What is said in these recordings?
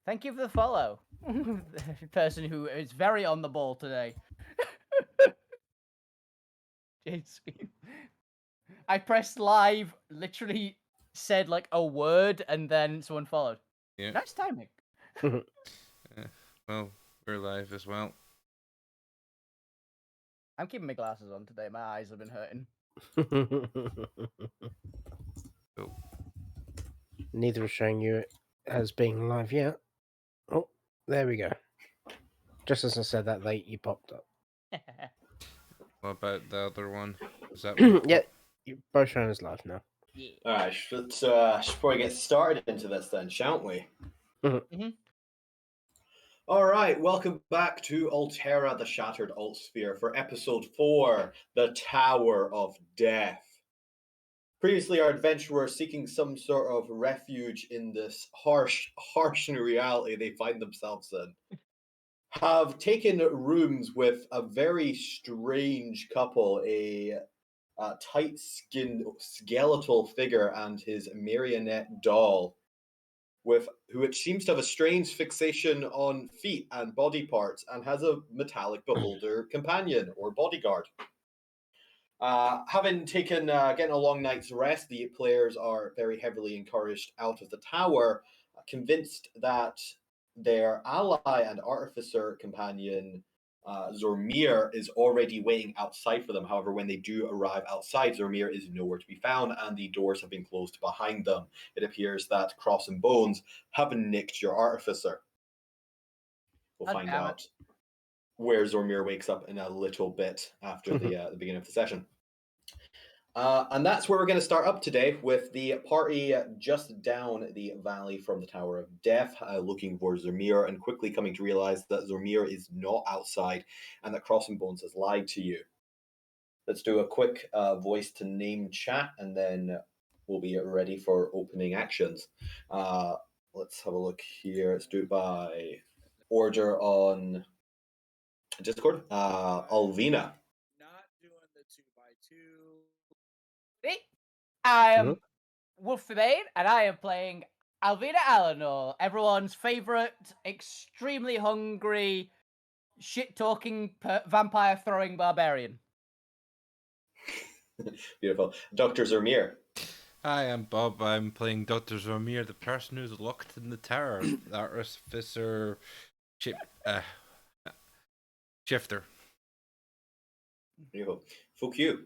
Thank you for the follow. The person who is very on the ball today. JC. I pressed live, literally said like a word, and then someone followed. Yeah. Nice timing. Well, we're live as well. I'm keeping my glasses on today. My eyes have been hurting. So, Neither is showing you as being live yet. Oh, there we go. Just as I said that, you popped up. what about the other one? Is that one? Yeah, you're both showing as live now. Yeah. All right, let's should probably get started into this then, shan't we? Mm-hmm. All right, welcome back to Alterra, the Shattered Alt Sphere, for episode 4, The Tower of Death. Previously, our adventurers seeking some sort of refuge in this harsh reality they find themselves in have taken rooms with a very strange couple, a tight-skinned skeletal figure and his marionette doll, who it seems to have a strange fixation on feet and body parts, and has a metallic beholder companion or bodyguard. Having taken getting a long night's rest, the players are very heavily encouraged out of the tower, convinced that their ally and artificer companion Zormir is already waiting outside for them. However, when they do arrive outside, Zormir is nowhere to be found, and the doors have been closed behind them. It appears that Cross and Bones have nicked your artificer. We'll find out where Zormir wakes up in a little bit after the beginning of the session. And that's where we're going to start up today, with the party just down the valley from the Tower of Death, looking for Zormir, and quickly coming to realize that Zormir is not outside and that Cross and Bones has lied to you. Let's do a quick voice to name chat, and then we'll be ready for opening actions. Let's have a look here. Let's do it by order on Discord. Alvina. Not doing the 2x2. I am Wolfbane, and I am playing Alvina Alanor, everyone's favorite, extremely hungry, shit-talking, vampire-throwing barbarian. Beautiful. Dr. Zormir. Hi, I'm Bob. I'm playing Dr. Zormir, the person who's locked in the tower. The artificer shifter. Beautiful. Fuck you.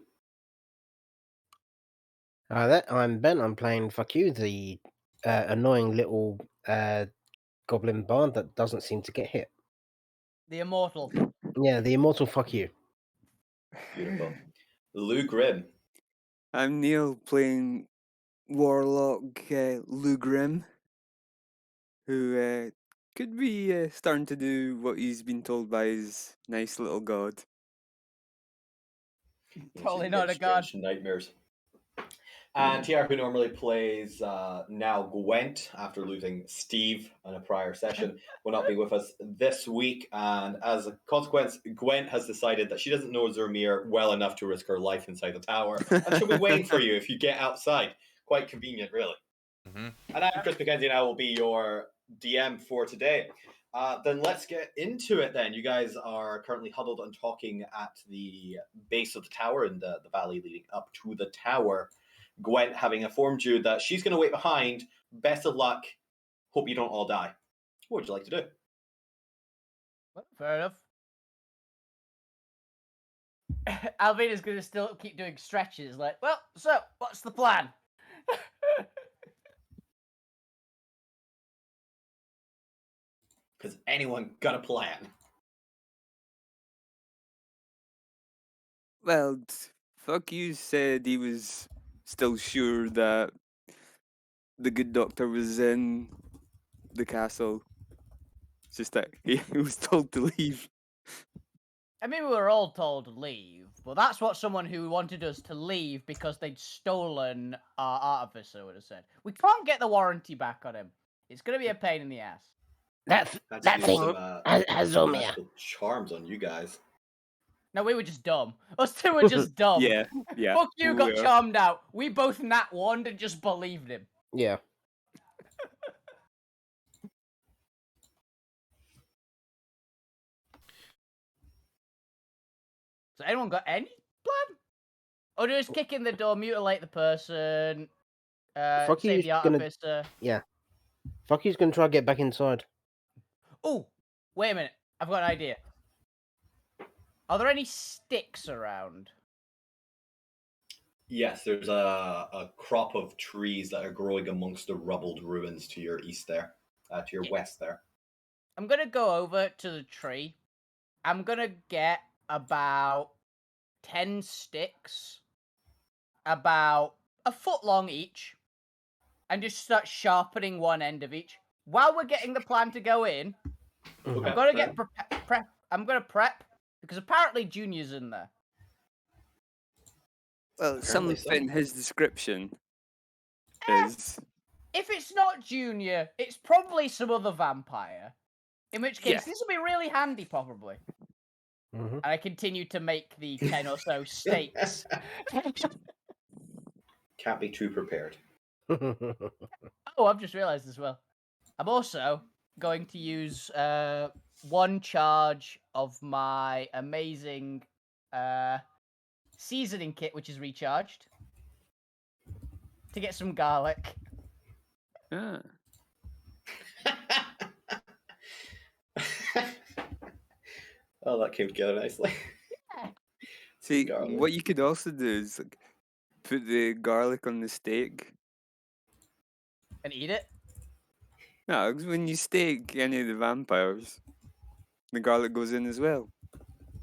Hi there, I'm Ben. I'm playing Fuck You, the annoying little goblin bard that doesn't seem to get hit. The immortal. Yeah, the immortal Fuck You. Beautiful. Lou Grimm. I'm Neil, playing Warlock Lou Grimm, who could be starting to do what he's been told by his nice little god. Totally not a god. Nightmares. And TR, who normally plays now Gwent, after losing Steve in a prior session, will not be with us this week. And as a consequence, Gwent has decided that she doesn't know Zormir well enough to risk her life inside the tower. And she'll be waiting for you if you get outside. Quite convenient, really. Mm-hmm. And I'm Chris McKenzie, and I will be your DM for today. Then let's get into it then. You guys are currently huddled and talking at the base of the tower in the valley leading up to the tower. Gwent having informed you that she's going to wait behind. Best of luck. Hope you don't all die. What would you like to do? Fair enough. Alvina's going to still keep doing stretches, like, well, so, what's the plan? Because anyone got a plan. Well, Fuck You said he was still sure that the good doctor was in the castle. It's just that he was told to leave. I mean, we were all told to leave, but that's what someone who wanted us to leave because they'd stolen our artificer would have said. We can't get the warranty back on him. It's going to be a pain in the ass. That thing has Zormir. Charms on you guys. No, we were just dumb. Us two were just dumb. Yeah. Fuck you, got charmed out. We both nat one and just believed him. Yeah. anyone got any plan? Or just kick in the door, mutilate the person, Fuck you, save the he's gonna- artificer? Fucky's gonna try to get back inside. Oh, wait a minute. I've got an idea. Are there any sticks around? Yes, there's a crop of trees that are growing amongst the rubbled ruins to your east there, to your west there. I'm gonna go over to the tree. I'm gonna get about 10 sticks, about a foot long each, and just start sharpening one end of each. While we're getting the plan to go in, Okay, I'm gonna fair. get prep. I'm gonna prep because apparently Junior's in there. Well, Apparently something so. his description is. If it's not Junior, it's probably some other vampire. In which case, Yeah. this will be really handy, probably. Mhm. And I continue to make the 10 or so steaks. Can't be too prepared. Oh, I've just realised as well. I'm also going to use one charge of my amazing seasoning kit, which is recharged, to get some garlic. Ah. Oh, that came together nicely. See, Garlic. what you could also do is like, put the garlic on the steak. And eat it. No, 'cause when you steak any of the vampires, the garlic goes in as well.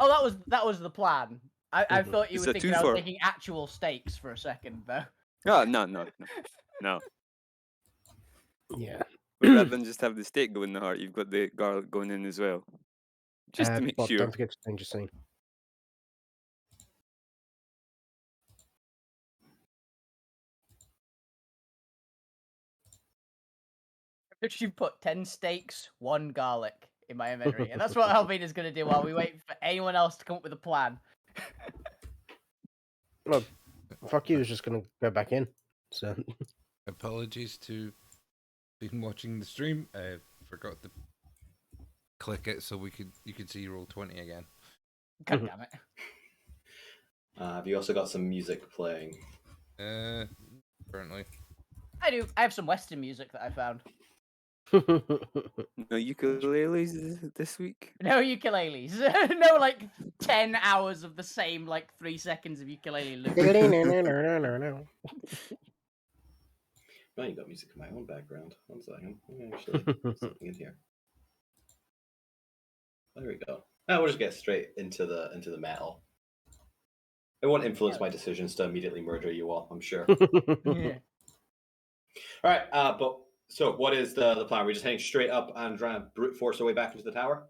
Oh, that was the plan. I thought you It's were a thinking I was twofer. making actual steaks for a second, though. Oh, no. Yeah. But rather than just have the steak go in the heart, you've got the garlic going in as well. Just to make Bob, sure. don't forget to change your scene. You put 10 steaks, 1 garlic in my inventory. And that's what Alvina's going to do while we wait for anyone else to come up with a plan. Well, fuck you was just gonna go back in. So Apologies to been watching the stream. I forgot to click it so you could see roll 20 again. God damn it. Have you also got some music playing? Apparently. I do. I have some Western music that I found. No ukuleles this week. No ukuleles. No, like 10 hours of the same, like 3 seconds of ukulele loop. Oh, you got music in my own background. One second. Let me actually put something in here. There we go. Now we'll just get straight into the metal. It won't influence my decisions to immediately murder you all, I'm sure. Yeah. All right, but so what is the plan? We're just heading straight up and trying to brute force our way back into the tower?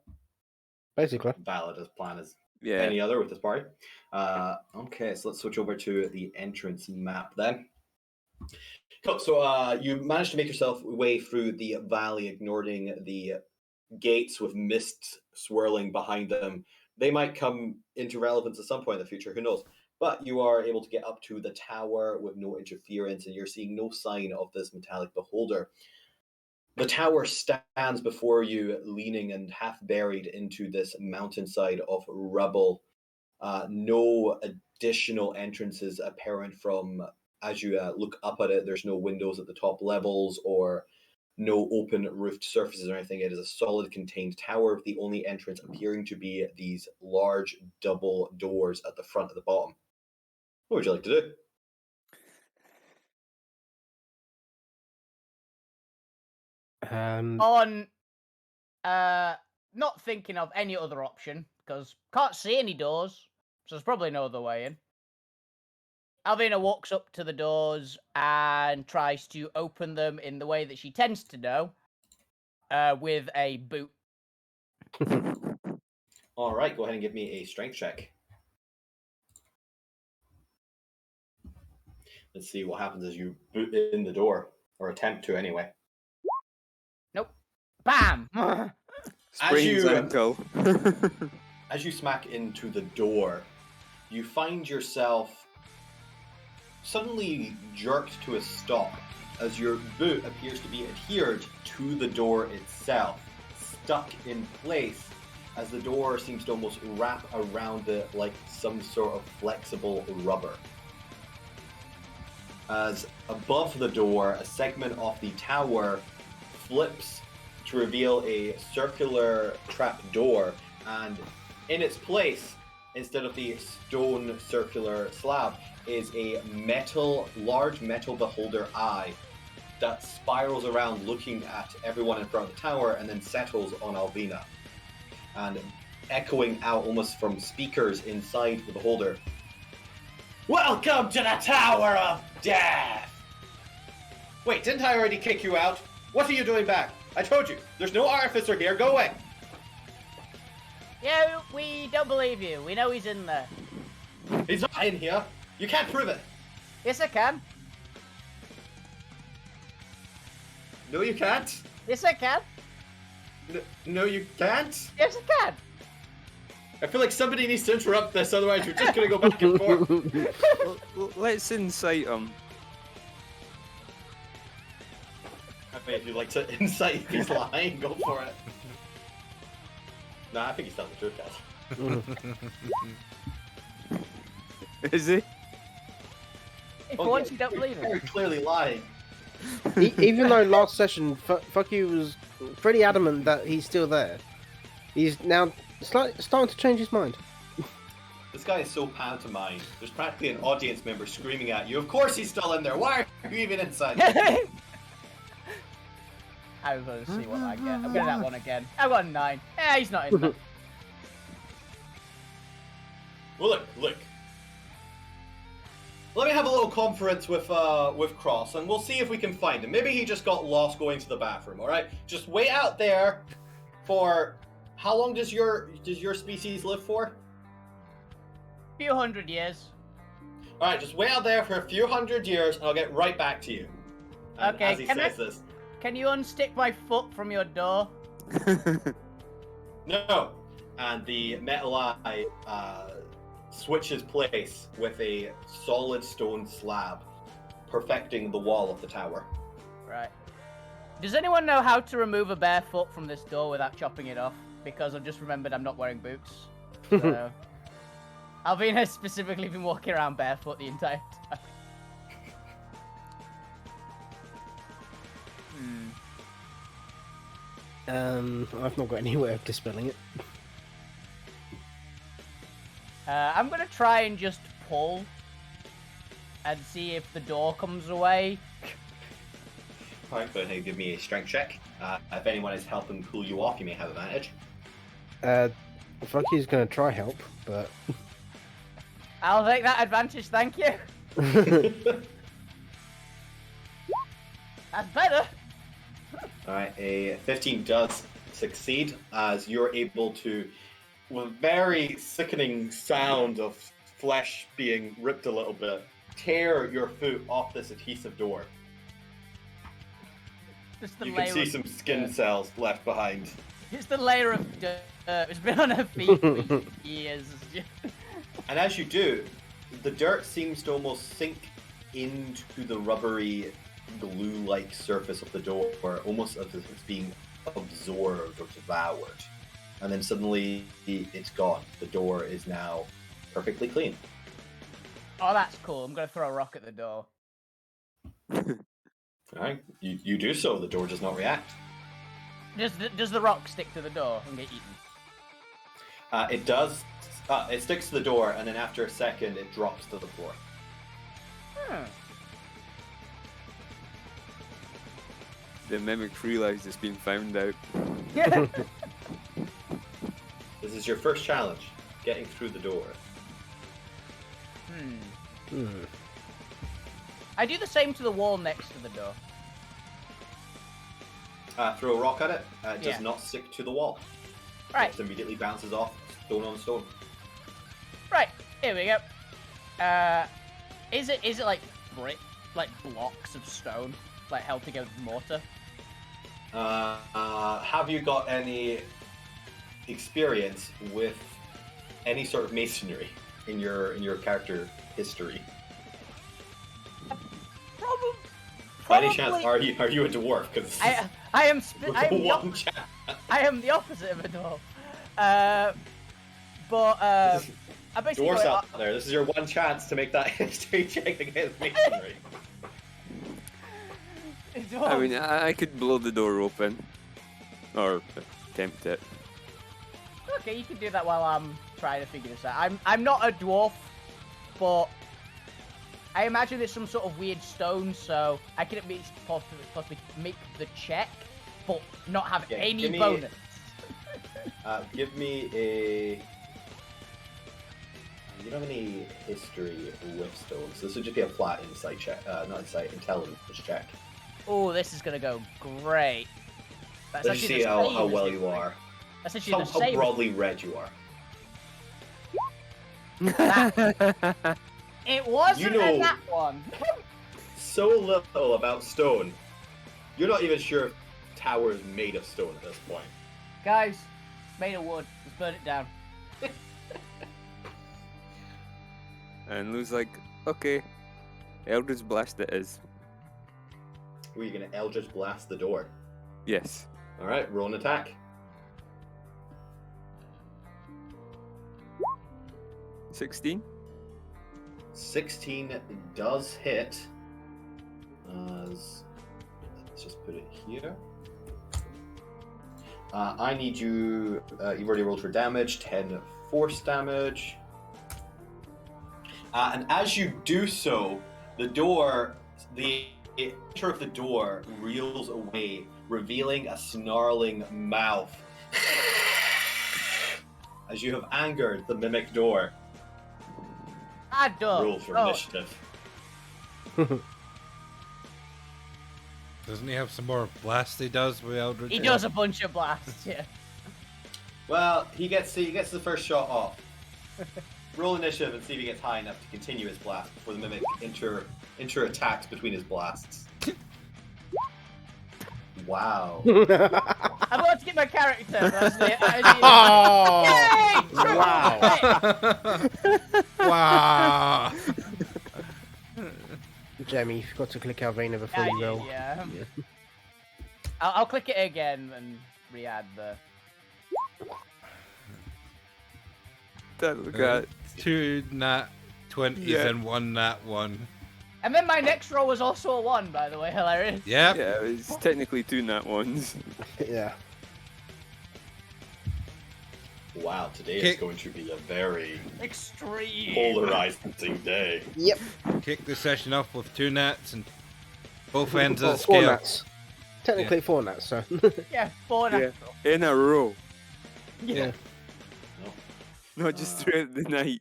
Basically. Valid as plan as Yeah. any other with this party. Okay, so let's switch over to the entrance map then. Cool. So you managed to make yourself way through the valley, ignoring the gates with mist swirling behind them. They might come into relevance at some point in the future, who knows? But you are able to get up to the tower with no interference, and you're seeing no sign of this metallic beholder. The tower stands before you, leaning and half buried into this mountainside of rubble. No additional entrances apparent from as you look up at it. There's no windows at the top levels or no open roofed surfaces or anything. It is a solid contained tower, with the only entrance appearing to be these large double doors at the front and the bottom. What would you like to do? On not thinking of any other option, because can't see any doors, so there's probably no other way in. Alvina walks up to the doors and tries to open them in the way that she tends to know, with a boot. All right, go ahead and give me a strength check. Let's see what happens as you boot in the door, or attempt to anyway. Nope. Bam! Sprains you- ankle. As you smack into the door, you find yourself suddenly jerked to a stop as your boot appears to be adhered to the door itself, stuck in place, as the door seems to almost wrap around it like some sort of flexible rubber. As above the door, a segment of the tower flips to reveal a circular trap door, and in its place, instead of the stone circular slab, is a large metal beholder eye that spirals around looking at everyone in front of the tower and then settles on Alvina. And echoing out almost from speakers inside the beholder. Welcome to the Tower of Death! Wait, didn't I already kick you out? What are you doing back? I told you, there's no artificer here, go away! Yeah, we don't believe you. We know he's in there. He's not in here. You can't prove it. Yes, I can. No, you can't. Yes, I can. No, you can't. Yes, I can. I feel like somebody needs to interrupt this, otherwise we're just gonna go back and forth. Let's incite him. I mean, if you'd like to incite if he's lying, go for it. Nah, I think he's telling the truth, guys. Is he? If Oh, once yeah, you don't you're believe very it. clearly lying. Even though last session, fuck you was pretty adamant that he's still there. He's now starting to change his mind. This guy is so pantomime. There's practically an audience member screaming at you. Of course he's still in there. Why are you even inside? I was going to see what I get. I'm getting that one again. I got a 9. Yeah, he's not in there. Well, look. Let me have a little conference with Cross, and we'll see if we can find him. Maybe he just got lost going to the bathroom. All right, just wait out there for how long does your species live for? Few hundred years. All right, just wait out there for a few hundred years, and I'll get right back to you. And Okay, as he can says this, Can you unstick my foot from your door? no, and the metal eye switches place with a solid stone slab, perfecting the wall of the tower. Right. Does anyone know how to remove a bare foot from this door without chopping it off? Because I've just remembered I'm not wearing boots. So... Alvina has specifically been walking around barefoot the entire time. I've not got any way of dispelling it. I'm gonna try and just pull and see if the door comes away. Alright, go ahead and give me a strength check. If anyone is helping pull you off, you may have advantage. Fuck you's gonna try help, but... I'll take that advantage, thank you. That's better. Alright, a 15 does succeed as you're able to, with a very sickening sound of flesh being ripped a little bit, tear your foot off this adhesive door. Just the You layer can see of some skin dirt. cells left behind. It's the layer of dirt. It's been on her feet for years. And as you do, the dirt seems to almost sink into the rubbery, glue-like surface of the door, almost as if it's being absorbed or devoured. And then suddenly, it's gone. The door is now perfectly clean. Oh, that's cool. I'm gonna throw a rock at the door. Alright, you do so. The door does not react. Does the rock stick to the door and get eaten? It does. It sticks to the door, and then after a second, it drops to the floor. The mimic realized it's been found out. This is your first challenge, getting through the door. I do the same to the wall next to the door. Throw a rock at it. It does Yeah. not stick to the wall. Right. It just immediately bounces off, stone on stone. Right, here we go. Is it like like blocks of stone, like held together with mortar? Have you got any experience with any sort of masonry in your character history? Probably. By any chance, are you a dwarf? Because I am the one chat. I am the opposite of a dwarf. But I basically Dwarfs go, out there. This is your one chance to make that history check against masonry. I mean, I could blow the door open. Or attempt it. Okay, you can do that while I'm trying to figure this out. I'm not a dwarf, but I imagine it's some sort of weird stone, so I can at least possibly make the check, but not have Yeah, any give me- bonus. Give me a. You don't have any history with stones. This would just be a flat insight check. Not insight, intelligence check. Oh, this is gonna go great. That's Let's actually see the how same as well the- you are. That's actually How, the how same. broadly read you are. It wasn't You know- that one. So little about stone. You're not even sure if tower is made of stone at this point. Guys, made of wood. Let's burn it down. And Lou's like, okay, Eldritch Blast it is. Were you gonna Eldritch blast the door? Yes. Alright, roll an attack. 16? 16 does hit. Let's just put it here. I need you. You've already rolled for damage. 10 force damage. And as you do so, the center of the door reels away, revealing a snarling mouth. As you have angered the mimic door. I don't. Roll for Oh, initiative. Doesn't he have some more blasts he does with Eldritch? he does a bunch of blasts, yeah. Well, he gets the first shot off. Roll initiative and see if he gets high enough to continue his blast before the mimic inter attacks between his blasts. Wow. I'm about to get my character. That's it. Oh, Yay! wow. Wow! Jamie, you forgot to click Alvina before Yeah, you roll. yeah. Yeah. I'll click it again and re-add the. Look at 2 nat 20s Yeah. and 1 nat 1. And then my next roll was also a 1, by the way. Hilarious. Yep. Yeah, it's technically 2 nat ones. Yeah. Wow, today Okay. is going to be a very Extreme. polarizing day. Yep. Kick the session off with 2 nats and both ends Well, of the 4 scale. nats. Technically 4 nats, so. Yeah, 4 Yeah. natural. In a row. Yeah. Not just throughout the night.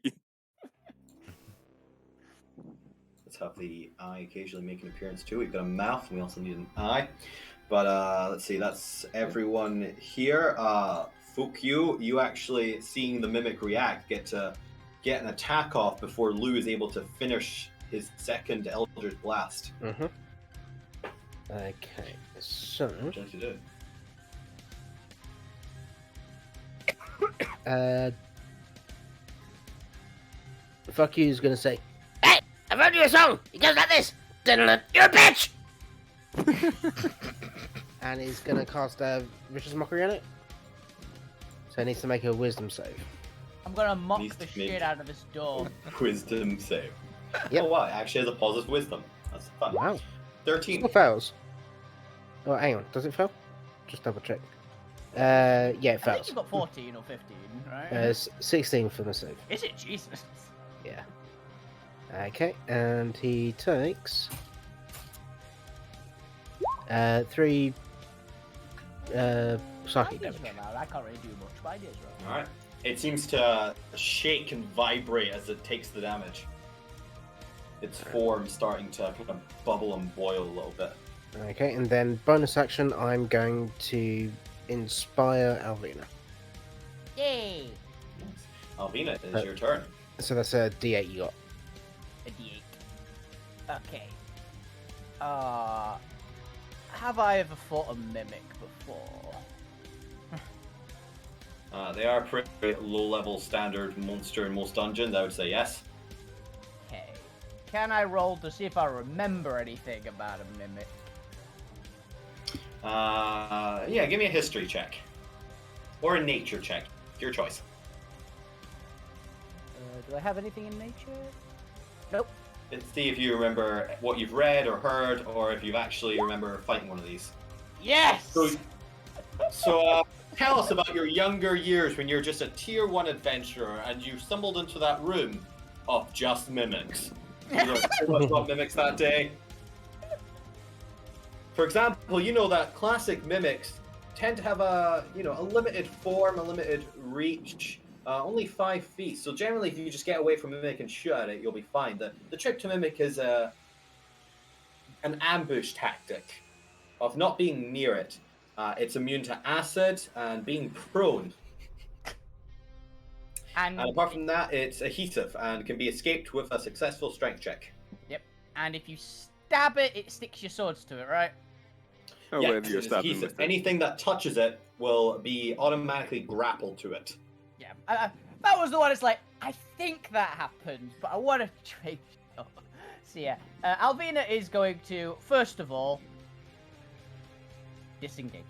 Let's have the eye occasionally make an appearance too. We've got a mouth, and we also need an eye. But let's see, that's everyone here. Fuck you actually, seeing the mimic react, get an attack off before Lou is able to finish his second Eldritch Blast. Mm-hmm. Okay, so. What did you do? Fuck you is gonna say, "Hey, I've heard you a song. It goes like this. Dun-dun-dun, you're a bitch." And he's gonna cast a vicious mockery on it. So he needs to make a wisdom save. I'm gonna mock Needs the to make- shit out of this door. Wisdom save. Yep. Oh wow, it actually has a positive wisdom. That's fun. Wow. 13. Still fails. Oh, hang on. Does it fail? Just double check. Yeah, it I think fails. you got 14 or 15, right? 16 for the save. Is it? Jesus. Yeah. Okay, and he takes 3 psychic My ideas damage. run out. I can't really do much. My ideas run out. Alright. It seems to shake and vibrate as it takes the damage. Its form starting to kind of bubble and boil a little bit. Okay, and then bonus action, I'm going to inspire Alvina. Yay! Alvina, it is your turn. So that's a D8 you got. A D8. Okay. Have I ever fought a mimic before? They are pretty low-level standard monster in most dungeons. I would say yes. Okay. Can I roll to see if I remember anything about a mimic? Yeah, give me a history check. Or a nature check. Your choice. Do I have anything in nature? Nope. Let's see if you remember what you've read or heard, or if you actually remember fighting one of these. Yes! So, tell us about your younger years when you're just a tier 1 adventurer and you stumbled into that room of just mimics. You learned so much about mimics that day. For example, you know that classic mimics tend to have a limited form, a limited reach, only 5 feet. So generally, if you just get away from a mimic and shoot at it, you'll be fine. The trick to mimic is an ambush tactic of not being near it. It's immune to acid and being prone. And apart from that, it's adhesive and can be escaped with a successful strength check. Yep. And if you stab it, it sticks your swords to it, right? Oh, Yeah, whatever you're it's stabbing adhesive. with it. Anything that touches it will be automatically grappled to it. Yeah. That was the one. It's like, I think that happened, but I want to change it up. So yeah, Alvina is going to, first of all, disengage.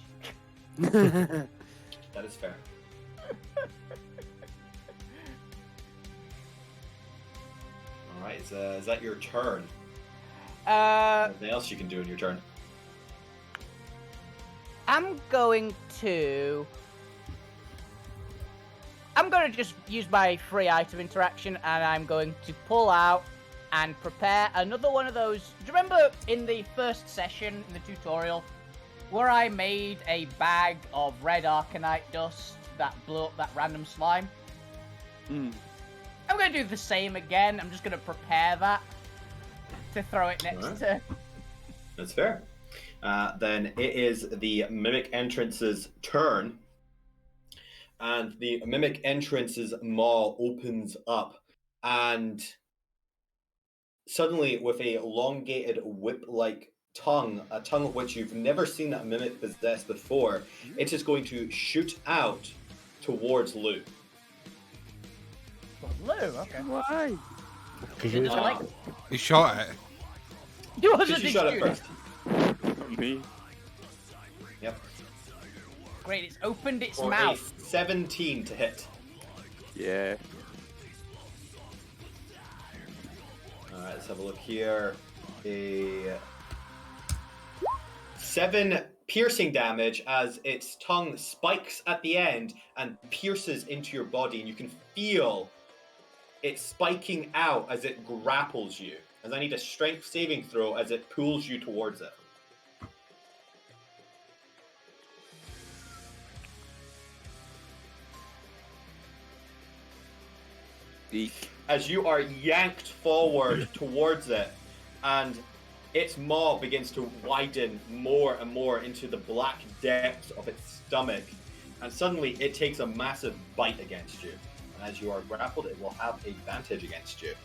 That is fair. Alright, is that your turn? Anything else you can do in your turn? I'm going to just use my free item interaction, and I'm going to pull out and prepare another one of those. Do you remember in the first session in the tutorial where I made a bag of red arcanite dust that blew up that random slime? I'm going to do the same again. I'm just going to prepare that to throw it next to... That's fair. Then it is the Mimic Entrance's turn. And the Mimic Entrance's maw opens up. And suddenly, with a elongated whip-like tongue, a tongue of which you've never seen that Mimic possess before, it is going to shoot out towards Lou. Lou, okay. Why? Because you He shot it. He wasn't Because you shot it shooting. first. Me? Yep. Great, it's opened its For mouth. a 17 to hit. Yeah. Alright, let's have a look here. A 7 piercing damage as its tongue spikes at the end and pierces into your body, and you can feel it spiking out as it grapples you. As I need a strength saving throw as it pulls you towards it. Eek. As you are yanked forward towards it, and its maw begins to widen more and more into the black depths of its stomach, and suddenly it takes a massive bite against you. And as you are grappled, it will have advantage against you.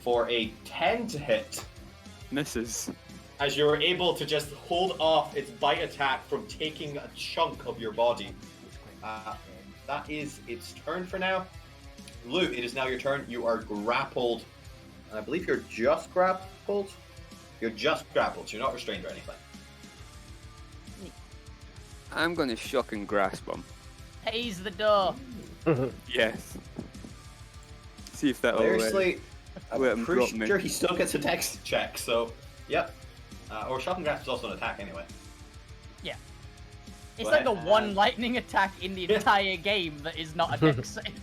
For a 10 to hit, Misses. as you're able to just hold off its bite attack from taking a chunk of your body. That is its turn for now. Lou, it is now your turn. You are grappled. And I believe you're just grappled. You're just grappled, so you're not restrained or anything. I'm gonna shock and grasp him. Haze the door. Yes. See if that'll Seriously, let I'm him pretty drop me. sure he still gets a dex check, so, yep. Or shock and grasp is also an attack anyway. Yeah. It's Well, like the one lightning attack in the entire game that is not a dex save.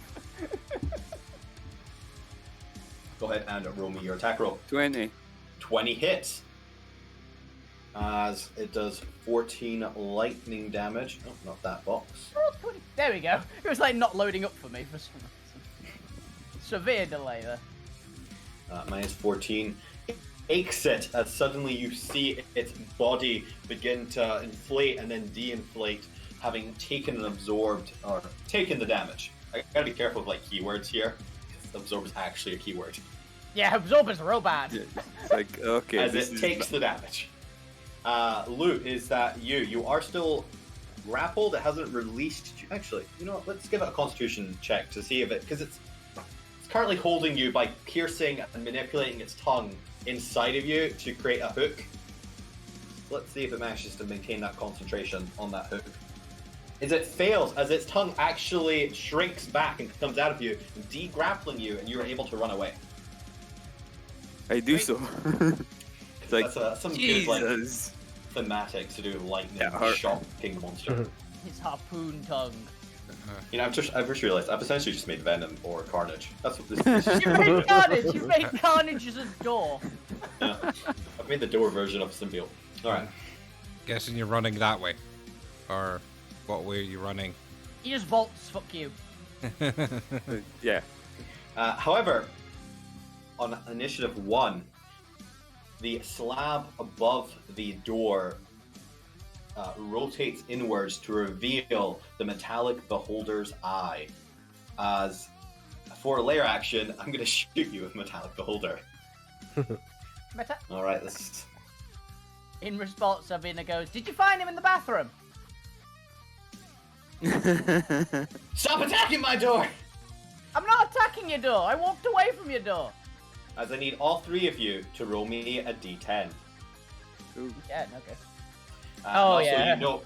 Go ahead and roll me your attack roll. 20. 20 hits. As it does 14 lightning damage. Oh, not that box. There we go. It was like not loading up for me for some reason. Severe delay there. Minus 14. Aches it as suddenly you see its body begin to inflate and then de-inflate, having taken and absorbed, or taken the damage. I gotta be careful with like keywords here, because absorb is actually a keyword. Yeah, absorb is real bad. Yeah, it's like, okay. As this it is takes the damage. Lou, is that you? You are still grappled. It hasn't released you. Actually, you know what? Let's give it a constitution check to see if it, because it's currently holding you by piercing and manipulating its tongue inside of you to create a hook. Let's see if it manages to maintain that concentration on that hook. is it fails as its tongue actually shrinks back and comes out of you, de-grappling you, and you are able to run away. I do Wait. so. It's like, That's some good like Jesus. thematic to do with lightning That hurt. shocking the monster. Mhm. His harpoon tongue. You know, I've just realized I've essentially just made Venom or Carnage. That's what this is. You made Carnage! You made Carnage as a door! Yeah. I've made the door version of symbiote. Alright. Guessing you're running that way. Or what way are you running? He just vaults, fuck you. Yeah. However, on initiative 1, the slab above the door rotates inwards to reveal the metallic beholder's eye. As for a layer action, I'm going to shoot you with metallic beholder. Meta- Alright, this In response, Avina goes, "Did you find him in the bathroom?" Stop attacking my door! I'm not attacking your door. I walked away from your door. As I need all 3 of you to roll me a d10. Yeah, no good. And Oh, also, yeah. you know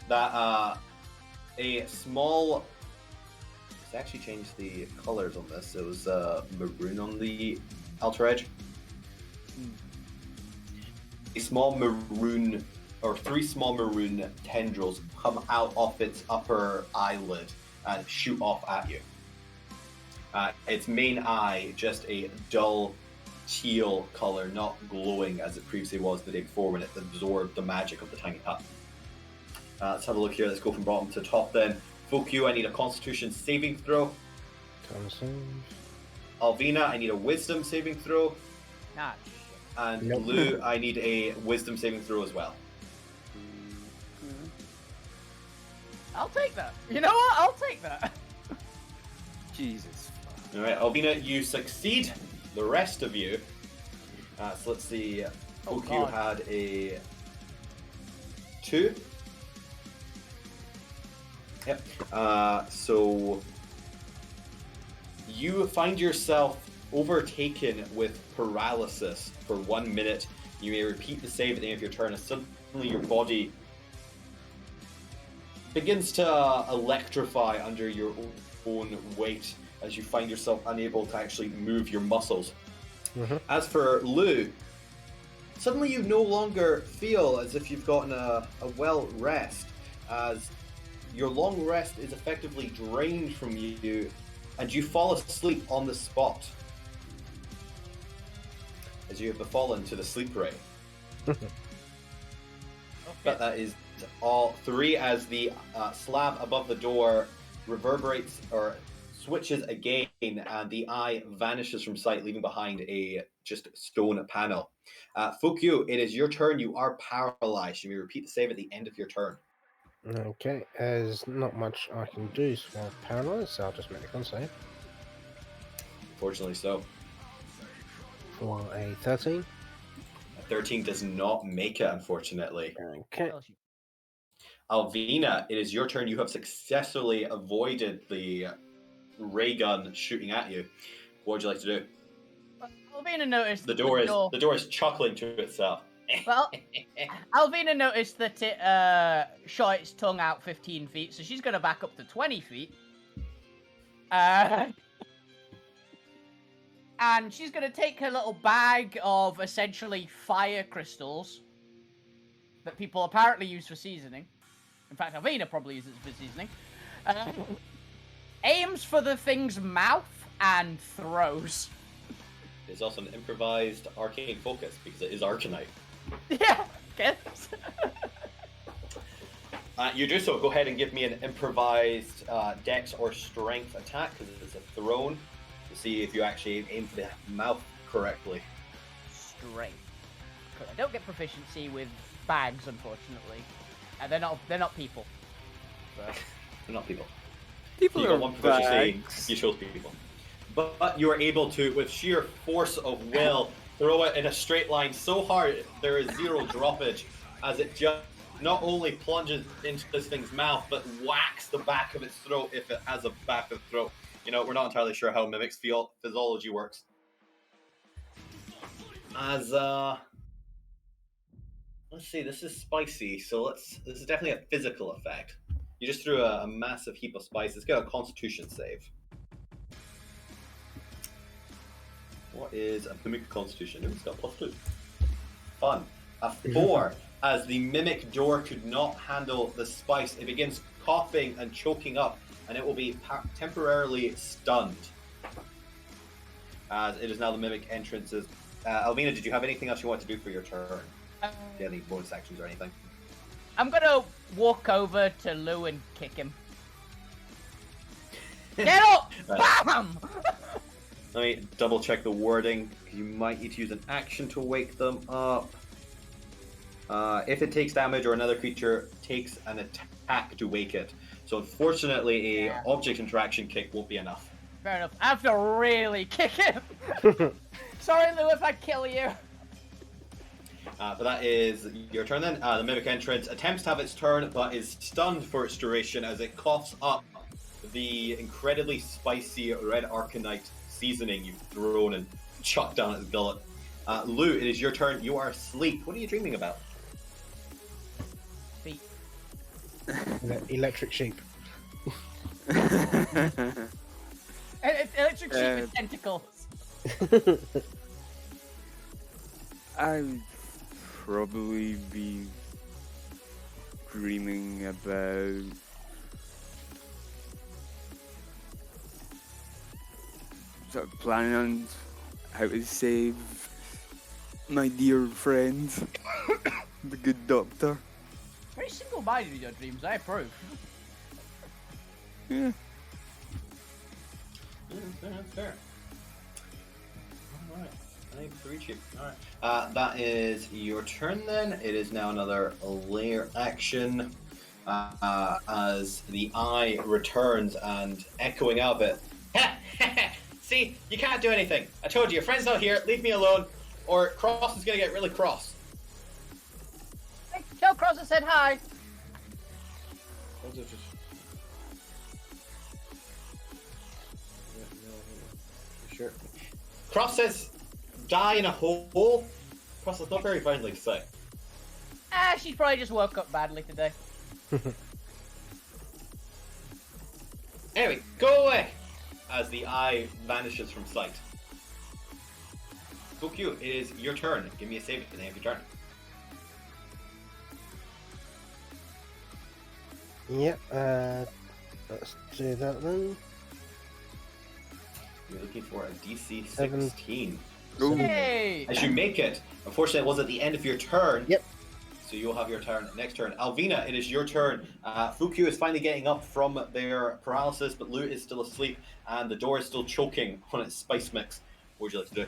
that a small. Let's actually change the colors on this. It was maroon on the outer edge. A small maroon, or 3 small maroon tendrils come out of its upper eyelid and shoot off at you. Its main eye, just a dull teal color, not glowing as it previously was the day before when it absorbed the magic of the tiny cup. Let's have a look here. Let's go from bottom to top then. Fokyu, I need a Constitution saving throw. Con save. Alvina, I need a Wisdom saving throw. Nah, And Nope. Lou, I need a Wisdom saving throw as well. I'll take that. You know what? I'll take that. Jesus. Alright, Alvina, you succeed. The rest of you. So let's see. Oh, Fokyu God. had a 2. Yep. So you find yourself overtaken with paralysis for 1 minute. You may repeat the save at the end of your turn, and suddenly your body begins to electrify under your own weight as you find yourself unable to actually move your muscles. Mhm. As for Lou, suddenly you no longer feel as if you've gotten a well rest, as your long rest is effectively drained from you, and you fall asleep on the spot as you have befallen to the sleep ray. But that is all 3 as the slab above the door reverberates or switches again, and the eye vanishes from sight, leaving behind a just stone panel. Fokyu, it is your turn. You are paralyzed. You may repeat the save at the end of your turn. Okay, there's not much I can do while paralyzed, so I'll just make a con save Fortunately so. for a 13. A 13 does not make it, unfortunately. Okay, Alvina, it is your turn. You have successfully avoided the ray gun shooting at you. What would you like to do? Alvina noticed The that door is chuckling to itself. Well, Alvina noticed that it shot its tongue out 15 feet, so she's going to back up to 20 feet. And she's going to take her little bag of essentially fire crystals that people apparently use for seasoning. In fact, Alvina probably uses it for seasoning. Aims for the thing's mouth and throws. It's also an improvised arcane focus because it is Arcanite. Yeah, okay. You do so. Go ahead and give me an improvised dex or strength attack because it's a thrown to see if you actually aim for the mouth correctly. Straight. I don't get proficiency with bags, unfortunately. And they're not people. So. They're not people. People You are got one proficiency. bags. You chose people. But you are able to, with sheer force of will, throw it in a straight line so hard there is 0 droppage as it just not only plunges into this thing's mouth, but whacks the back of its throat if it has a back of the throat. You know, we're not entirely sure how Mimic's physiology works. As, let's see, this is spicy, so this is definitely a physical effect. You just threw a massive heap of spice. It's got a Constitution save. What is a mimic Constitution? It's got +2. Fun. A 4. As the mimic door could not handle the spice, it begins coughing and choking up, and it will be temporarily stunned. As it is now the mimic entrances. Alvina, did you have anything else you want to do for your turn? Do you have any bonus actions or anything? I'm gonna walk over to Lou and kick him. Get up! Right. Bam! Let me double check the wording. You might need to use an action to wake them up. If it takes damage or another creature takes an attack to wake it. So unfortunately, a object interaction kick won't be enough. Fair enough. I have to really kick him. Sorry, Lou, if I kill you. But that is your turn then. The Mimic Entrance attempts to have its turn, but is stunned for its duration as it coughs up the incredibly spicy red Arcanite seasoning you've thrown and chucked down its gullet. Lou, it is your turn. You are asleep. What are you dreaming about? Feet. Electric sheep. Electric sheep with tentacles. I would probably be dreaming about sort of planning on how to save my dear friend, the good doctor. Very single-minded with your dreams, I approve. Yeah. That's fair. Alright. I think 3 cheap. Alright. That is your turn then. It is now another lair action. As the eye returns and echoing out of it. See, you can't do anything. I told you, your friend's not here. Leave me alone, or Cross is gonna get really cross. Hey, tell Cross I said hi. Sure. Cross says, "Die in a hole." Cross is not very friendly to say. She probably just woke up badly today. Anyway, go away! As the eye vanishes from sight. Fukyu, it is your turn. Give me a save at the end of your turn. Yep, let's do that then. You're looking for a DC Seven. 16. Ooh. Hey! As you make it, unfortunately it was at the end of your turn. Yep. So you'll have your turn next turn. Alvina, it is your turn. Fukyu is finally getting up from their paralysis, but Lou is still asleep, and the door is still choking on its spice mix. What would you like to do?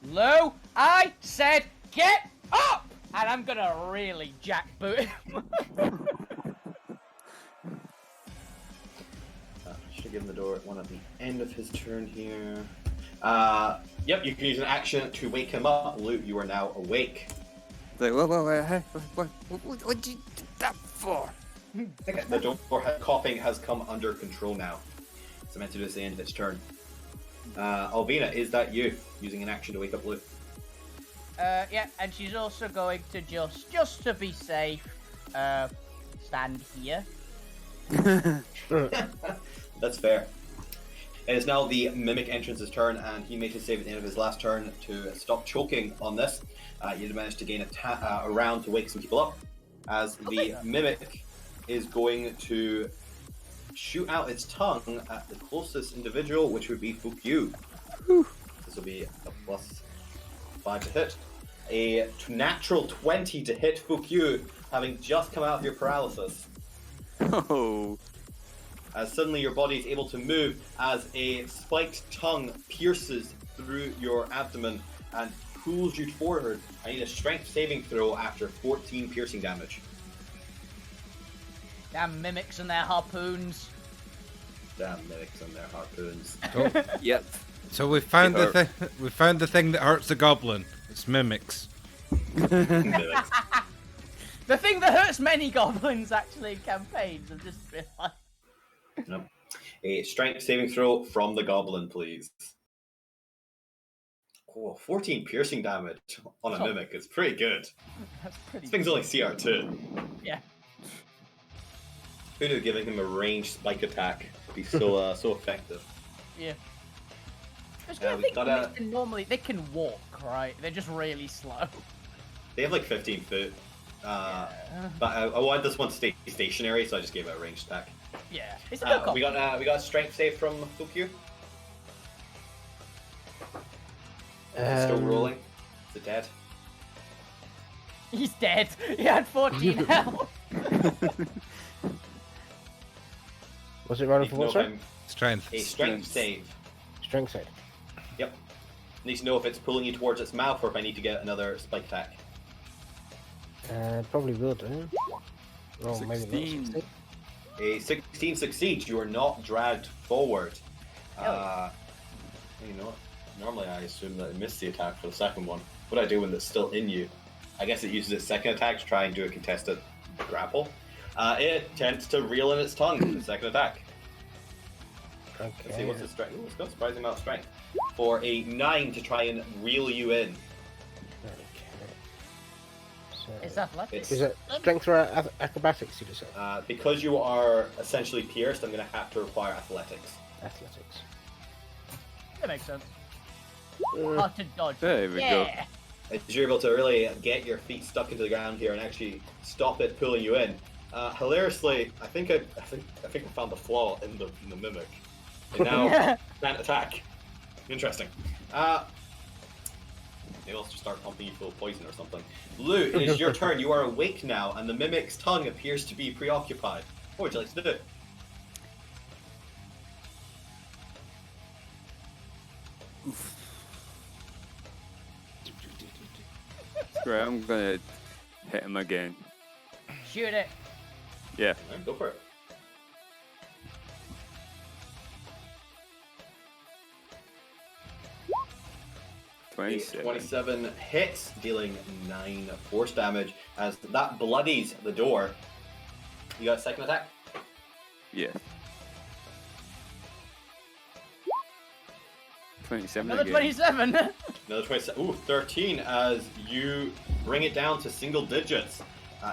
Lou, I said get up! And I'm gonna really jackboot him. Should have given the door one at the end of his turn here. Yep, you can use an action to wake him up. Lou, you are now awake. Like, what'd you do that for? The door coughing has come under control now. It's meant to do this at the end of its turn. Albina, is that you using an action to wake up Lou? Yeah, and she's also going to just to be safe, stand here. That's fair. It is now the Mimic Entrance's turn, and he made his save at the end of his last turn to stop choking on this. You did manage to gain a round to wake some people up, as the Mimic is going to shoot out its tongue at the closest individual, which would be Fukyu. This will be a +5 to hit. A natural 20 to hit Fukyu, having just come out of your paralysis. Oh. As suddenly your body is able to move as a spiked tongue pierces through your abdomen and pulls you forward. I need a strength saving throw after 14 piercing damage. Damn mimics and their harpoons. Damn mimics and their harpoons. So, Yep. so we found They the thing. We found the thing that hurts the goblin. It's mimics. Mimics. The thing that hurts many goblins actually in campaigns. I've just realised. Nope. A strength saving throw from the goblin, please. Oh, 14 piercing damage on a Oh. mimic is pretty good. That's pretty. This thing's only CR2. Yeah. Who knew giving him a ranged spike attack would be so so effective? Yeah. It's Yeah, good we thing gotta- mimics can normally they can walk, right? They're just really slow. They have like 15 foot. Yeah. But I wanted this one to stay stationary, so I just gave it a ranged attack. Yeah. It's a good We got a strength save from Fukyu. It's still rolling. Is it dead? He's dead. He had 14 health. Was it rolling Need for to know what, if sorry? I'm Strength. a strength save. Strength save. Yep. Need to know if it's pulling you towards its mouth or if I need to get another spike attack. Probably will do. Well, maybe not 16. 16. A 16 succeeds. You are not dragged forward. You know what? Normally I assume that it missed the attack for the second one. What do I do when it's still in you? I guess it uses its second attack to try and do a contested grapple. It attempts to reel in its tongue for the second attack. Let's see, Okay. what's its strength? Ooh, it's got a surprising amount of strength. For a 9 to try and reel you in. So, It's athletics. is it strength or acrobatics, you just said? Because you are essentially pierced, I'm going to have to require athletics. Athletics. That makes sense. Mm, Hard to dodge. There we go. Yeah. As you're able to really get your feet stuck into the ground here and actually stop it pulling you in. Hilariously, I think I found the flaw in the mimic. And now can't attack. Interesting. Maybe I'll just start pumping you full of poison or something. Lou, it is your turn. You are awake now, and the mimic's tongue appears to be preoccupied. What would you like to do? Right, I'm gonna hit him again. Shoot it. Yeah. Alright, go for it. A 27. 27 hits, dealing 9 force damage as that bloodies the door. You got a second attack? Yeah. 27 Another again. 27. Another 27. Ooh, 13 as you bring it down to single digits.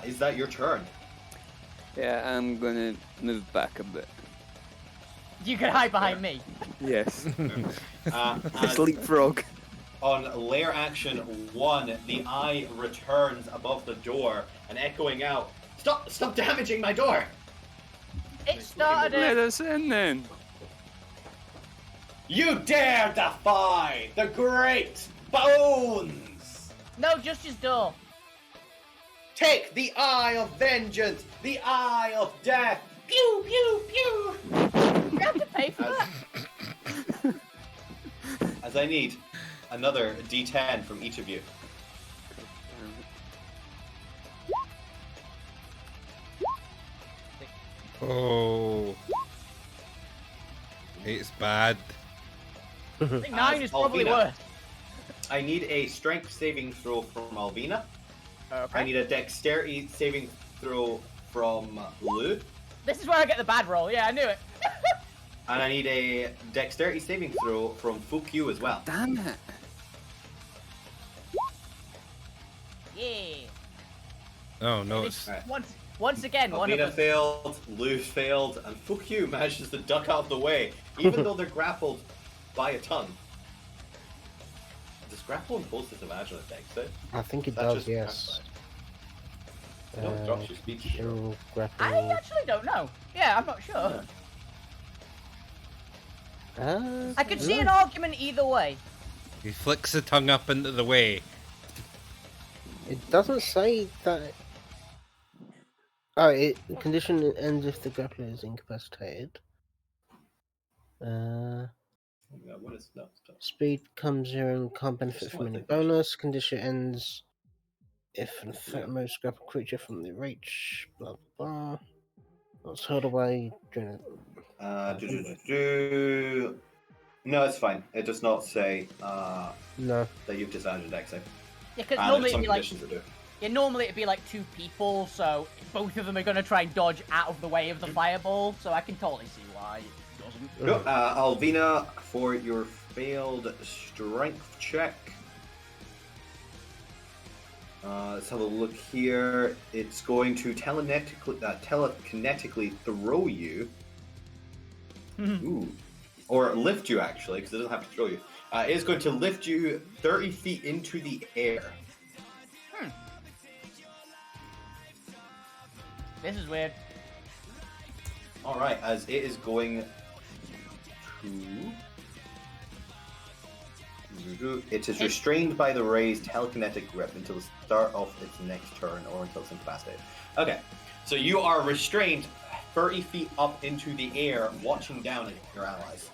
Is that your turn? Yeah, I'm gonna move back a bit. You can hide behind me. Yes. As Leapfrog. on lair action 1, the eye returns above the door and echoing out, Stop damaging my door! It started Let it. us in then. You dare defy the great bones! No, just his door. Take the eye of vengeance, the eye of death! Pew, pew, pew! You have to pay for that. As I need another d10 from each of you. Oh. It's bad. I think 9 is probably Alvina. worse. I need a strength saving throw from Alvina. Okay. I need a dexterity saving throw from Lou. This is where I get the bad roll. Yeah, I knew it. And I need a dexterity saving throw from Fukyu as well. Damn it. Yeah. Oh no, it's Alright. Once again, one of Alvina us. failed, Lou failed, and Fukyu manages to duck out of the way, even though they're grappled by a tongue. Does grapple impose disadvantage on a dex save? I think it That does, just yes. No, it drops your speed. General grapple. I actually don't know. Yeah, I'm not sure. I could see an argument either way. he flicks the tongue up into the way. It doesn't say that. Oh, condition ends if the grappler is incapacitated. What is no? Speed comes zero and can't benefit Just from one any thing. bonus. Condition ends if an effect moves grapple creature from the reach. Blah blah. That's hurled away during. No, it's fine. It does not say No. that you've disadvantaged dex save. Yeah, because And normally some it'd be like conditions that do. yeah, normally it'd be like 2 people, so both of them are gonna try and dodge out of the way of the fireball. So I can totally see why it doesn't. Go, Alvina, for your failed strength check. Let's have a look here. It's going to telekinetically throw you. Ooh. Or lift you, actually, because it doesn't have to throw you. It is going to lift you 30 feet into the air. This is weird. Alright, as it is going to... It is restrained by the Ray's telekinetic grip until the start of its next turn or until it's incapacitated. Okay, so you are restrained 30 feet up into the air, watching down at your allies.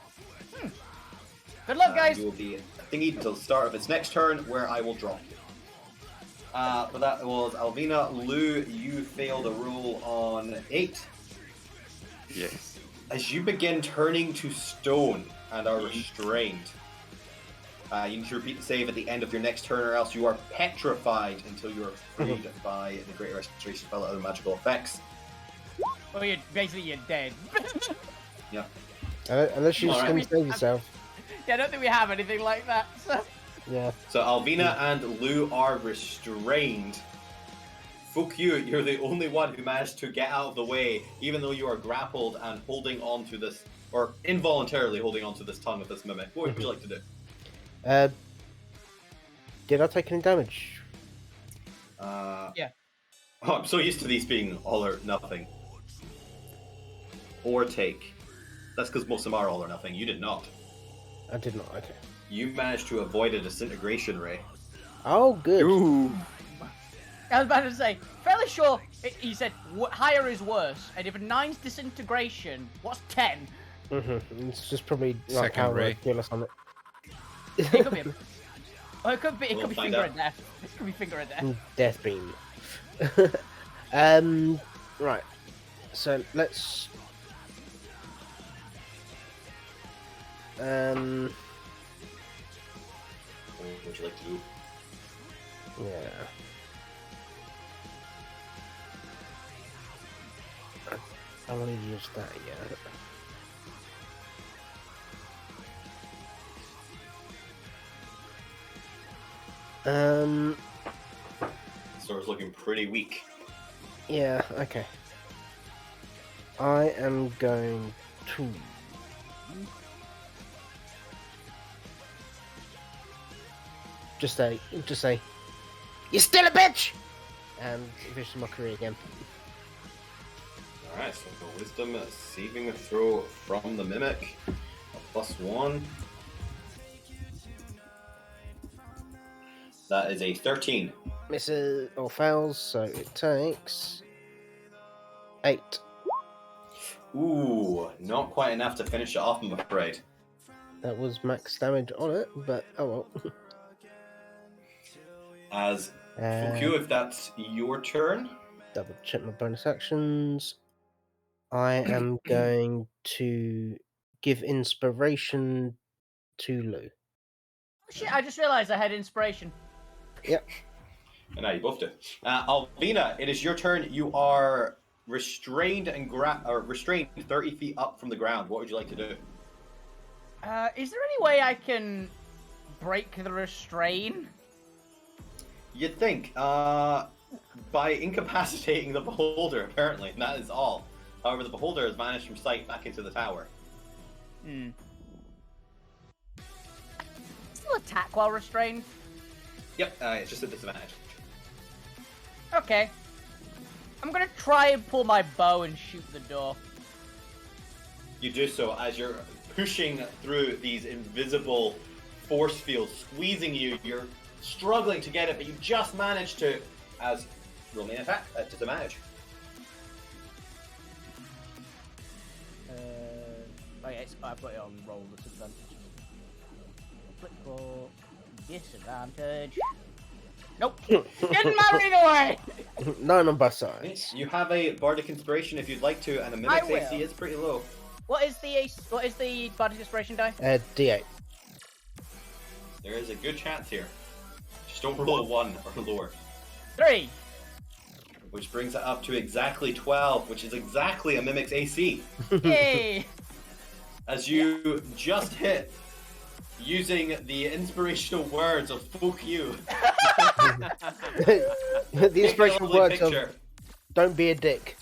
Good luck, guys. You will be thingy until the start of its next turn, where I will drop you. But that was Alvina. Lou, you failed a roll on 8. Yes. As you begin turning to stone and are restrained, you need to repeat the save at the end of your next turn, or else you are petrified until you are freed by the Great Restoration spell and other magical effects. Well, you're dead. Yeah. Unless you just Alright. can save yourself. Yeah, I don't think we have anything like that. So. Yeah. So Alvina and Lou are restrained. Fuck you, you're the only one who managed to get out of the way, even though you are grappled and holding on to this, or involuntarily holding on to this tongue of this mimic. What would you like to do? Did I take any damage? Yeah. Oh, I'm so used to these being all or nothing. Or take. That's because most of them are all or nothing. You did not. I did not. Okay. You managed to avoid a disintegration ray. Oh, good. Ooh. I was about to say, fairly sure he said higher is worse, and if a 9's disintegration, what's 10? It's just probably like Second how ray. kill us on it. It could be. It could be. It We'll could be find finger out. of death. It could be finger of death. Death beam. Right. So let's. What would you like to do? Yeah. I want to use that yet. Store's looking pretty weak. Yeah, okay. I am going to... Just say, you're still a bitch! And Vicious Mockery again. Alright, so for wisdom, saving a throw from the mimic. A +1. That is a 13. Misses or fails, so it takes 8. Ooh, not quite enough to finish it off, I'm afraid. That was max damage on it, but oh well. As fuck you, if that's your turn. Double check my bonus actions. I am going to give inspiration to Lou. Shit! I just realised I had inspiration. Yep. And now you both do. Alvina, it is your turn. You are restrained and restrained 30 feet up from the ground. What would you like to do? Is there any way I can break the restrain? You'd think, by incapacitating the beholder, apparently, and that is all. However, the beholder has vanished from sight back into the tower. Still attack while restrained? Yep, it's just a disadvantage. Okay. I'm gonna try and pull my bow and shoot the door. You do so as you're pushing through these invisible force fields, squeezing you. You're struggling to get it, but you just manage to, as roll me an attack at disadvantage. Okay, I've got it on roll disadvantage. Flip for disadvantage. Nope. Didn't matter either way. 9 on both sides. You have a bardic inspiration if you'd like to, and a mimic's will. AC is pretty low. What is the bardic inspiration die? D8. There is a good chance here. Just don't roll a 1 or lower. 3. Which brings it up to exactly 12, which is exactly a mimic's AC. Yay! As you just hit using the inspirational words of fuck you. The Make me a inspirational lovely words of picture. "Don't be a dick."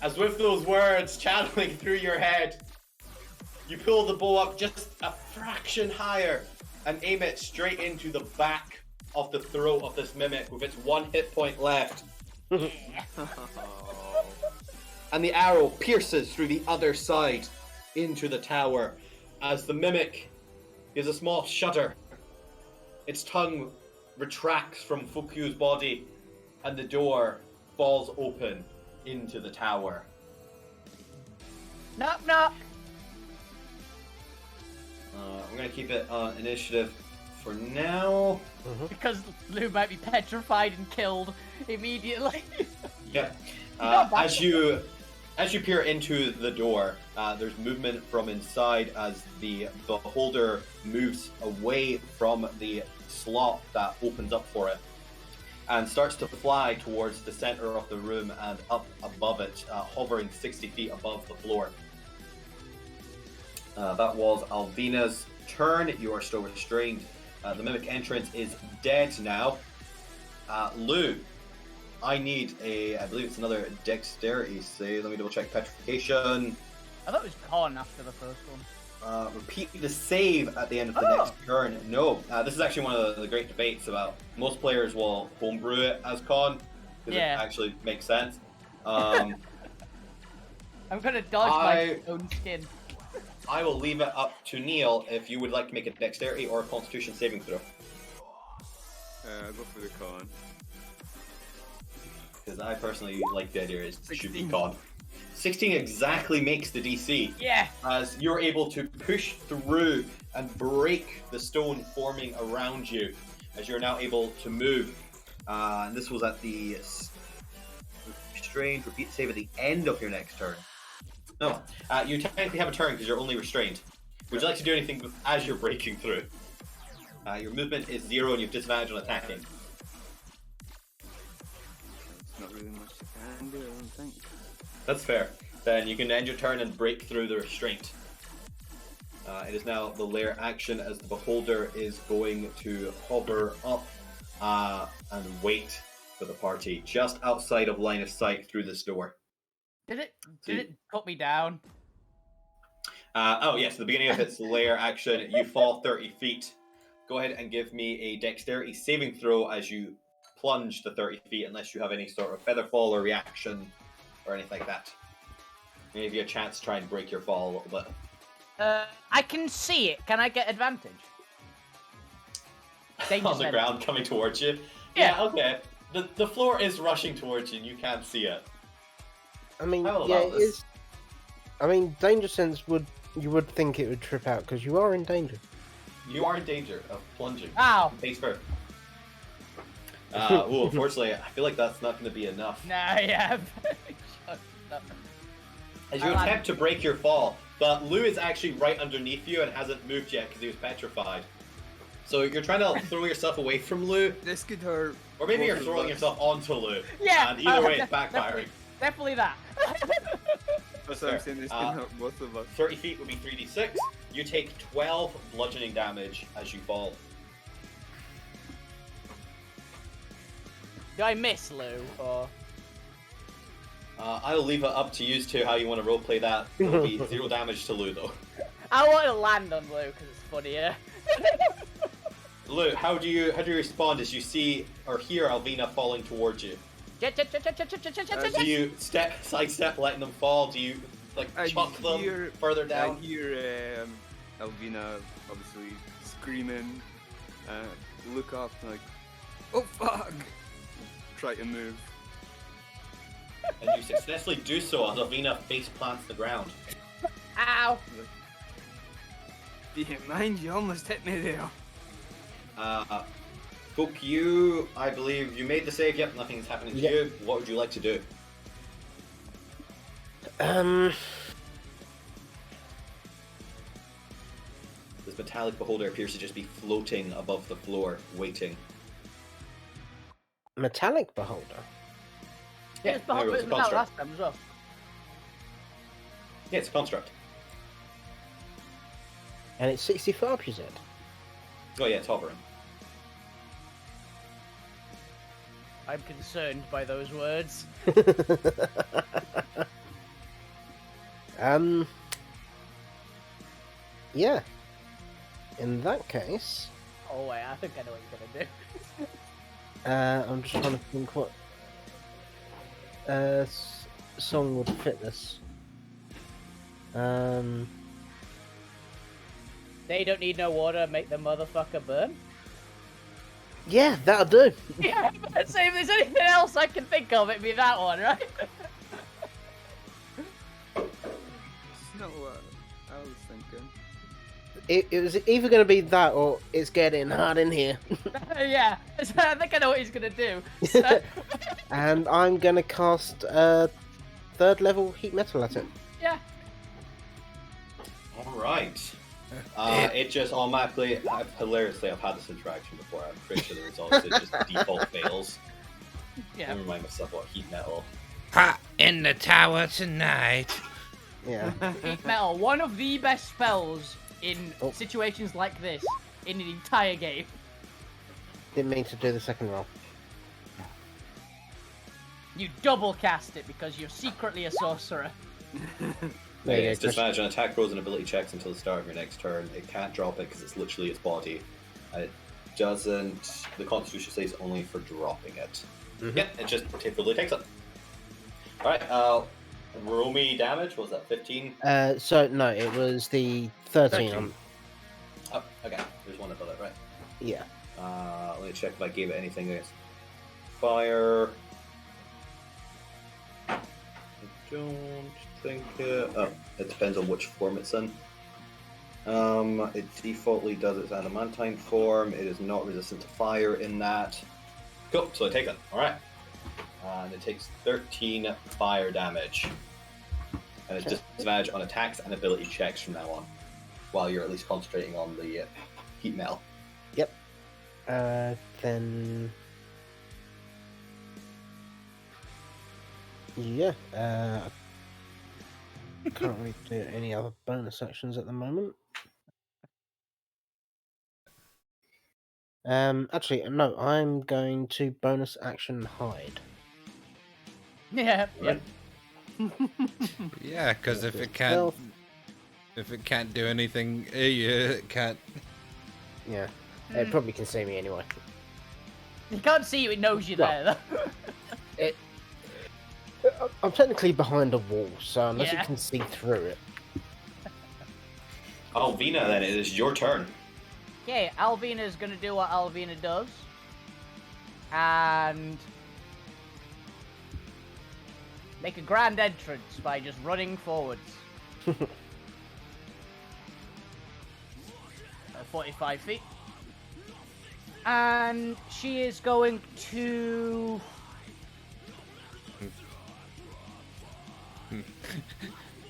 As with those words channeling through your head, you pull the bow up just a fraction higher and aim it straight into the back of the throat of this mimic with its 1 hit point left. And the arrow pierces through the other side into the tower as the mimic gives a small shudder. Its tongue retracts from Fukyu's body and the door falls open into the tower. Knock, knock. We're going to keep it on initiative for now. Because Lou might be petrified and killed immediately. Yep. Not bad. As you peer into the door, there's movement from inside as the beholder moves away from the slot that opens up for it and starts to fly towards the center of the room and up above it, hovering 60 feet above the floor. That was Alvina's turn. You are still restrained. The mimic entrance is dead now. Lou, I need I believe it's another dexterity save. Let me double check petrification. I thought it was con after the first one. Repeat the save at the end of the next turn. No, this is actually one of the great debates about most players will homebrew it as con because Yeah. it actually makes sense. I'm gonna dodge my own skin. I will leave it up to Neil if you would like to make a dexterity or a constitution saving throw. I'll go for the con. Because I personally like the idea it should be 16. con. 16 exactly makes the DC. Yeah. As you're able to push through and break the stone forming around you, as you're now able to move. And this was at the restrained repeat save at the end of your next turn. No, you technically have a turn because you're only restrained. Would you like to do anything as you're breaking through? Your movement is 0 and you have disadvantage on attacking. It's not really much you can do, I don't think. That's fair. Then you can end your turn and break through the restraint. It is now the lair action as the beholder is going to hover up and wait for the party just outside of line of sight through this door. Did it cut me down? Oh yes, the beginning of its lair action, you fall 30 feet. Go ahead and give me a dexterity saving throw as you plunge the 30 feet, unless you have any sort of feather fall or reaction or anything like that. I'll give you a chance to try and break your fall a little bit. I can see it. Can I get advantage? Danger On the sense. ground coming towards you. Yeah, okay. The floor is rushing towards you and you can't see it. I mean, How yeah, about it this? is. I mean, danger sense you would think it would trip out because you are in danger. You are in danger of plunging. Ow. Face first. Unfortunately, I feel like that's not going to be enough. Nah, yeah. Shut up. As you attempt to break your fall, but Lou is actually right underneath you and hasn't moved yet because he was petrified. So you're trying to throw yourself away from Lou, This could hurt. or maybe both you're of throwing us. yourself onto Lou. Yeah. And either way, it's backfiring. Definitely that. That's what I'm saying, this can hurt both of us. 30 feet would be 3d6. You take 12 bludgeoning damage as you fall. Do I miss Lou or? I'll leave it up to you two how you want to roleplay that. It'll be 0 damage to Lou though. I want to land on Lou because it's funnier. Lou, how do you respond as you see or hear Alvina falling towards you? Do you sidestep, letting them fall? Do you chuck them further down? I hear Alvina obviously screaming, look up like, oh fuck! Try to move. And you successfully do so as Alvina face plants the ground. Ow! Do you mind? You almost hit me there. Book, you, I believe you made the save. Yep, nothing's happening to you. What would you like to do? This metallic beholder appears to just be floating above the floor, waiting. Metallic beholder. Yeah, it's behind there it it was was, a metal construct. last time as well. Yeah, it's a construct. And it's 60 foot up, you said? Oh yeah, it's hovering. I'm concerned by those words. Yeah. In that case, Oh wait, I think I know what you're gonna do. I'm just trying to think what song would fit this. They don't need no water, make the motherfucker burn. Yeah, that'll do. Yeah, but say if there's anything else I can think of, it'd be that one, right? It's not what I was thinking. It was either going to be that or it's getting hard in here. Yeah, I think I know what he's gonna do. And I'm going to cast 3rd level heat metal at it. Yeah. All right. It just automatically, hilariously, I've had this interaction before. I'm pretty sure the results it just default fails. Yeah. I remind myself what heat metal. Hot in the tower tonight. Yeah. Heat metal, one of the best spells in Oh. situations like this in the entire game. Didn't mean to do the second roll. You double cast it because you're secretly a sorcerer. There you It's go, Chris. disadvantage on attack rolls and ability checks until the start of your next turn. It can't drop it because it's literally its body. And it doesn't. The Constitution says only for dropping it. Mhm. Yeah, it just typically takes it. Alright, roll me damage. What was that, 15? So, no, it was the 13. 13. Oh, okay. There's one above it, right? Yeah. Let me check if I gave it anything against fire. I don't think oh, it depends on which form it's in. It defaultly does its adamantine form. It is not resistant to fire in that. Cool, so I take it. Alright. And it takes 13 fire damage. And it's disadvantage on attacks and ability checks from now on. While you're at least concentrating on the heat metal. Yep. Then... Yeah, I can't really do any other bonus actions at the moment. Actually, no, I'm going to bonus action hide. Yeah, yeah. Yeah, because if it can't, Stealth. if it can't do anything, it can't. Yeah, it probably can see me anyway. He can't see you, it knows you're Well, there. I'm technically behind a wall, so unless Yeah. it can see through it. Alvina, then, it is your turn. Okay, Alvina's gonna do what Alvina does. And make a grand entrance by just running forwards. 45 feet. And she is going to...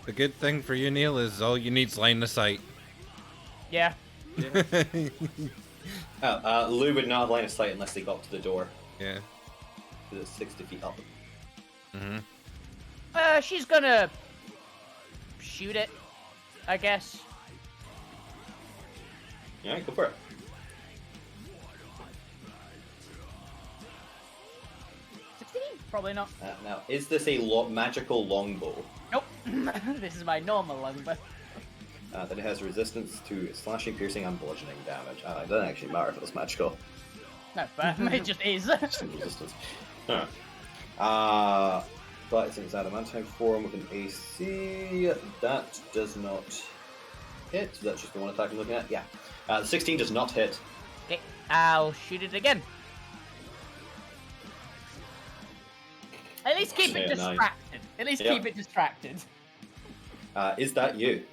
The good thing for you, Neil, is all you need's line of sight. Yeah. Lou would not have line of sight unless they got to the door. Yeah. Because it's 60 feet up. Mm-hmm. She's gonna shoot it, I guess. Alright, go for it. Probably not. Now, is this a magical longbow? Nope. This is my normal longbow. Then it has resistance to slashing, piercing, and bludgeoning damage. It doesn't actually matter if it was magical. No, but it just is. Just resistance. Alright. But it's in its adamantine form with an AC. That does not hit. So that's just the one attack I'm looking at. Yeah. 16 does not hit. Okay, I'll shoot it again. At least keep it Yeah, nice. distracted. At least Yep. keep it distracted. Is that you?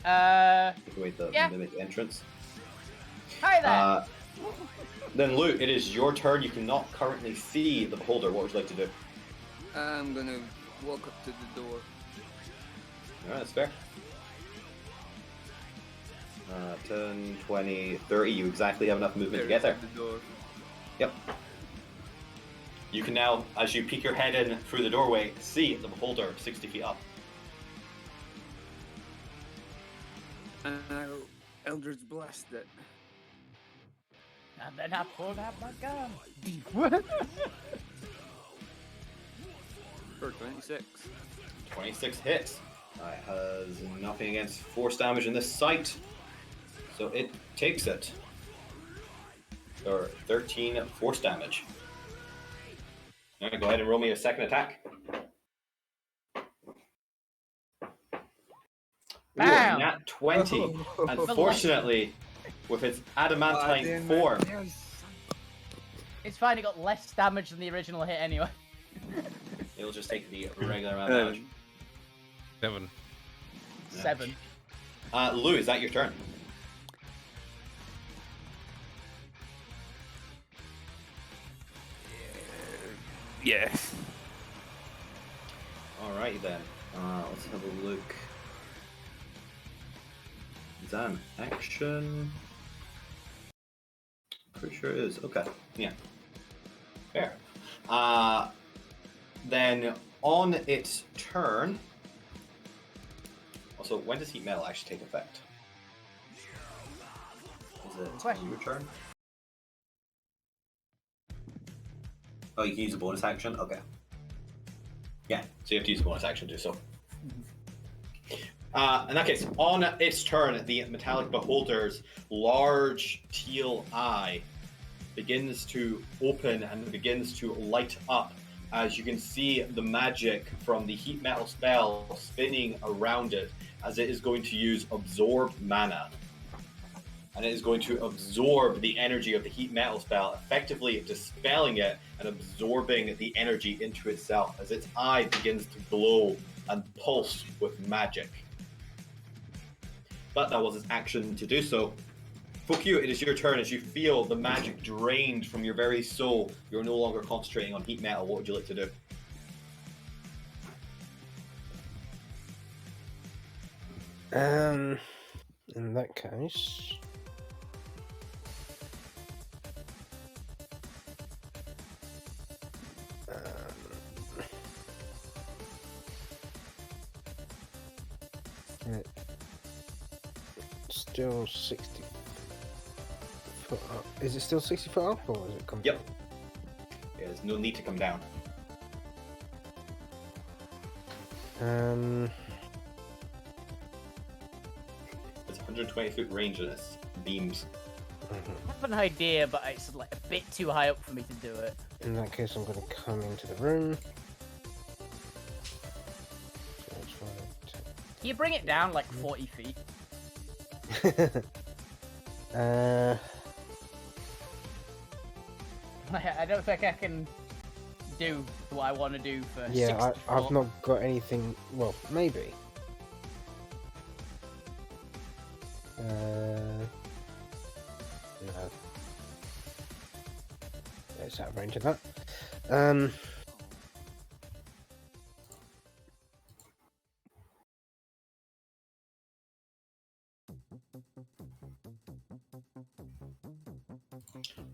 Hi Take away the Yeah. mimic entrance. there. Then Lou, it is your turn. You cannot currently see the beholder. What would you like to do? I'm gonna walk up to the door. Alright, that's fair. 10, 20, 30. You exactly have enough movement to get there. The door. Yep. You can now, as you peek your head in through the doorway, see the beholder 60 feet up. And I'll Eldritch Blast it. And then I pulled out my gun. For 26. 26 hits. It has nothing against force damage in this site, so it takes it. Or 13 force damage. Alright, go ahead and roll me a second attack. Ooh, Bam! nat 20. Unfortunately, with its adamantine form, It's fine, it got less damage than the original hit anyway. it'll just take the regular amount of damage. 7. 7. Lou, is that your turn? Yeah. Alright then. Let's have a look. Is that an action? Pretty sure it is. Okay. Yeah. Fair. Then on its turn. Also, when does heat metal actually take effect? Is it Question. your turn? Oh, you can use a bonus action? Okay. Yeah, so you have to use a bonus action to do so. In that case, on its turn, the metallic beholder's large teal eye begins to open and begins to light up as you can see the magic from the heat metal spell spinning around it as it is going to use absorb mana. And it is going to absorb the energy of the heat metal spell, effectively dispelling it and absorbing the energy into itself as its eye begins to glow and pulse with magic. But that was its action to do so. Fuck you, it is your turn as you feel the magic drained from your very soul. You're no longer concentrating on heat metal. What would you like to do? In that case, still 60 foot up. Is it still 60 foot up, or is it come? Yep. Yeah, there's no need to come down. It's 120 foot range in its beams. I have an idea, but it's like a bit too high up for me to do it. In that case, I'm going to come into the room. Can you bring it down like 40 feet? I don't think I can do what I want to do for 60 I've foot. not got anything. Well, maybe. No. It's out of range of that.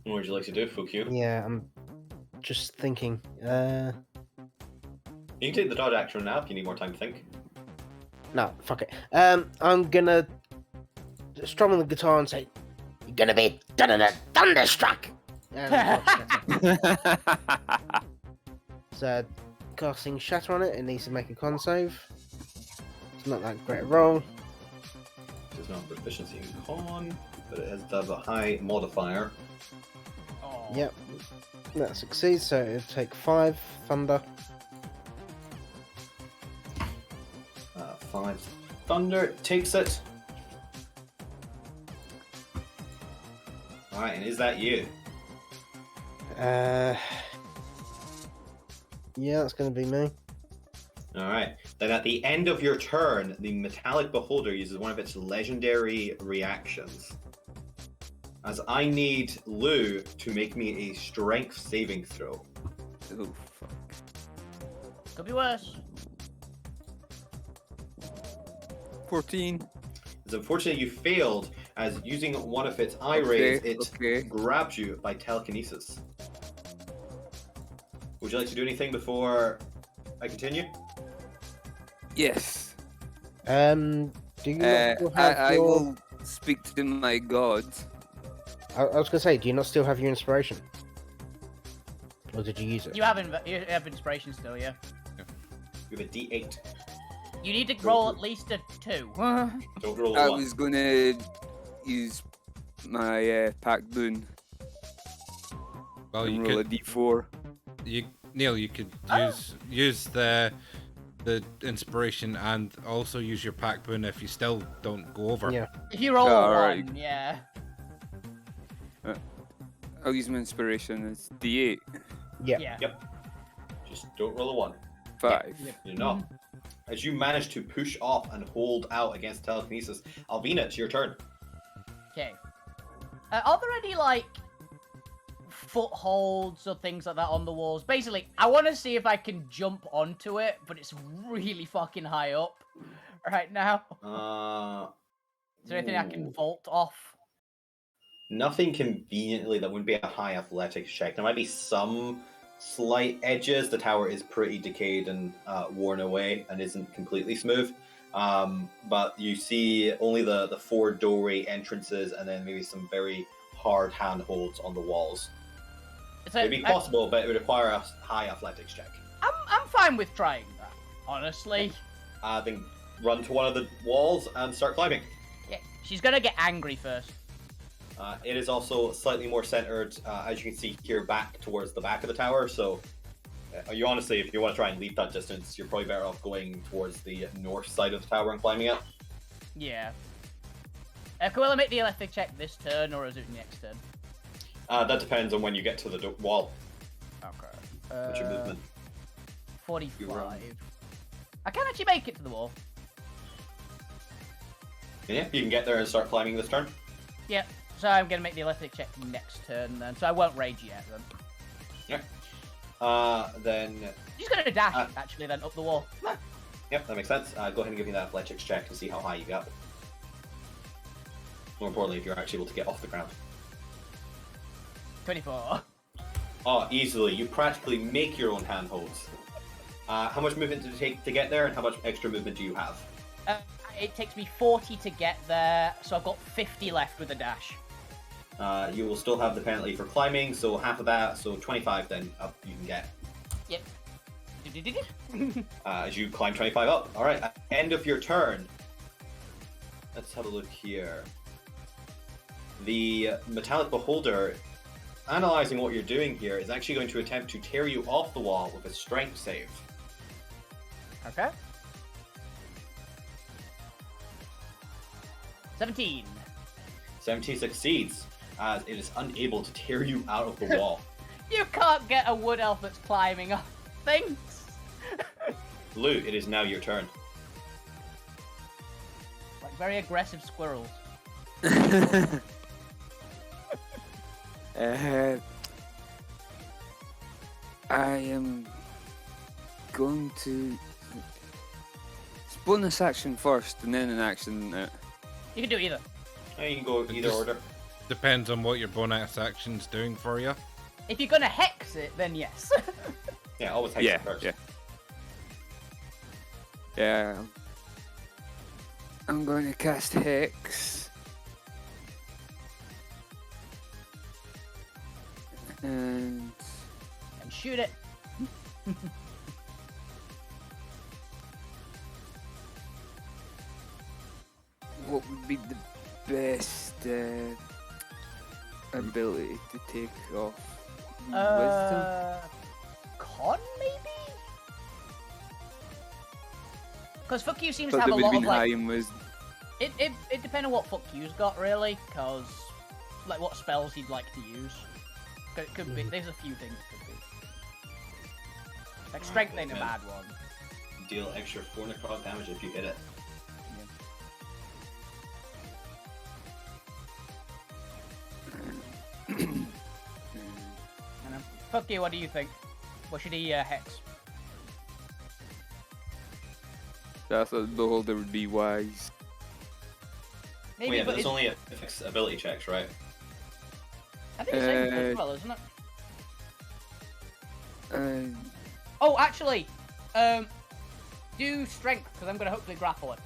What would you like to do, fuck you? Yeah, I'm just thinking. You can take the dodge action now if you need more time to think. No, fuck it. I'm gonna strum on the guitar and say, "You're gonna be thunderstruck." So, casting Shatter on it, it needs to make a con save. It's not that great a roll. There's no proficiency in con, but it has a high modifier. Oh. Yep, that succeeds. So it'll take 5 thunder. 5 thunder takes it. Alright, and is that you? Yeah, that's gonna be me. Alright. Then at the end of your turn, the metallic beholder uses one of its legendary reactions. As I need Lou to make me a strength saving throw. Oh, fuck. Could be worse. 14. It's unfortunate you failed, as using one of its eye rays, it grabs you by telekinesis. Would you like to do anything before I continue? Yes. Do you not still have I your... will speak to my god I was gonna say, do you not still have your inspiration? Or did you use it? You have inspiration still, yeah. You have a D8. You need to roll at least a 2. Don't roll I a 1. was gonna use my pack boon Well, and you roll a could, D4. Neil, you could use the inspiration and also use your pack boon if you still don't go over. Yeah. If you roll a Alright. 1, yeah. I'll use my inspiration. It's D8. Yeah. Yeah. Yep. Just don't roll a 1. 5. You're not. As you manage to push off and hold out against telekinesis, Alvina, it's your turn. Okay. Are there any, like, footholds or things like that on the walls? Basically, I want to see if I can jump onto it, but it's really fucking high up right now. Is there anything I can ooh. vault off? Nothing conveniently that wouldn't be a high athletics check. There might be some slight edges. The tower is pretty decayed and worn away and isn't completely smooth. But you see only the 4 doorway entrances and then maybe some very hard handholds on the walls. It'd be possible, but it would require a high athletics check. I'm fine with trying that, honestly. Then run to one of the walls and start climbing. Yeah, she's gonna get angry first. It is also slightly more centered, as you can see here, back towards the back of the tower. So, you honestly, if you want to try and leap that distance, you're probably better off going towards the north side of the tower and climbing it. Yeah. Can we make the electric check this turn, or is it next turn? That depends on when you get to the wall. Okay. What's your movement? 45. I can actually make it to the wall. Yeah, you can get there and start climbing this turn. Yep. So I'm gonna make the electric check next turn then. So I won't rage yet then. Then. She's gonna dash actually then up the wall. Yep, that makes sense. Go ahead and give me that athletics check to see how high you got. More importantly, if you're actually able to get off the ground. 24. Oh, easily. You practically make your own handholds. How much movement did it take to get there, and how much extra movement do you have? It takes me 40 to get there, so I've got 50 left with a dash. You will still have the penalty for climbing, so half of that, so 25 then up you can get. Yep. As you climb 25 up. Alright, at the end of your turn, let's have a look here. The metallic beholder, analyzing what you're doing here, is actually going to attempt to tear you off the wall with a strength save. Okay. 17. 17 succeeds, as it is unable to tear you out of the wall. You can't get a wood elf that's climbing up things. Blue, it is now your turn. Like very aggressive squirrels. I am going to bonus action first and then an action. You can do either. You can go either order. Depends on what your bonus action's doing for you. If you're gonna hex it, then yes. Yeah, always hex it first. Yeah. I'm going to cast Hex. And shoot it. what would be the best ability to take off? Wisdom? Con maybe? Because fuck you seems Thought to have that a would lot have of been high like. in wisdom. It depends on what fuck you's got really, because like what spells he'd like to use. It could be. There's a few things it could be. Like strength ain't a bad one. Deal extra 4 necrotic damage if you hit it. Fuck you. What do you think? What should he hex? I thought the beholder would be wise. Maybe, Well, yeah, but that's it's, only affects ability checks, right? I think it's same as well, isn't it? Uh, Oh, actually, do strength because I'm gonna hopefully grapple it.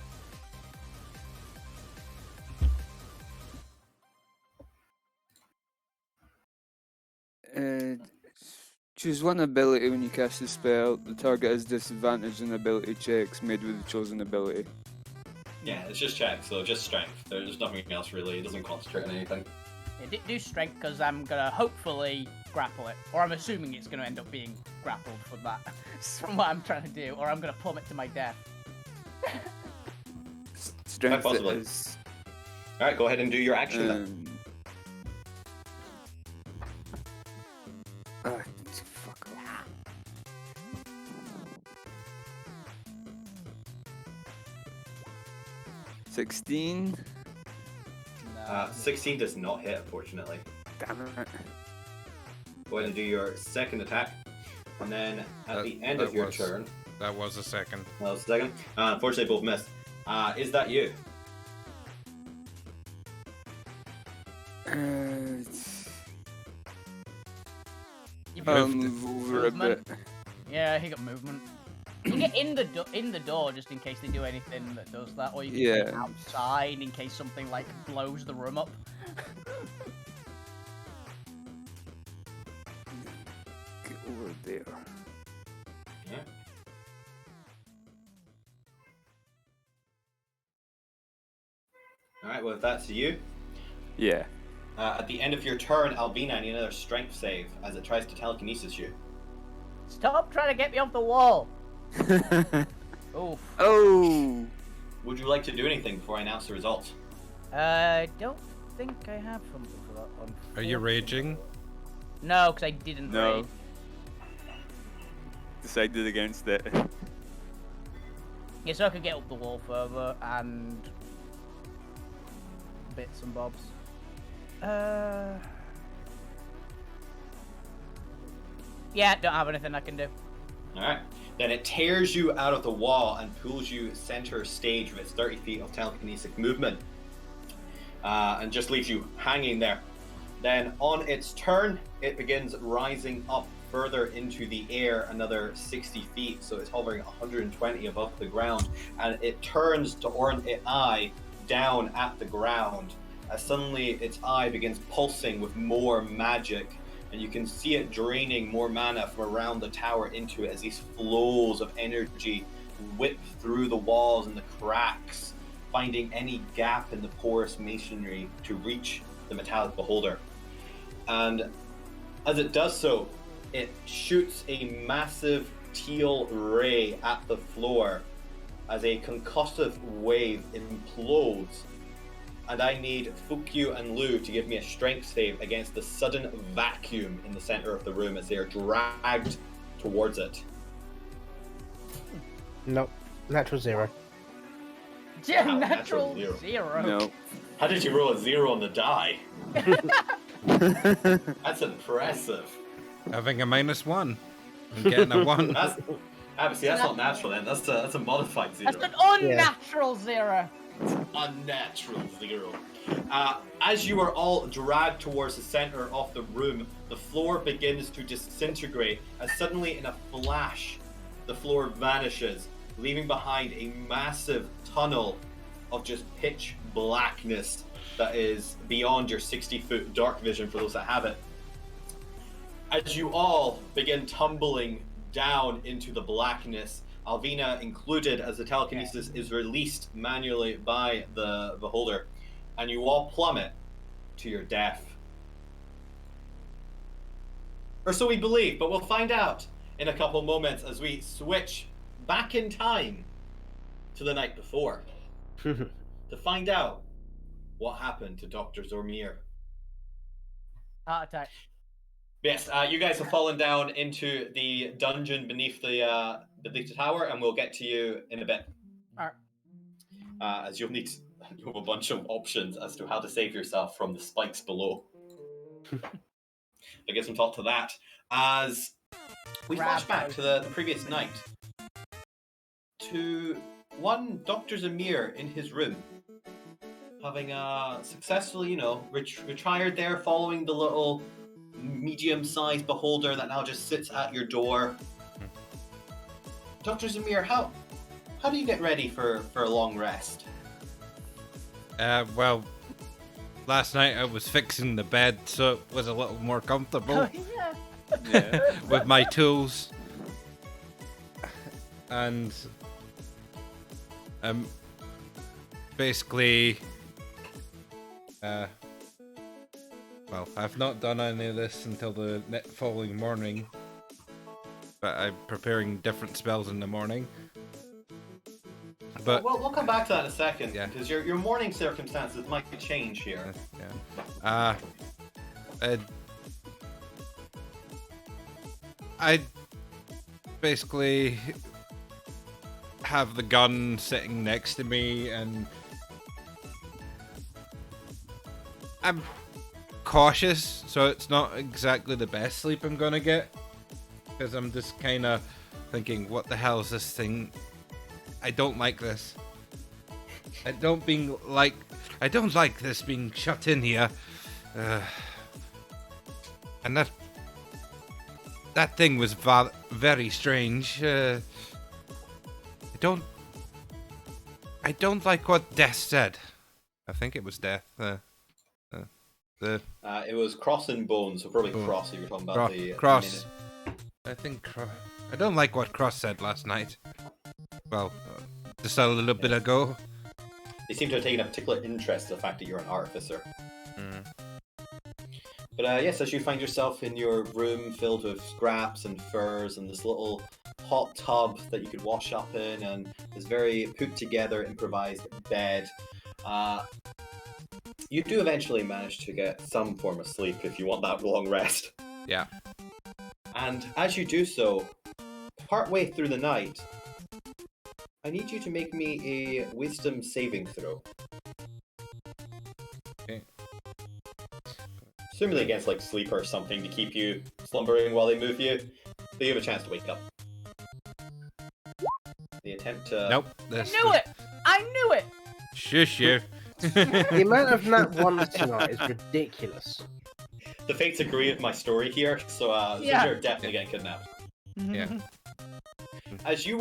Choose one ability when you cast the spell. The target has disadvantage on ability checks made with the chosen ability. Yeah, it's just check, so just strength. There's nothing else really. It doesn't concentrate on anything. Yeah, do strength because I'm gonna hopefully grapple it, or I'm assuming it's gonna end up being grappled from that, from what I'm trying to do, or I'm gonna plummet to my death. Strength possibly. is. All right, go ahead and do your action then. Fuck off. 16. 16 does not hit, unfortunately. Damn it. Go ahead and do your second attack, and then at the end of your turn. That was a second. That was a second. Unfortunately, both missed. Is that you? Move over a bit. Yeah, he got movement. You can get in the door just in case they do anything that does that, or you can get outside in case something like blows the room up. Get over there. Yeah. All right. Well, if that's you. Yeah. At the end of your turn, Albina, I need another strength save as it tries to telekinesis you. Stop trying to get me off the wall. Oof. Oh. Would you like to do anything before I announce the results? I don't think I have something for that one. Are you raging? No, because I didn't No. rage. Decided against it. Yeah, so I could get up the wall further and bits and bobs. Yeah, don't have anything I can do. Alright. Then it tears you out of the wall and pulls you center stage with its 30 feet of telekinetic movement. And just leaves you hanging there. Then on its turn, it begins rising up further into the air another 60 feet. So it's hovering 120 above the ground. And it turns to orient its eye down at the ground. As suddenly its eye begins pulsing with more magic. And you can see it draining more mana from around the tower into it as these flows of energy whip through the walls and the cracks, finding any gap in the porous masonry to reach the metallic beholder. And as it does so, it shoots a massive teal ray at the floor as a concussive wave implodes. And I need Fukyu and Lu to give me a strength save against the sudden vacuum in the center of the room as they are dragged towards it. Nope. Natural 0. Yeah, Wow, natural natural 0. No. How did you roll a 0 on the die? That's impressive. Having a -1 and getting a 1. That's not natural then. That's a modified 0. That's an unnatural 0. Unnatural 0. As you are all dragged towards the center of the room, the floor begins to disintegrate as suddenly in a flash, the floor vanishes, leaving behind a massive tunnel of just pitch blackness that is beyond your 60-foot dark vision for those that have it. As you all begin tumbling down into the blackness, Alvina included, as the telekinesis is released manually by the beholder, and you all plummet to your death. Or so we believe, but we'll find out in a couple moments as we switch back in time to the night before to find out what happened to Dr. Zormir. Heart attack. Yes, you guys have fallen down into the dungeon beneath the tower, and we'll get to you in a bit. Alright. As you'll need you have a bunch of options as to how to save yourself from the spikes below. I give some thought to that. As we flash back to the previous night, to one Dr. Zamir in his room, having successfully, retired there, following the little medium-sized beholder that now just sits at your door. Dr. Zamir, how do you get ready for a long rest? Well, last night I was fixing the bed so it was a little more comfortable. Oh, yeah. Yeah. with my tools, and basically, well, I've not done any of this until the following morning, but I'm preparing different spells in the morning. But we'll come back to that in a second, Yeah. because your morning circumstances might change here. I basically have the gun sitting next to me, and I'm cautious, so it's not exactly the best sleep I'm gonna get, because I'm just kind of thinking, what the hell is this thing? I don't like this. I don't like this being shut in here. And that thing was very strange. I don't like what Death said. I think it was Death. It was Cross and Bone, so probably Oh. Cross. You were talking about the Cross. minute. I think I don't like what Cross said last night. Well, just a little bit ago. They seem to have taken a particular interest in the fact that you're an artificer. Mm. But yes, as you find yourself in your room filled with scraps and furs and this little hot tub that you could wash up in and this very put together improvised bed, you do eventually manage to get some form of sleep if you want that long rest. Yeah. And as you do so, partway through the night, I need you to make me a wisdom saving throw. Okay. Assuming against like sleep or something to keep you slumbering while they move you, so you have a chance to wake up. The attempt to... Nope. I knew it! I knew it! Shush you. The amount of nat ones tonight is ridiculous. The fates agree with my story here, so Yeah. you're definitely getting kidnapped. Yeah. As you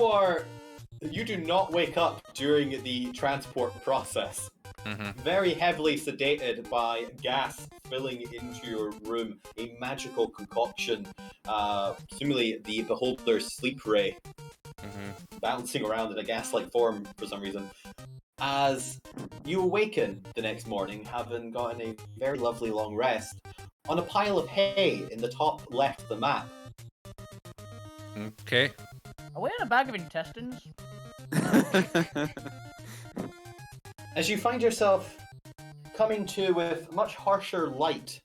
do not wake up during the transport process. Mhm. Very heavily sedated by gas filling into your room, a magical concoction, presumably the Beholder's sleep ray, bouncing around in a gas-like form for some reason. As you awaken the next morning, having gotten a very lovely long rest, on a pile of hay in the top left of the map. Okay. Are we in a bag of intestines? As you find yourself coming to with much harsher light,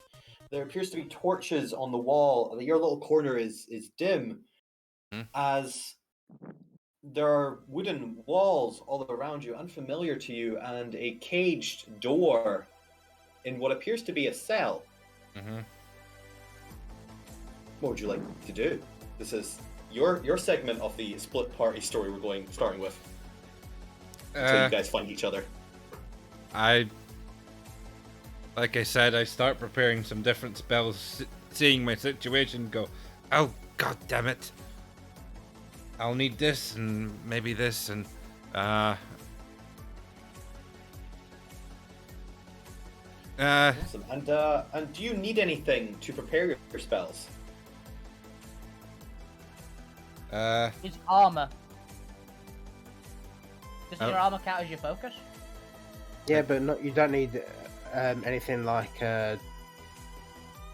there appears to be torches on the wall. Your little corner is dim, as there are wooden walls all around you, unfamiliar to you, and a caged door in what appears to be a cell. What would you like to do? This is your segment of the split party story we're starting with. Until you guys find each other. Like I said, I start preparing some different spells, seeing my situation, go, oh, god damn it. I'll need this, and maybe this, and, Awesome. And do you need anything to prepare your spells? It's armor. Doesn't Oh. your armor count as your focus? Yeah, but you don't need anything like a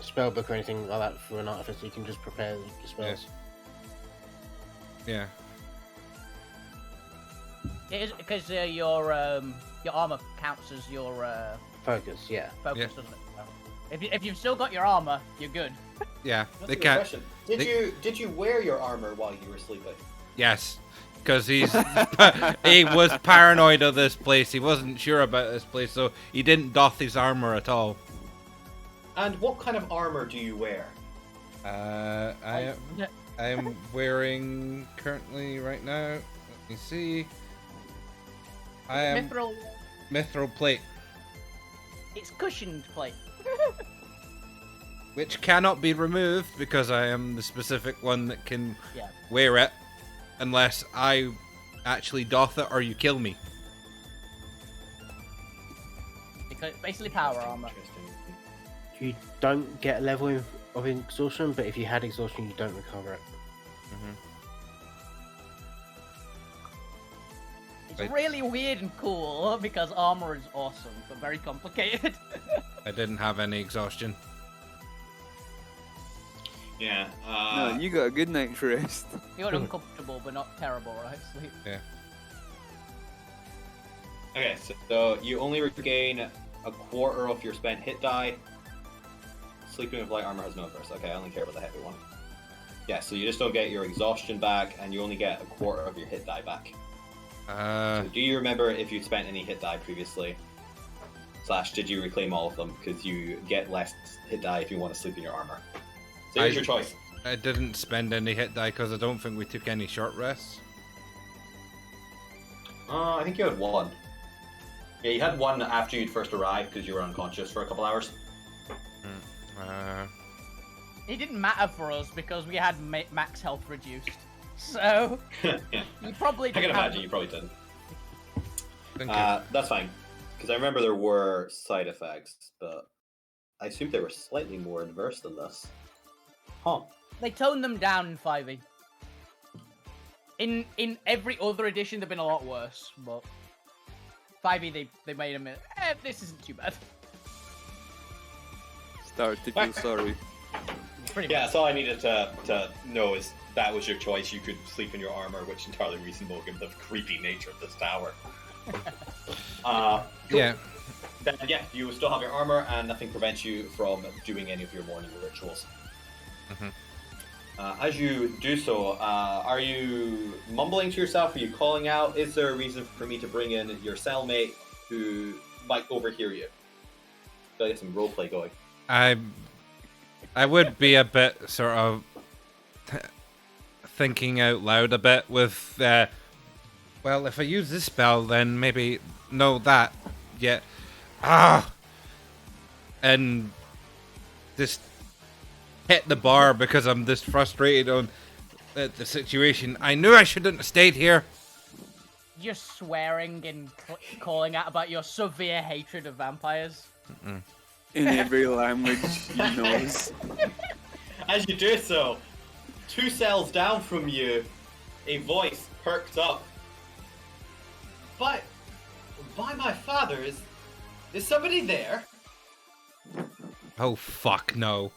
spellbook or anything like that for an artificer. You can just prepare the spells. yeah. It is because your armor counts as your Focus, yeah. focus, Yeah. doesn't it? If you've still got your armor, you're good. Yeah, That's they a good can't. question. Did you wear your armor while you were sleeping? Yes, because he was paranoid of this place. He wasn't sure about this place, so he didn't doff his armor at all. And what kind of armor do you wear? I am wearing currently right now. Let me see. I am Mithril, mithril plate, it's cushioned plate. which cannot be removed because I am the specific one that can Yeah. wear it, unless I actually doff it or you kill me. Because it's basically power armor. Interesting. You don't get level of exhaustion, but if you had exhaustion, you don't recover it. It's Wait. really weird and cool because armor is awesome, but very complicated. I didn't have any exhaustion. Yeah. No, you got a good night's rest. You got uncomfortable, but not terrible, right? Sleep. Yeah. Okay, so you only regain a quarter of your spent hit die. Sleeping with light armor has no inverse. Okay, I only care about the heavy one. Yeah, so you just don't get your exhaustion back, and you only get a quarter of your hit die back. So do you remember if you'd spent any hit die previously? / did you reclaim all of them? Because you get less hit die if you want to sleep in your armor. So here's your choice. I didn't spend any hit die because I don't think we took any short rests. I think you had one. Yeah, you had one after you'd first arrived because you were unconscious for a couple hours. It didn't matter for us because we had max health reduced. So, Yeah. you probably I can didn't have... imagine you probably didn't. Thank you. That's fine. Because I remember there were side effects, but I assumed they were slightly more adverse than this. Huh. They toned them down in 5e. In every other edition, they've been a lot worse, but 5e they made them. This isn't too bad. Start to feel sorry. Pretty Yeah, much. that's all I needed to know is that was your choice. You could sleep in your armor, which is entirely reasonable given the creepy nature of this tower. Yeah. Then, yeah, you still have your armor, and nothing prevents you from doing any of your morning rituals. As you do so, are you mumbling to yourself? Are you calling out? Is there a reason for me to bring in your cellmate who might overhear you? Gotta get some roleplay going. I would be a bit sort of thinking out loud a bit with, well, if I use this spell, then maybe no that yet. And just hit the bar because I'm this frustrated on the situation. I knew I shouldn't have stayed here. Just swearing and calling out about your severe hatred of vampires. In every language he knows. As you do so, 2 cells down from you, a voice perked up. But by my father, is somebody there? Oh fuck no.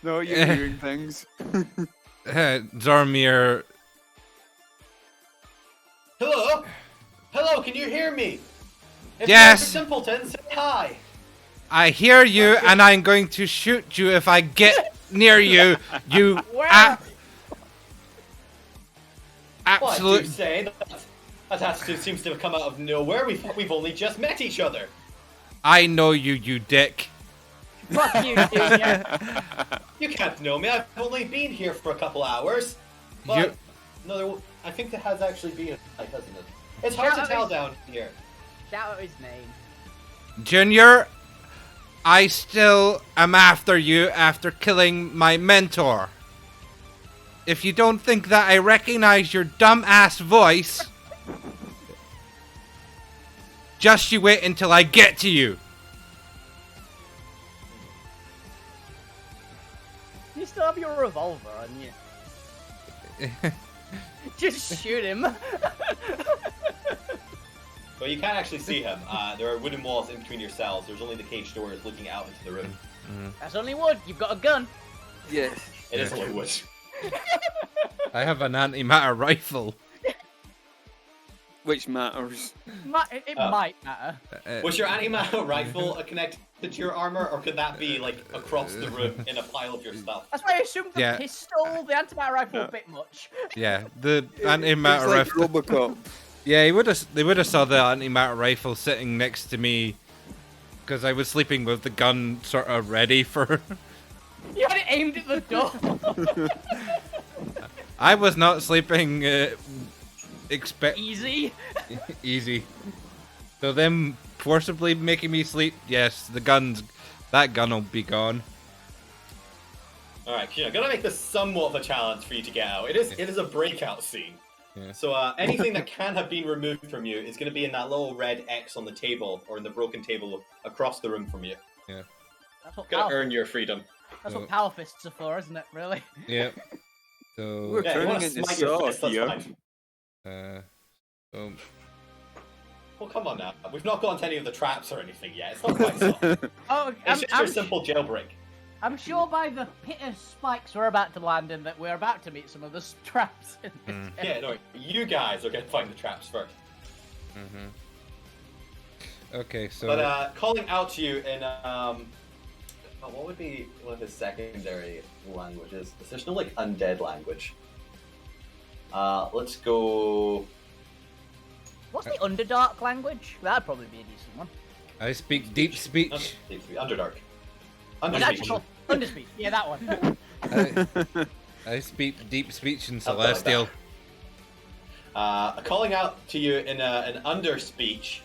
No, you're hearing things. Zormir. Hello? Hello, can you hear me? If Yes. you're a simpleton, say hi. I hear you, and I'm going to shoot you if I get near you. You Where? What do you absolute. say? That attitude seems to have come out of nowhere. We've only just met each other. I know you, you dick. Fuck you, Junior. You can't know me. I've only been here for a couple hours. But You- no, I think there has actually been a night, hasn't it? It's hard to Yeah, tell it's- down here. Shout out his name. Junior, I still am after you after killing my mentor. If you don't think that I recognize your dumb-ass voice, just you wait until I get to you. You still have your revolver on you. Just shoot him. But you can't actually see him. There are wooden walls in between your cells. There's only the cage doors looking out into the room. That's only wood. You've got a gun. Yes. It is only wood. I have an antimatter rifle. Which matters. It might matter. Was your antimatter rifle connected to your armor, or could that be like across the room in a pile of your stuff? That's why I assumed the Yeah. pistol, the antimatter rifle, a bit much. Yeah, the It's antimatter like rifle. Robocop. Yeah, they would have saw the antimatter rifle sitting next to me because I was sleeping with the gun sort of ready for. You had it aimed at the door. I was not sleeping. Easy. Easy. So them forcibly making me sleep. Yes, that gun will be gone. All right, I'm gonna make this somewhat of a challenge for you to get out. It is a breakout scene. Yeah. So anything that can have been removed from you is going to be in that little red X on the table or in the broken table across the room from you. Yeah. That's what Gotta power, earn your freedom. that's what power fists are for, isn't it? Really? Yep. So, We're Yeah, you want turning to into smite your Saw fist, that's here. fine. so Well, come on now. We've not gone to any of the traps or anything yet. It's not quite so. Oh, It's just your simple jailbreak. I'm sure by the pit of spikes we're about to land in that we're about to meet some of the traps in this Yeah, no, you guys are going to find the traps first. okay, so But calling out to you in what would be one of his secondary languages? There's no like undead language. Let's go. What's the Underdark language? That'd probably be a decent one. I speak deep speech. Underdark. It's actually called Underspeak. Yeah, that one. I speak deep speech in Something like celestial. Calling out to you in an underspeech.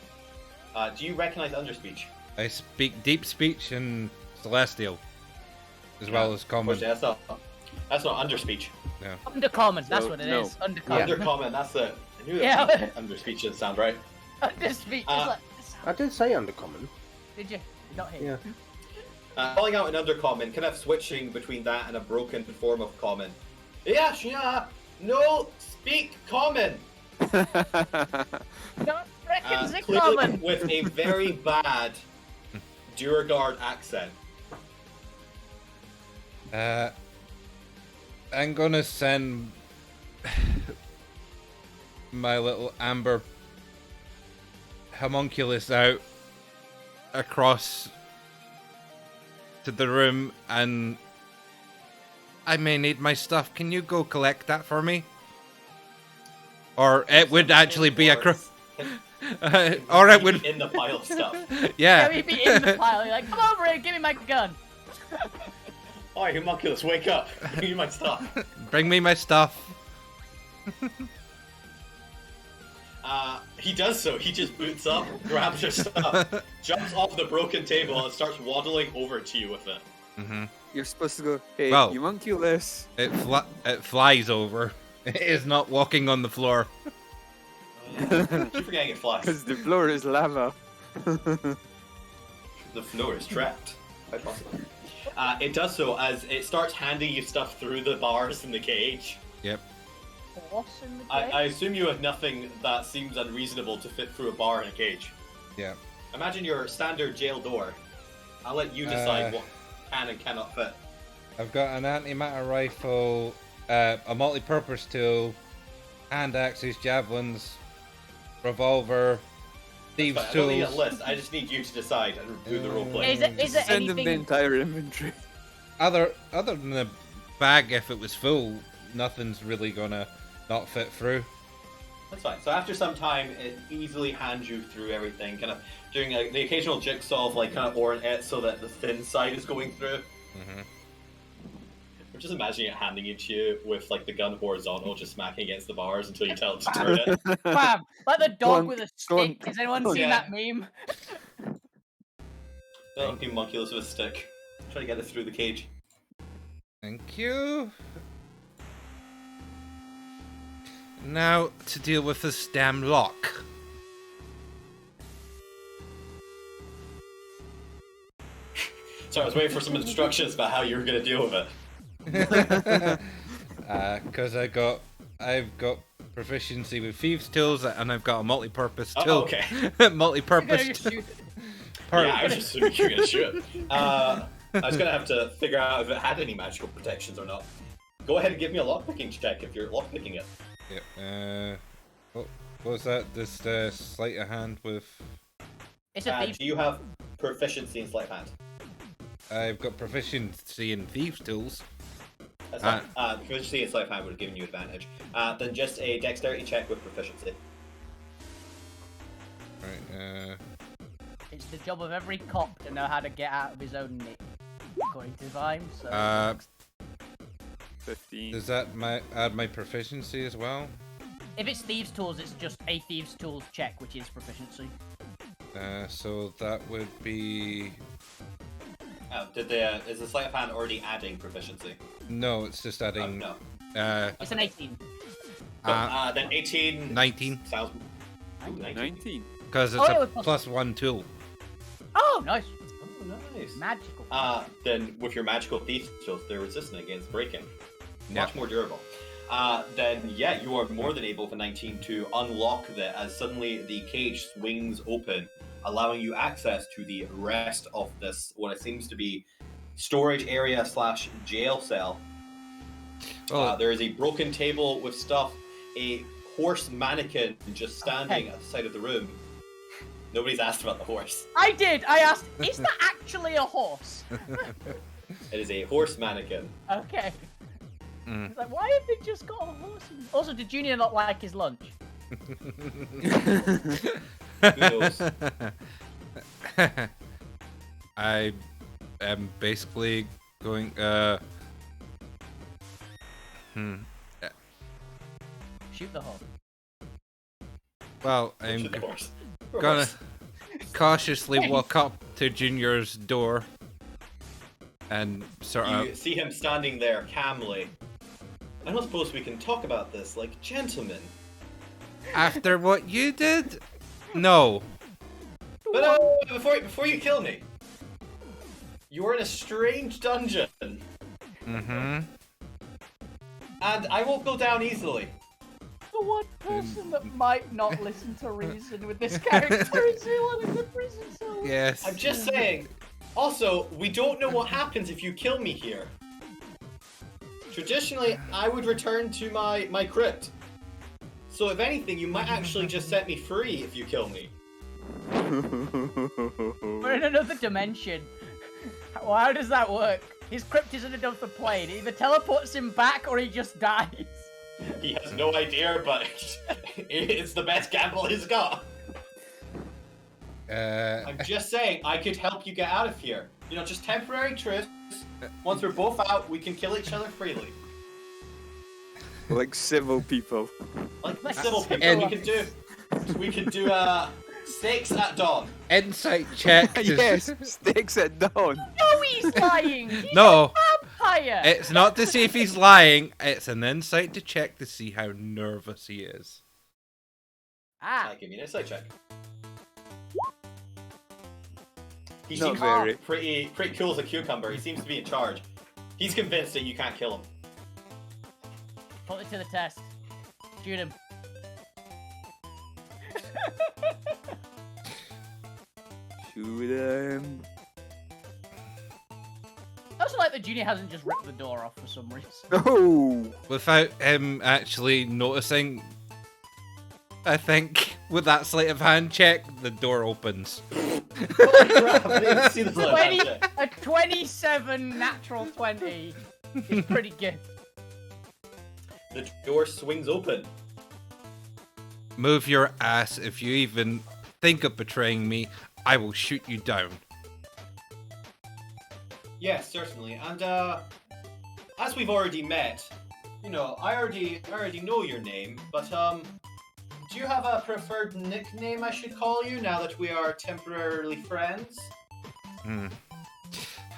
Do you recognize underspeech? I speak deep speech in celestial, as well as common. Unfortunately, that's not underspeech. Undercommon, that's So, what it no. is. Undercommon. Undercommon, that's it. I knew Yeah. that underspeech didn't sound right. Underspeak. I did say undercommon. Did you? Not here. Yeah. Calling out an undercommon, kind of switching between that and a broken form of common. Yes, yeah, no, speak common. Not reckons it Clearly common. with a very bad Duragard accent. I'm gonna send my little amber homunculus out across to the room, and I may need my stuff. Can you go collect that for me? Or it would actually be across. Or it would. In the pile of stuff. Yeah, Yeah. we'd be in the pile. You're like, come over here, give me my gun. Alright, homunculus, wake up. Give me my stuff. Bring me my stuff. He does so. He just boots up, grabs your stuff, jumps off the broken table, and starts waddling over to you with it. You're supposed to go, hey, Well- homunculus. It flies over. It is not walking on the floor. Keep forgetting it flies. Because the floor is lava. The floor is trapped. Quite possible. It does so as it starts handing you stuff through the bars in the cage. Yep. What's in the I assume you have nothing that seems unreasonable to fit through a bar in a cage. Yeah. Imagine your standard jail door. I'll let you decide what can and cannot fit. I've got an antimatter rifle, a multi-purpose tool, hand axes, javelins, revolver, thieves' Fine, I don't need a tools. list. I just need you to decide and do the roleplay. Is it Send them the anything? entire inventory. Other than the bag, if it was full, nothing's really gonna not fit through. That's fine. So after some time, it easily hands you through everything, kind of doing the occasional jigsaw of like kind of orient it so that the thin side is going through. I'm just imagining it handing it to you with like the gun horizontal, just smacking against the bars until you tell it to turn it. Bam! Like the dog on, with a go on. stick. Has anyone Go on. seen Yeah. that meme? Homunculus with a stick, trying to get it through the cage. Thank you. Now to deal with this damn lock. Sorry, I was waiting for some instructions about how you were going to deal with it. Because I've got proficiency with thieves' tools, and I've got a multi-purpose tool. Oh, okay. Multi-purpose You're tool. gonna shoot it. Yeah, I was just assuming you were going to shoot it. I was going to have to figure out if it had any magical protections or not. Go ahead and give me a lockpicking check if you're lockpicking it. Yep. What was that? Just sleight of hand with. It's a thief. Do you have proficiency in sleight of hand? I've got proficiency in thieves' tools. That's fine. Proficiency in sleight of hand would have given you advantage. Then just a dexterity check with proficiency. Right. It's the job of every cop to know how to get out of his own nick, according to Vime. So. 15. Does that add my proficiency as well? If it's thieves' tools, it's just a thieves' tools check, which is proficiency. So that would be. Is the sleight of hand already adding proficiency? No, it's just adding. No. It's an 18. Then 18. 19. Sounds. Ooh, 19. 19. Because it's Oh, yeah, a with plus- plus one tool. Oh, nice. nice. Magical. Then with your magical thief skills, they're resistant against breaking. Yeah. Much more durable. Then yeah, you are more than able with a 19 to unlock that as suddenly the cage swings open, allowing you access to the rest of this, what it seems to be storage area / jail cell. Well, There is a broken table with stuff, a horse mannequin just standing at the side of the room. Nobody's asked about the horse. I did. I asked, is that actually a horse? It is a horse mannequin. Okay. Mm. It's like, why have they just got a horse? Also, did Junior not like his lunch? Who knows? I am basically going. Shoot the horse. Well, I'm Shoot the horse. gonna cautiously walk up to Junior's door and sort You of. see him standing there calmly. I don't suppose we can talk about this like gentlemen. After what you did? No. But before you kill me, you are in a strange dungeon, Mm-hmm. and I won't go down easily. The one person that might not listen to reason with this character is who in the prison cell. Yes. I'm just saying. Also, we don't know what happens if you kill me here. Traditionally, I would return to my crypt. So if anything, you might actually just set me free if you kill me. We're in another dimension. Well, how does that work? His crypt isn't enough to play. It either teleports him back or he just dies. He has no idea, but it's the best gamble he's got. I'm just saying, I could help you get out of here. You know, just temporary truce. Once we're both out, we can kill each other freely. Like civil people. Like Like civil people, and- we could do stakes at dawn. Insight check. to- Yes, stakes at dawn. No, he's lying. He's No. a vampire. It's not to see if he's lying. It's an insight to check to see how nervous he is. Ah, Give me an insight check. He Not seems very. pretty cool as a cucumber. He seems to be in charge. He's convinced that you can't kill him. put it to the test. Shoot him. Shoot him. I also like that Junior hasn't just ripped the door off for some reason. Oh! Without him actually noticing, I think, with that sleight of hand check, the door opens. Holy crap, I didn't see the sleight of hand 20, check. a 27 natural 20 is pretty good. The door swings open. Move your ass. If you even think of betraying me, I will shoot you down. Yes, certainly. And as we've already met, you know, I already know your name, but do you have a preferred nickname I should call you now that we are temporarily friends?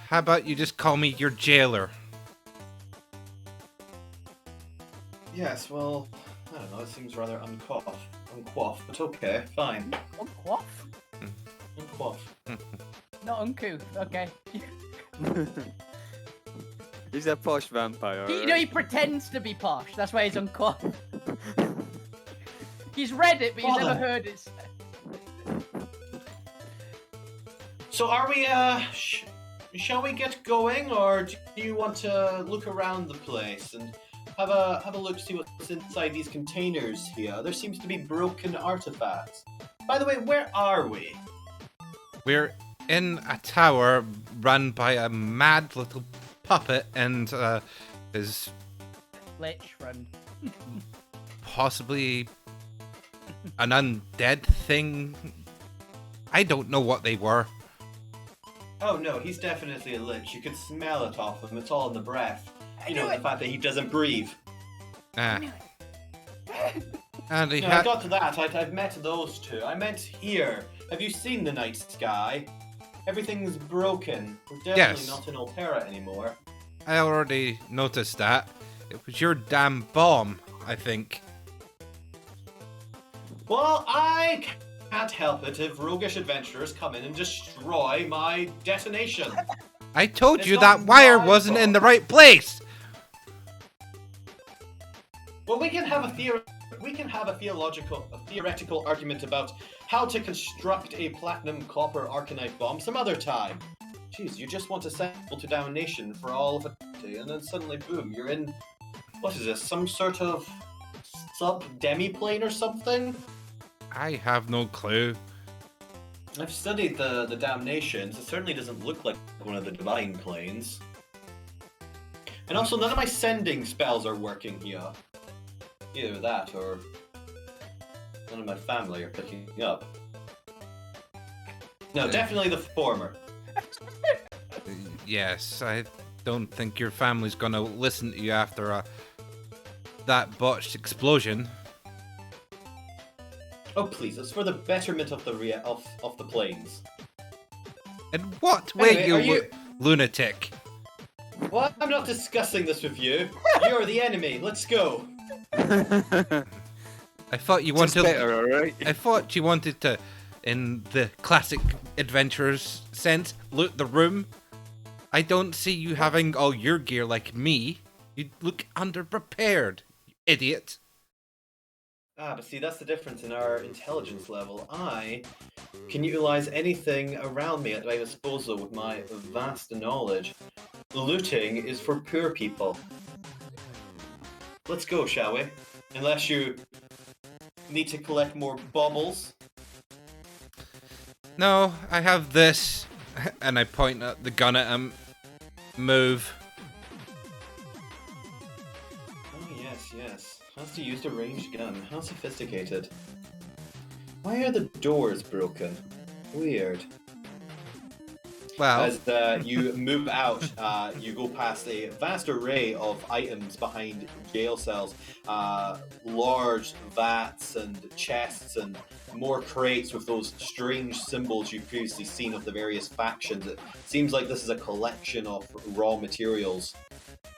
How about you just call me your jailer? Yes, well, I don't know, it seems rather uncoiffed, but okay, fine. Unquaff? Uncoiffed. Not uncouth, okay. He's a posh vampire. You know, he pretends to be posh, that's why he's unquaff. He's read it, but he's never Father. heard it. So are we, shall we get going, or do you want to look around the place and have a look, see what's inside these containers here? There seems to be broken artifacts. By the way, where are we? We're in a tower run by a mad little puppet and his Lich friend. possibly an undead thing. I don't know what they were. Oh no, he's definitely a lich. You could smell it off him. It's all in the breath. You know, knew the it. fact that he doesn't breathe. Ah. And he No, I had got to that. I've met those two. I meant here. Have you seen the night sky? Everything's broken. We're definitely Yes. not in Alterra anymore. I already noticed that. It was your damn bomb, I think. Well, I can't help it if roguish adventurers come in and destroy my detonation. I told It's you not that wire my wasn't in fault. the right place. Well, we can have a theoretical argument about how to construct a platinum copper arcanite bomb some other time. Jeez, you just want to send people to damnation for all of eternity, and then suddenly, boom, you're in. What is this? Some sort of sub-demi-plane or something? I have no clue. I've studied the damnations. It certainly doesn't look like one of the divine planes. And also, none of my sending spells are working here. Either that or none of my family are picking up. No, definitely the former. Yes, I don't think your family's gonna listen to you after that botched explosion. Oh please, it's for the betterment of the of the planes. In what way, Anyway, are you- lunatic? What? I'm not discussing this with you. You're the enemy. Let's go. I thought you Just wanted. better, alright? I thought you wanted to, in the classic adventurers sense, loot the room. I don't see you having all your gear like me. You look underprepared, you idiot. Ah, but see, that's the difference in our intelligence level. I can utilize anything around me at my disposal with my vast knowledge. Looting is for poor people. Let's go, shall we? Unless you need to collect more baubles. No, I have this, and I point at the gun at him. Move. Oh, yes, yes. Has to use a ranged gun. How sophisticated. Why are the doors broken? Weird. Well, As you move out, you go past a vast array of items behind jail cells. Large vats and chests and more crates with those strange symbols you've previously seen of the various factions. It seems like this is a collection of raw materials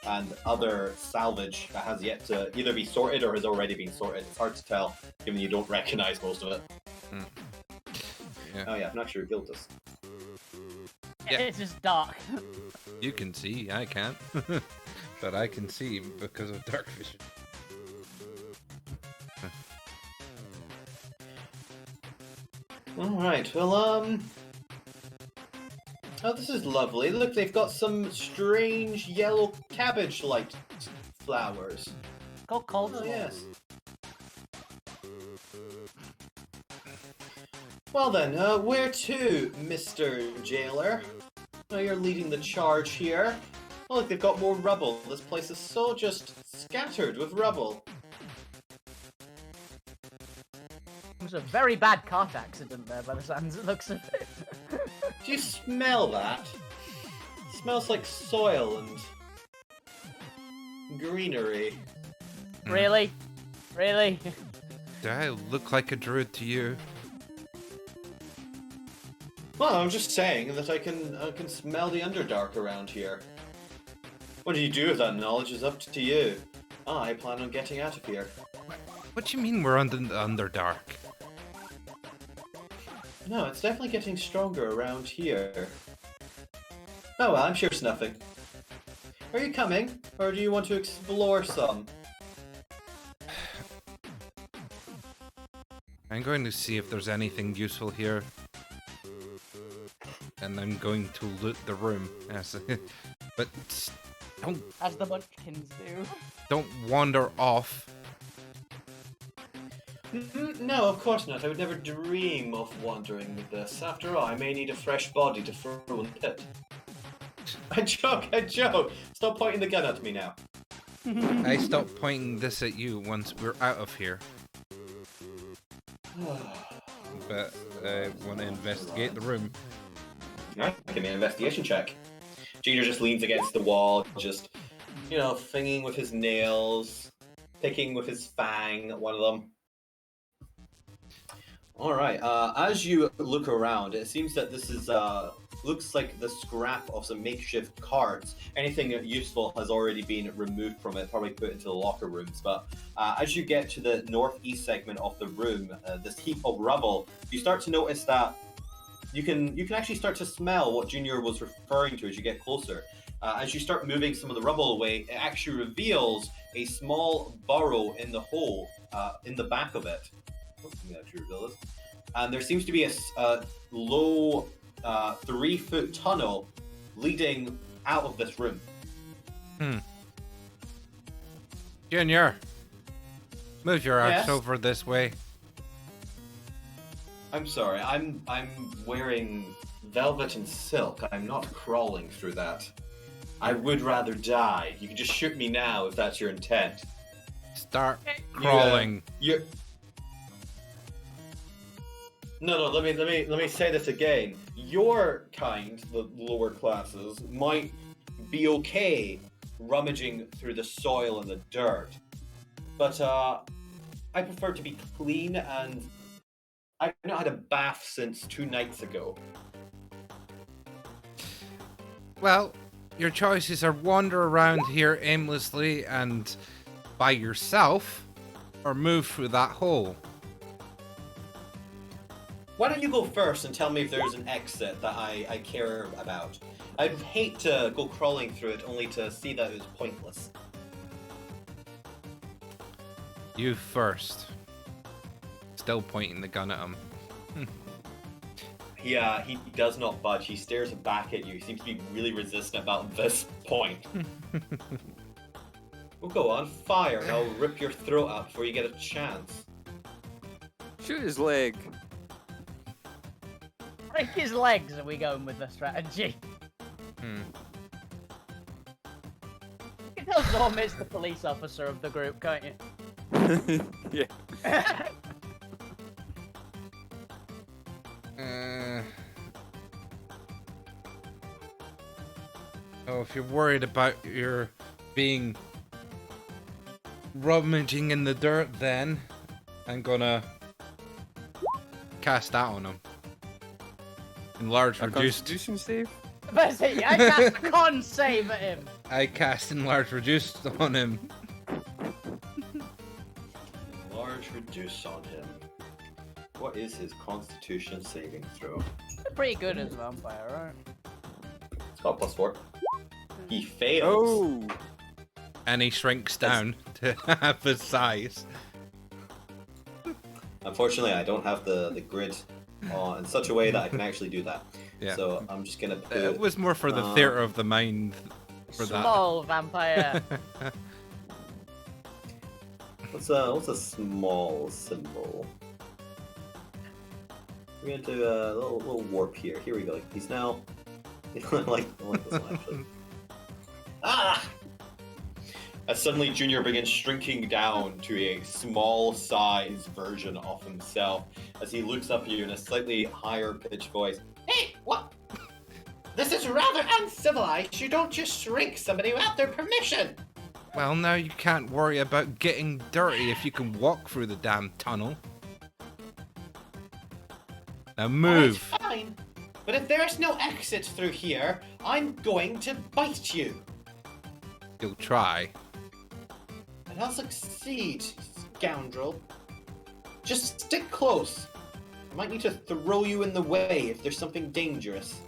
and other salvage that has yet to either be sorted or has already been sorted. It's hard to tell, given you don't recognize most of it. Yeah. Oh yeah, I'm not sure who killed us. Yeah. It's just dark. You can see, I can't. But I can see because of dark vision. Alright, well, oh, this is lovely. Look, they've got some strange yellow cabbage-like flowers. Go cold. Oh, yes. Well then, where to, Mr. Jailer? Oh, you're leading the charge here. Oh, look, they've got more rubble. This place is so just scattered with rubble. It was a very bad cart accident there by the sounds it looks of it. Do you smell that? It smells like soil and greenery. Really? Really? Do I look like a druid to you? Well, I'm just saying that I can smell the Underdark around here. What do you do with that knowledge is up to you. I plan on getting out of here. What do you mean we're under the Underdark? No, it's definitely getting stronger around here. Oh well, I'm sure it's nothing. Are you coming, or do you want to explore some? I'm going to see if there's anything useful here. And I'm going to loot the room. Yes. But don't As the munchkins do. don't wander off. No, of course not. I would never dream of wandering with this. After all, I may need a fresh body to throw in the pit. I joke! Stop pointing the gun at me now. I stop pointing this at you once we're out of here. But I want to investigate the room. Alright, give me an investigation check. Junior just leans against the wall, just, finging with his nails, picking with his fang at one of them. All right. As you look around, it seems that this is looks like the scrap of some makeshift carts. Anything useful has already been removed from it, probably put into the locker rooms. But as you get to the northeast segment of the room, this heap of rubble, you start to notice that you can actually start to smell what Junior was referring to as you get closer. As you start moving some of the rubble away, it actually reveals a small burrow in the hole in the back of it. Let me actually reveal this. And there seems to be a low 3-foot tunnel leading out of this room. Junior, move your ass Yes? over this way. I'm sorry, I'm wearing velvet and silk. I'm not crawling through that. I would rather die. You can just shoot me now if that's your intent. Start crawling. You're... No, let me say this again. Your kind, the lower classes, might be okay rummaging through the soil and the dirt. But I prefer to be clean, and I've not had a bath since 2 nights ago. Well, your choices are wander around here aimlessly and by yourself, or move through that hole. Why don't you go first and tell me if there's an exit that I care about? I'd hate to go crawling through it only to see that it was pointless. You first. Still pointing the gun at him. Yeah, he does not budge. He stares back at you. He seems to be really resistant about this point. Well, go on, fire, and I'll rip your throat out before you get a chance. Shoot his leg. Break his legs, are we going with the strategy? You can tell Zorm is the police officer of the group, can't you? Yeah. Oh, if you're worried about your being rummaging in the dirt, then I'm gonna cast that on him. Enlarge A reduced. Constitution save? But see, I cast a con save at him. I cast enlarge reduced on him. Large reduce on him. What is his Constitution saving throw? Pretty good as a vampire, right? It's got +4. He fails. Oh! And he shrinks down to half his size. Unfortunately, I don't have the grid in such a way that I can actually do that. Yeah. So I'm just gonna put. It was more for the theater of the mind for that. Small vampire. What's a small symbol? We're gonna do a little warp here. Here we go. He's now. I like this one actually. Ah! As suddenly Junior begins shrinking down to a small size version of himself as he looks up at you in a slightly higher pitched voice. Hey, what? This is rather uncivilized. You don't just shrink somebody without their permission. Well, now you can't worry about getting dirty if you can walk through the damn tunnel. Now move. Alright, fine. But if there's no exit through here, I'm going to bite you. You'll try. And I'll succeed, scoundrel. Just stick close. I might need to throw you in the way if there's something dangerous.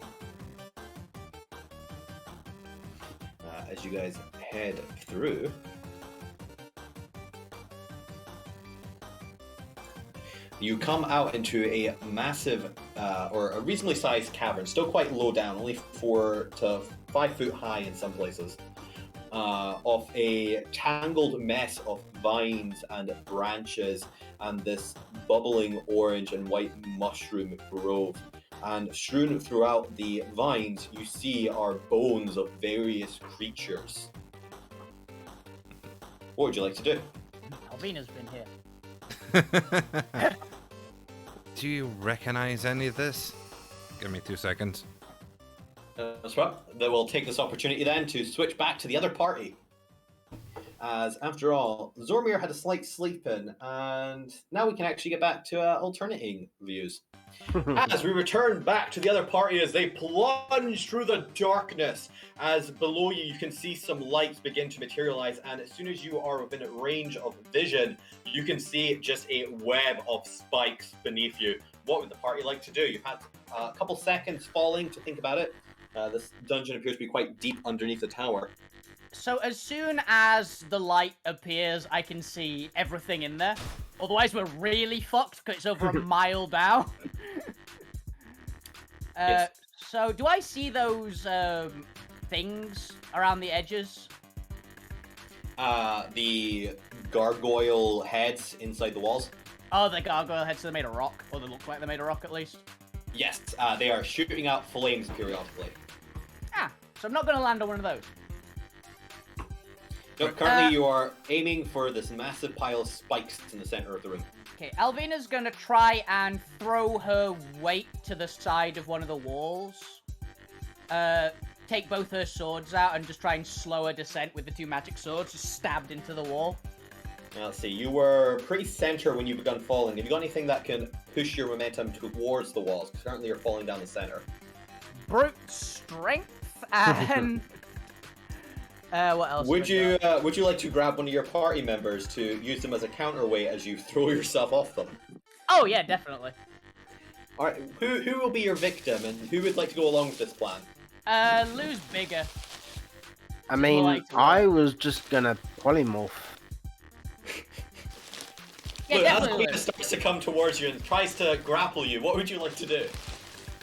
As you guys head through, you come out into a massive, or a reasonably sized cavern, still quite low down, only 4 to 5 foot high in some places, of a tangled mess of vines and branches and this bubbling orange and white mushroom grove. And strewn throughout the vines, you see are bones of various creatures. What would you like to do? Alvina's been here. Do you recognize any of this? Give me 2 seconds. That's right. Then we'll take this opportunity then to switch back to the other party. as after all, Zormir had a slight sleep in, and now we can actually get back to alternating views. As we return back to the other party as they plunge through the darkness, as below you you can see some lights begin to materialize, and as soon as you are within range of vision, you can see just a web of spikes beneath you. What would the party like to do? You've had a couple seconds falling to think about it. This dungeon appears to be quite deep underneath the tower. So as soon as the light appears, I can see everything in there. Otherwise, we're really fucked because it's over a mile down. Yes. So do I see those things around the edges? The gargoyle heads inside the walls. Oh, the gargoyle heads, so they're made of rock. Or they look like they're made of rock, at least. Yes, they are shooting out flames periodically. Ah, so I'm not going to land on one of those. No, currently you are aiming for this massive pile of spikes in the center of the room. Okay, Alvina's going to try and throw her weight to the side of one of the walls. Take both her swords out and just try and slow her descent with the two magic swords, just stabbed into the wall. Now, let's see, you were pretty center when you begun falling. Have you got anything that can push your momentum towards the walls? Because currently you're falling down the center. Brute strength and... what else? Would you like to grab one of your party members to use them as a counterweight as you throw yourself off them? Oh, yeah, definitely. Alright, who will be your victim and who would like to go along with this plan? Lou's bigger. I mean, like to I was just gonna polymorph. Yeah, Look, as definitely Queen Lou. starts to come towards you and tries to grapple you, what would you like to do?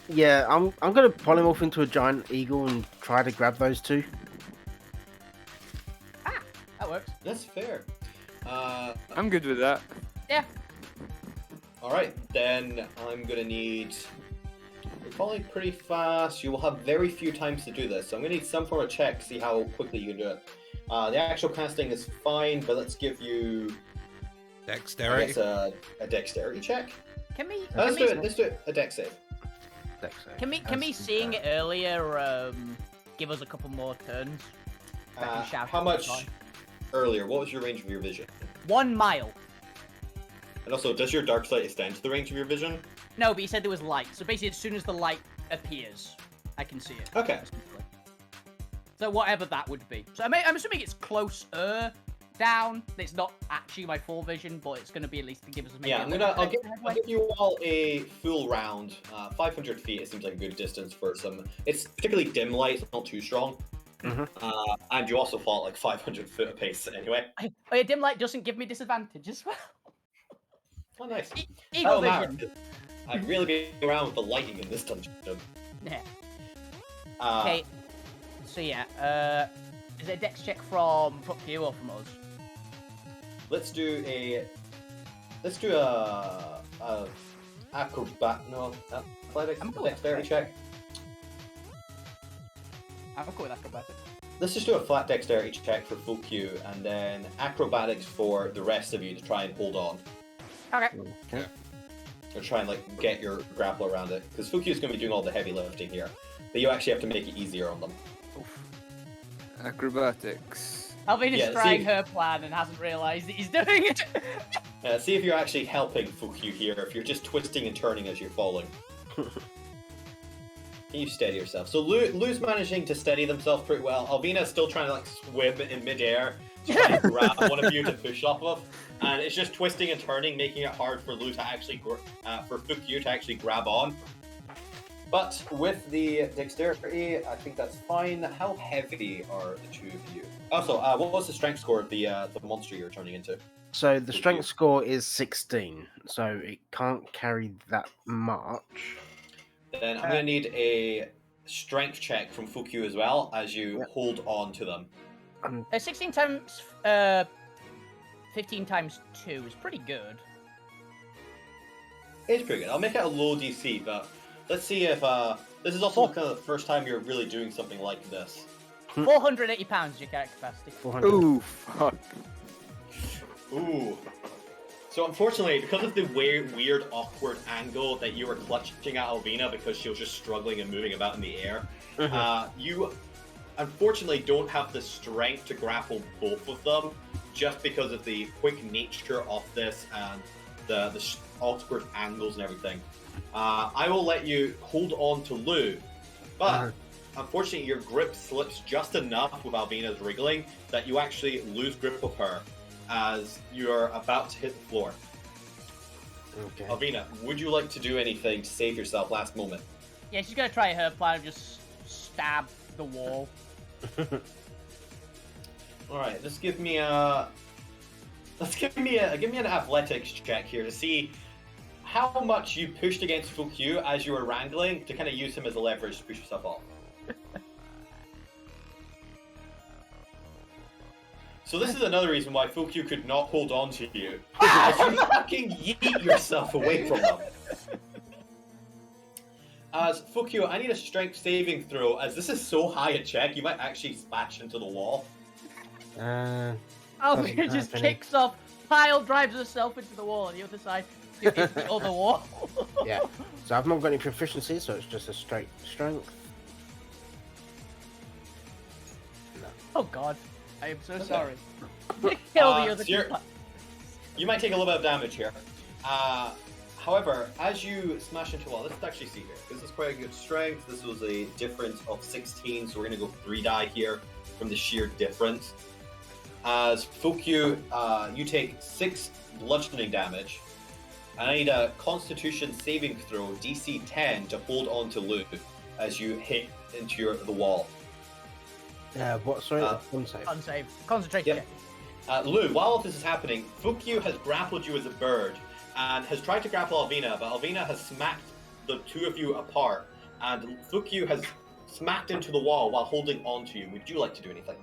Yeah, I'm gonna polymorph into a giant eagle and try to grab those two. Ah, that works. That's fair. I'm good with that. Yeah. Alright, then I'm gonna need... You're falling pretty fast. You will have very few times to do this, so I'm gonna need some form of check to see how quickly you can do it. The actual casting is fine, but let's give you... I Dexterity. guess a dexterity check? Can we... Let's do it. Let's do it. A dex save. Can we seeing it earlier give us a couple more turns? I can shout How at much the time. earlier? What was your range of your vision? 1 mile. And also, does your dark sight extend to the range of your vision? No, but you said there was light. So basically, as soon as the light appears, I can see it. Okay. So whatever that would be. So I'm assuming it's closer down. It's not actually my full vision, but it's going to be at least to give us maybe Yeah, a little I'll bit give of headway. you all a full round. 500 feet, it seems like a good distance for some... It's particularly dim light, it's not too strong. Mhm. And you also fall at like 500 foot a pace anyway. Oh yeah, dim light doesn't give me disadvantage as well. Oh, nice. Eagle Matter. vision. I've really been around with the lighting in this dungeon. Yeah. Uh, Okay. So yeah, is it a dex check from you or from us? Let's do a athletics I'm cool with dexterity that. check. I'm cool with acrobatics. Let's just do a flat dexterity check for full Q and then acrobatics for the rest of you to try and hold on. Okay. Okay. Or try and like get your grapple around it. Because Fuku is going to be doing all the heavy lifting here. But you actually have to make it easier on them. Acrobatics. Alvina's Yeah, trying see- her plan and hasn't realised that he's doing it. See if you're actually helping Fuku here, if you're just twisting and turning as you're falling. Can you steady yourself? So Lou's managing to steady themselves pretty well. Alvina's still trying to like swim in midair, trying to grab one of you to push off of. And it's just twisting and turning, making it hard for Lou to actually, for Fuku to actually grab on. But with the dexterity, I think that's fine. How heavy are the two of you? Also, what was the strength score of the monster you're turning into? So the strength score is 16, so it can't carry that much. Then I'm gonna need a strength check from Fuku as well as you Yep. hold on to them. 16 times 15 times 2 is pretty good. It's pretty good. I'll make it a low DC, but let's see if this is also kind of the first time you're really doing something like this. 480 pounds your character capacity. 400. Ooh, fuck. Ooh. So unfortunately, because of the weird, awkward angle that you were clutching at Alvina because she was just struggling and moving about in the air, you unfortunately don't have the strength to grapple both of them, just because of the quick nature of this and the awkward angles and everything. I will let you hold on to Lou, but unfortunately your grip slips just enough with Alvina's wriggling that you actually lose grip of her as you're about to hit the floor. Okay. Alvina, would you like to do anything to save yourself last moment? Yeah, she's gonna try her plan of just stab the wall. All right, let's give me an athletics check here to see how much you pushed against Fukyu as you were wrangling to kind of use him as a leverage to push yourself off. So this is another reason why Fukyu could not hold on to you. Because you fucking yeet yourself away from them. As Fukyu, I need a strength saving throw, as this is so high a check, you might actually smash into the wall. Alvina Doesn't just happen. kicks off, pile drives herself into the wall on the other side, you hit the other wall. Yeah. So I've not got any proficiency, so it's just a straight strength. Oh god, I am so Okay. sorry. Kill the other so you're- two. You might take a little bit of damage here. However, as you smash into a wall, let's actually see here. This is quite a good strength. This was a difference of 16, so we're going to go 3 die here from the sheer difference. As Fukyu, you take 6 bludgeoning damage. And I need a Constitution saving throw, DC 10, to hold on to Lou as you hit into the wall. What? Sorry, one save. Unsave. Concentration Yep. check. Lou, while this is happening, Fukyu has grappled you as a bird and has tried to grapple Alvina, but Alvina has smacked the two of you apart, and Fukyu has smacked into the wall while holding on to you. Would you like to do anything?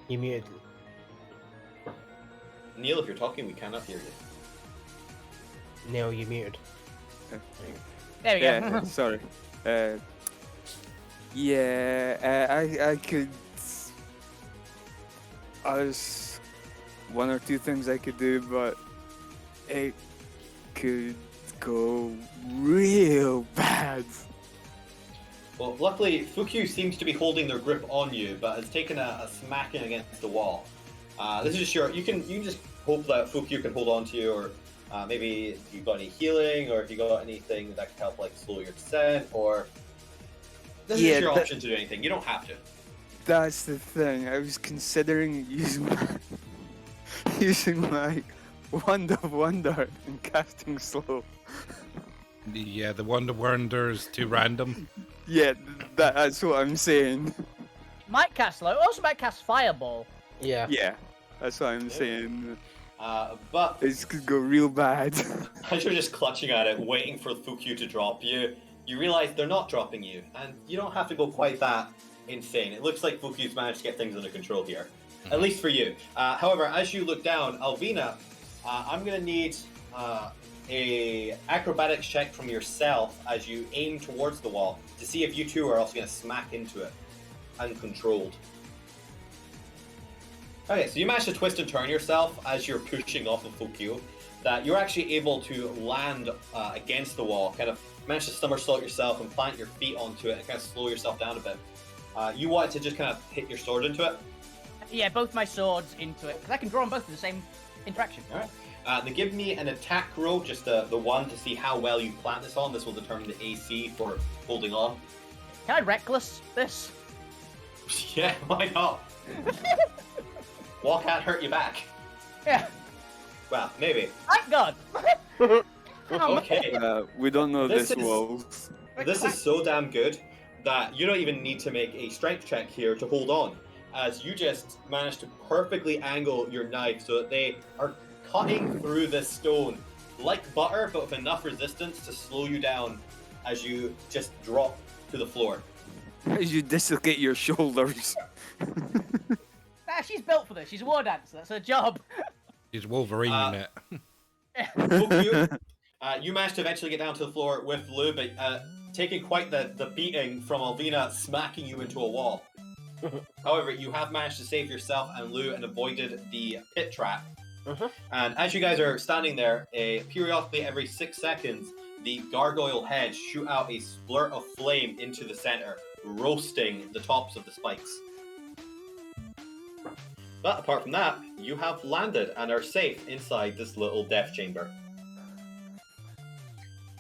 You muted. Neil, if you're talking, we cannot hear you. Neil, you muted. There we go. Yeah, sorry. I could. There's one or two things I could do, but it could go real bad. Well, luckily, Fukyu seems to be holding their grip on you, but has taken a smacking against the wall. This is just you can just hope that Fukyu can hold on to you, or maybe if you've got any healing, or if you got anything that can help like slow your descent, or this is your option to do anything. You don't have to. That's the thing. I was considering using my Wand of Wonder and casting slow. Yeah, the Wonder is too random. Yeah, that's what I'm saying. Might cast slow. Also might cast fireball. Yeah. Yeah, that's what I'm saying. But This could go real bad. as you're just clutching at it, waiting for Fukyu to drop you, you realize they're not dropping you, and you don't have to go quite that insane. It looks like Fukyu's managed to get things under control here, at least for you. However, as you look down, Alvina, I'm going to need a acrobatics check from yourself as you aim towards the wall to see if you two are also going to smack into it, uncontrolled. Okay, so you managed to twist and turn yourself as you're pushing off of Fukyu, that you're actually able to land against the wall, kind of manage to somersault yourself and plant your feet onto it and kind of slow yourself down a bit. You wanted to just kind of hit your sword into it. Yeah, both my swords into it, because I can draw them both in the same interaction. Alright. Then give me an attack roll, just the one to see how well you plant this on. This will determine the AC for holding on. Can I reckless this? Yeah, why not? Wall can't hurt you back. Yeah. Well, maybe. Thank God. Okay. We don't know This this is- wall. This is so damn good that you don't even need to make a strength check here to hold on, as you just managed to perfectly angle your knife so that they are cutting through this stone like butter, but with enough resistance to slow you down as you just drop to the floor. As you dislocate your shoulders. Nah, she's built for this. She's a war dancer. That's her job. He's Wolverine in it. Fukyu, you managed to eventually get down to the floor with Lou, but taking quite the beating from Alvina smacking you into a wall. However, you have managed to save yourself and Lou and avoided the pit trap. And as you guys are standing there, periodically every 6 seconds, the gargoyle heads shoot out a splurt of flame into the center, roasting the tops of the spikes. But apart from that, you have landed and are safe inside this little death chamber.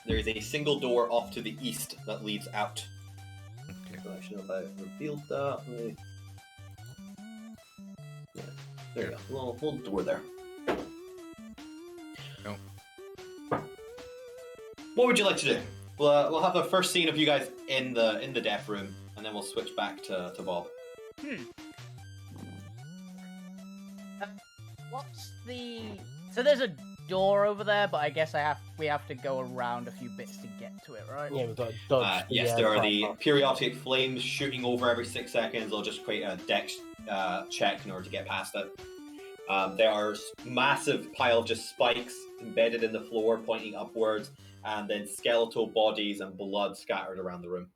There is a single door off to the east that leads out. Okay. So I should know if I revealed that. Yeah, there you go. Little door there. No. What would you like to do? We'll have the first scene of you guys in the death room, and then we'll switch back to Bob. What's the... So there's a door over there, but I guess we have to go around a few bits to get to it, right? Yeah, we've got to dodge. Yes, there are the periodic flames shooting over every 6 seconds. They'll just create a dex check in order to get past it. There are massive pile of just spikes embedded in the floor, pointing upwards, and then skeletal bodies and blood scattered around the room.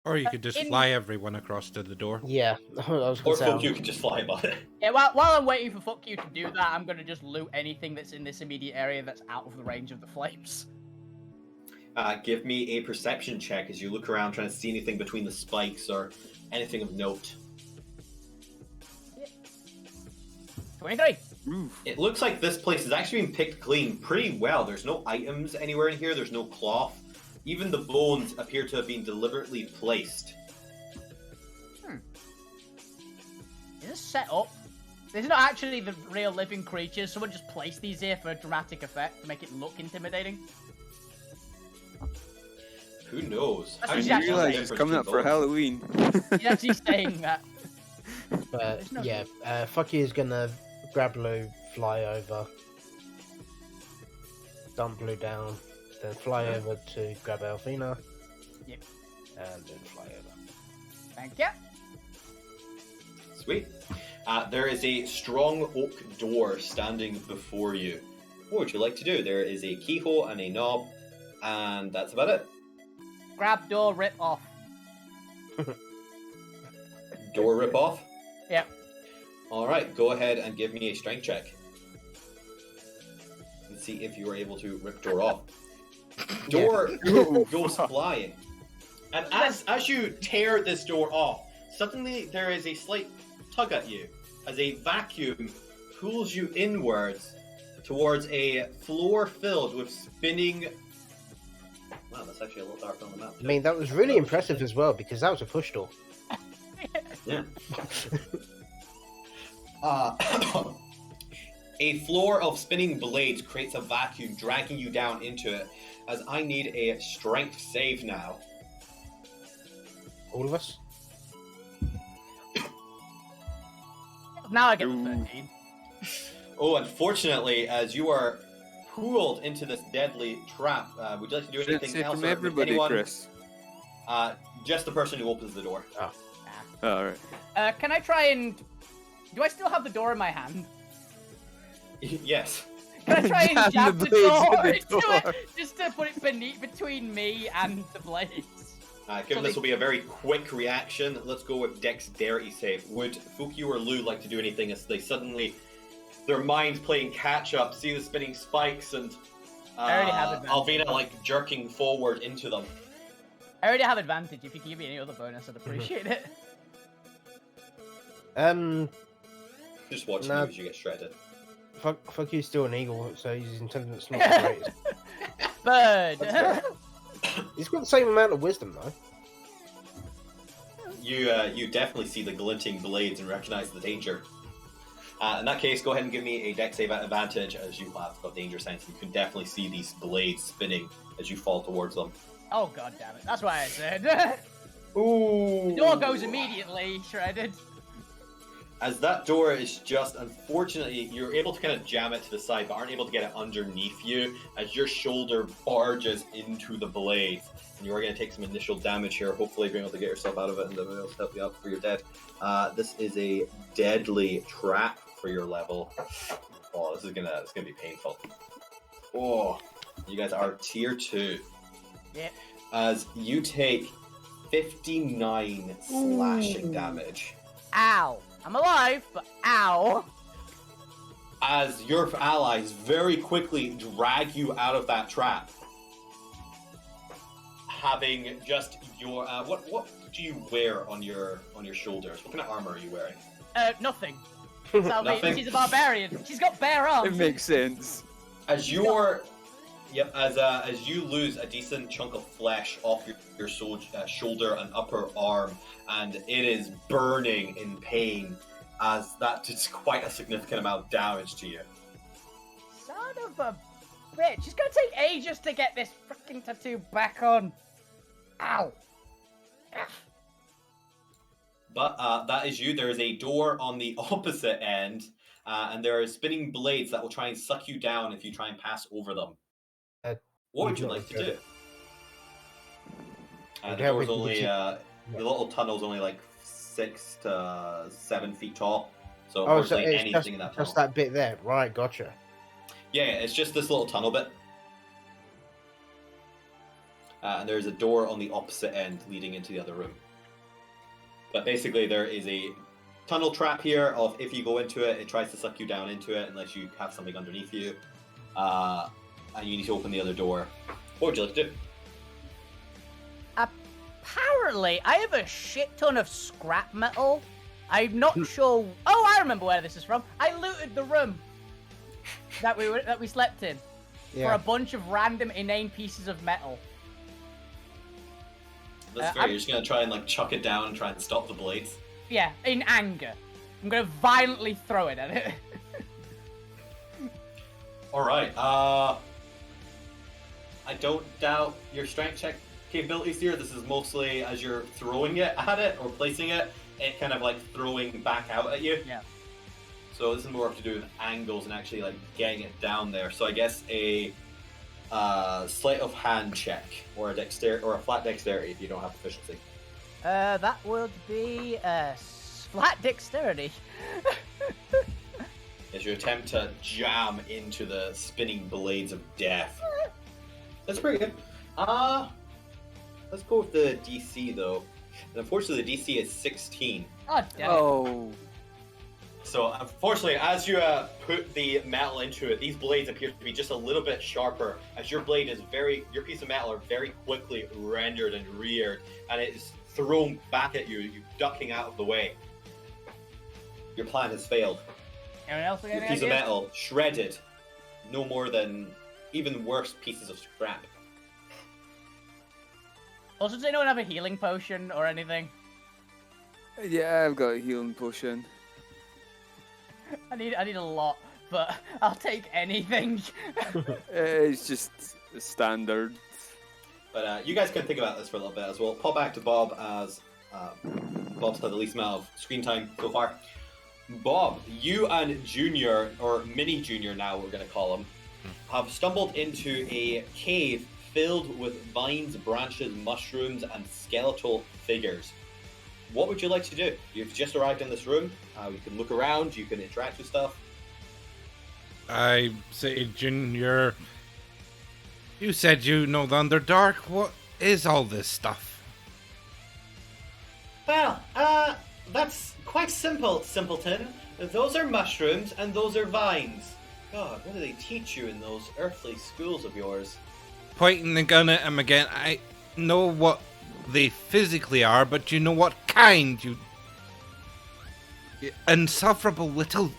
Or you could just fly everyone across to the door. Yeah, I was Or gonna say. fuck you could just fly by it. Yeah, while I'm waiting for fuck you to do that, I'm gonna just loot anything that's in this immediate area that's out of the range of the flames. Give me a perception check as you look around trying to see anything between the spikes or anything of note. 23. Oof. It looks like this place has actually been picked clean pretty well. There's no items anywhere in here. There's no cloth. Even the bones appear to have been deliberately placed. Is this set up? These are not actually the real living creatures. Someone just placed these here for dramatic effect to make it look intimidating. Who knows? That's How what do you you You tell the realize it's difference coming up between for bones? Halloween. He's actually saying that. But There's no- yeah, fuck you is gonna grab Lou, fly over, dump Lou down, then fly over to grab Alvina. Yep. And then fly over. Thank you. Sweet. There is a strong oak door standing before you. What would you like to do? There is a keyhole and a knob, and that's about it. Grab door, rip off. Door rip off? Yep. Alright, go ahead and give me a strength check. And see if you are able to rip door off. Door goes flying. And as you tear this door off, suddenly there is a slight tug at you as a vacuum pulls you inwards towards a floor filled with spinning... Wow, that's actually a little dark on the map. I mean, that was really impressive as well because that was a push door. Yeah. A floor of spinning blades creates a vacuum, dragging you down into it, as I need a strength save now. All of us. Now I get the Ooh. 13. Oh, unfortunately, as you are pulled into this deadly trap, would you like to do Should anything say else? from or everybody, anyone? Chris. Just the person who opens the door. Alright. Can I try and... Do I still have the door in my hand? Yes. Can I try Jam and jab the the blades door in the into door. it? Just to put it between me and the blades. Given this will be a very quick reaction, let's go with dexterity save. Would Fuki or Lou like to do anything as they suddenly, their minds playing catch up, see the spinning spikes and I already have advantage. Alvina like jerking forward into them? I already have advantage. If you can give me any other bonus, I'd appreciate it. Just watching No. you as you get shredded. Fuck you's still an eagle, so his intelligence not the greatest. Bird! That's He's got the same amount of wisdom though. You definitely see the glinting blades and recognize the danger. In that case, go ahead and give me a dex save at advantage as you have got danger sense. You can definitely see these blades spinning as you fall towards them. Oh god damn it. That's why I said. Ooh! The door goes immediately shredded. As that door is just, unfortunately, you're able to kind of jam it to the side, but aren't able to get it underneath you as your shoulder barges into the blades. And you are going to take some initial damage here, hopefully being able to get yourself out of it and then we'll be able to help you out before you're dead. This is a deadly trap for your level. Oh, it's gonna be painful. Oh, you guys are tier 2. Yep. As you take 59 slashing damage. Ow. I'm alive, but ow. as your allies very quickly drag you out of that trap. Having just your what do you wear on your shoulders? What kind of armor are you wearing? Nothing. Nothing? She's a barbarian. She's got bare arms. It makes sense. As you lose a decent chunk of flesh off your shoulder and upper arm, and it is burning in pain, as that did quite a significant amount of damage to you. Son of a bitch. It's gonna take ages to get this freaking tattoo back on. Ow. But that is you. There is a door on the opposite end, and there are spinning blades that will try and suck you down if you try and pass over them. What would you like to do? The door's only the little tunnel's only like 6 to 7 feet tall, so unfortunately anything in that tunnel. Just that bit there, right? Gotcha. Yeah, it's just this little tunnel bit. And there's a door on the opposite end leading into the other room. But basically, there is a tunnel trap here of if you go into it, it tries to suck you down into it unless you have something underneath you. And you need to open the other door. What would you like to do? Apparently, I have a shit ton of scrap metal. I'm not sure. Oh, I remember where this is from. I looted the room that we slept in for a bunch of random inane pieces of metal. That's fair. You're just gonna try and like chuck it down and try and stop the blades. Yeah, in anger. I'm gonna violently throw it at it. All right. I don't doubt your strength check capabilities here. This is mostly as you're throwing it at it or placing it, it kind of like throwing back out at you. Yeah. So this is more to do with angles and actually like getting it down there. So I guess a sleight of hand check or a flat dexterity if you don't have proficiency. That would be flat dexterity. As you attempt to jam into the spinning blades of death. That's pretty good. Let's go with the DC though. And unfortunately, the DC is 16. Oh, damn. Oh. So unfortunately, as you put the metal into it, these blades appear to be just a little bit sharper. As your blade is your piece of metal are very quickly rendered and reared, and it is thrown back at you. You ducking out of the way. Your plan has failed. Anyone else got Your any piece of ideas? metal shredded, no more than even worse pieces of scrap. Also, does anyone have a healing potion or anything? Yeah, I've got a healing potion. I need a lot, but I'll take anything. It's just a standard. But you guys can think about this for a little bit as well. Pop back to Bob as Bob's had the least amount of screen time so far. Bob, you and Junior, or Mini Junior now we're going to call him, have stumbled into a cave filled with vines, branches, mushrooms, and skeletal figures. What would you like to do? You've just arrived in this room. You can look around. You can interact with stuff. I say, Junior, you said you know the Underdark. What is all this stuff? Well, that's quite simple, simpleton. Those are mushrooms and those are vines. God, what do they teach you in those earthly schools of yours? Pointing the gun at him again. I know what they physically are, but you know what kind, you insufferable little...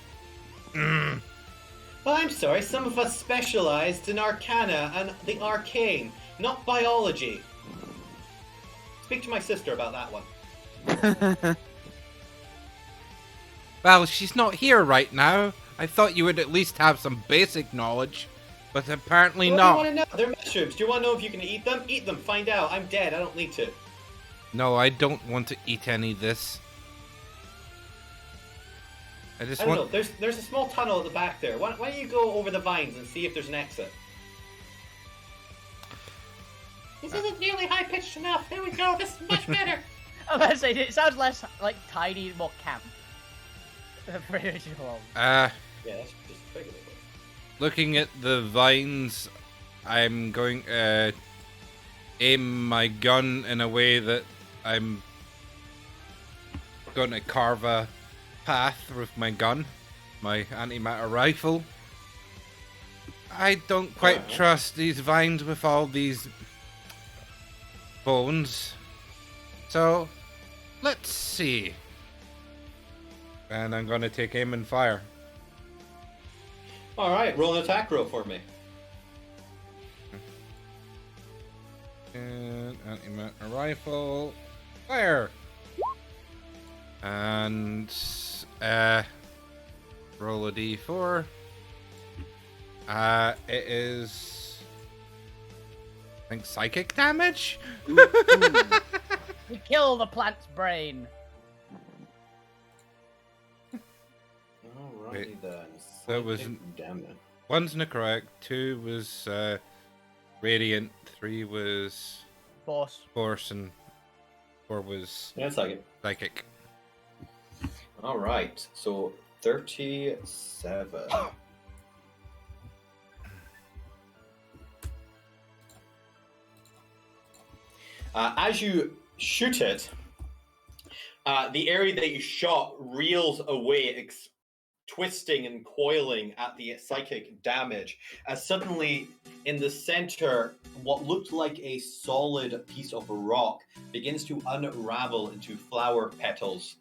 Well, I'm sorry, some of us specialized in arcana and the arcane, not biology. Speak to my sister about that one. Well, she's not here right now. I thought you would at least have some basic knowledge, but apparently What not. do you want to know? They're mushrooms. Do you want to know if you can eat them? Eat them. Find out. I'm dead. I don't need to. No, I don't want to eat any of this. I just I don't want... know. There's a small tunnel at the back there. Why don't you go over the vines and see if there's an exit? This isn't nearly high-pitched enough. There we go. This is much better. I was about to say, it sounds less like tidy, more camp. Yeah, that's just regular. Looking at the vines, I'm going to aim my gun in a way that I'm going to carve a path with my gun. my antimatter rifle. I don't quite trust these vines with all these bones. So, let's see. And I'm gonna take aim and fire. Alright, roll an attack roll for me. And antimatter rifle, fire. And roll a d4. It is, I think, psychic damage. We kill the plant's brain. Alrighty Wait, then. that was- Psychic damage. One's necrotic, 2 was radiant, 3 was Force. force, and 4 was Yeah, psychic. psychic. Alright, so 37. As you shoot it, the area that you shot reels away, twisting and coiling at the psychic damage, as suddenly in the center, what looked like a solid piece of rock begins to unravel into flower petals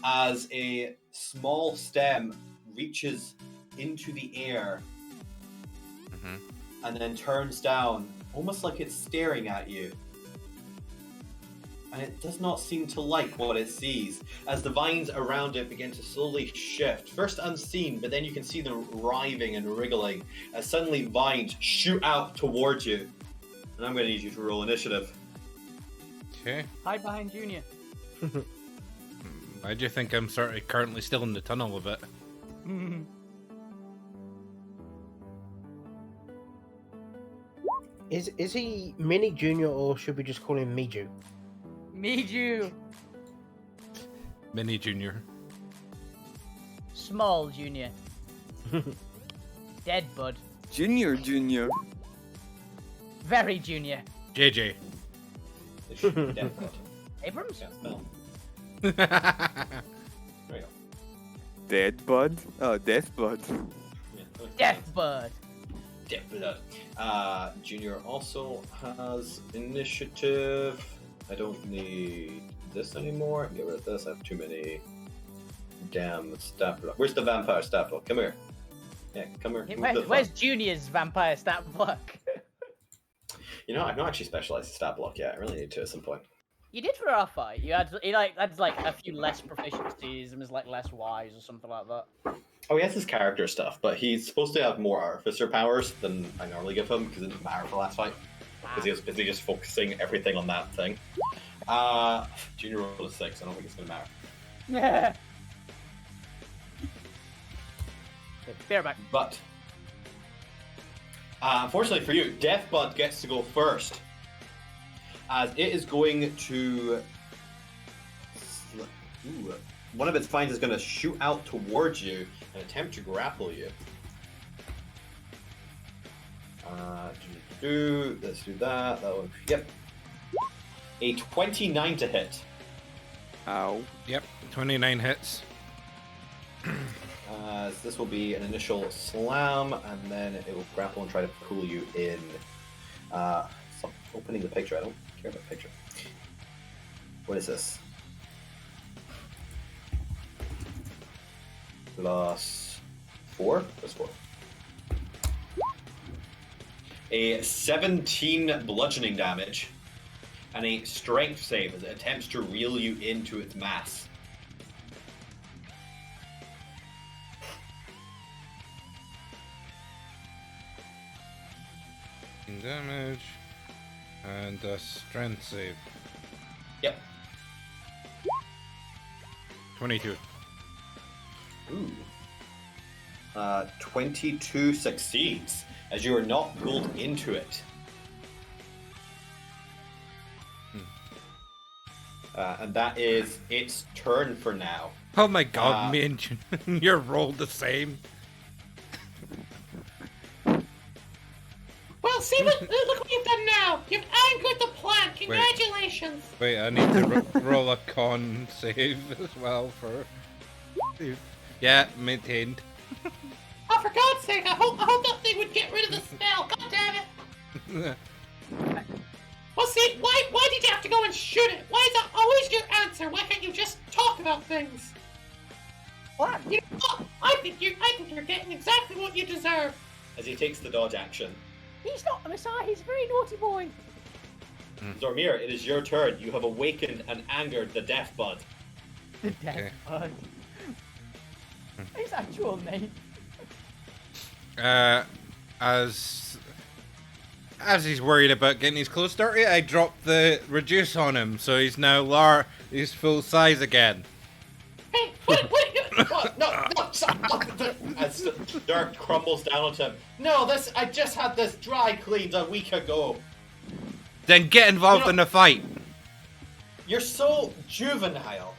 as a small stem reaches into the air Mhm. and then turns down, almost like it's staring at you. And it does not seem to like what it sees, as the vines around it begin to slowly shift. First unseen, but then you can see them writhing and wriggling, as suddenly vines shoot out towards you. And I'm going to need you to roll initiative. Okay. Hide behind Junior. Why do you think I'm currently still in the tunnel with it? Is he Mini Junior or should we just call him Miju? Need you. Mini Junior. Small Junior. Dead Bud. Junior. Very Junior. JJ. It should be definite. Abrams? Can't spell. There you go. Dead Bud? Oh, Death Bud. Yeah. Death Bud. Definite. Junior also has initiative. I don't need this anymore. Get rid of this. I have too many damn stat block. Where's the vampire stat block? Come here. Yeah, come here. Move the Where's fuck. Junior's vampire stat block? You know, I've not actually specialized in stat block yet. I really need to at some point. You did for our fight. You had like a few less proficiencies and was like less wise or something like that. Oh, he has his character stuff, but he's supposed to have more artificer powers than I normally give him because it didn't matter for the last fight. Because he was busy just focusing everything on that thing. Junior rolled a 6. I don't think it's going to matter. Yeah. Bear back. But unfortunately for you, Deathbud gets to go first, as it is going to. Ooh, one of its vines is going to shoot out towards you and attempt to grapple you. Let's do that. That one. Yep. A 29 to hit. Ow. Yep, 29 hits. This will be an initial slam, and then it will grapple and try to pull you in. Stop opening the picture. I don't care about the picture. What is this? Plus 4? Plus 4. A 17 bludgeoning damage, and a strength save as it attempts to reel you into its mass. Damage. And a strength save. Yep. 22. Ooh. 22 succeeds, as you are not pulled into it. And that is its turn for now. Oh my god, me and Junior rolled the same. Well, look what you've done now. You've angered the plant. Congratulations. Wait, I need to roll a con save as well for. Yeah, maintained. Oh, for God's sake, I hope that thing would get rid of the smell. God damn it. Well, see, why did you have to go and shoot it? Why is that always your answer? Why can't you just talk about things? What? You know what? I think you're getting exactly what you deserve. As he takes the dodge action. He's not the Messiah. He's a very naughty boy. Zormir, it is your turn. You have awakened and angered the Death Bud. The Death Bud. His actual name. As he's worried about getting his clothes dirty, I dropped the reduce on him, so he's now he's full size again. Hey, what? What? No, stop. As dirt crumbles down onto him. No, I just had this dry cleaned a week ago. Then get involved You know- in the fight. You're so juvenile.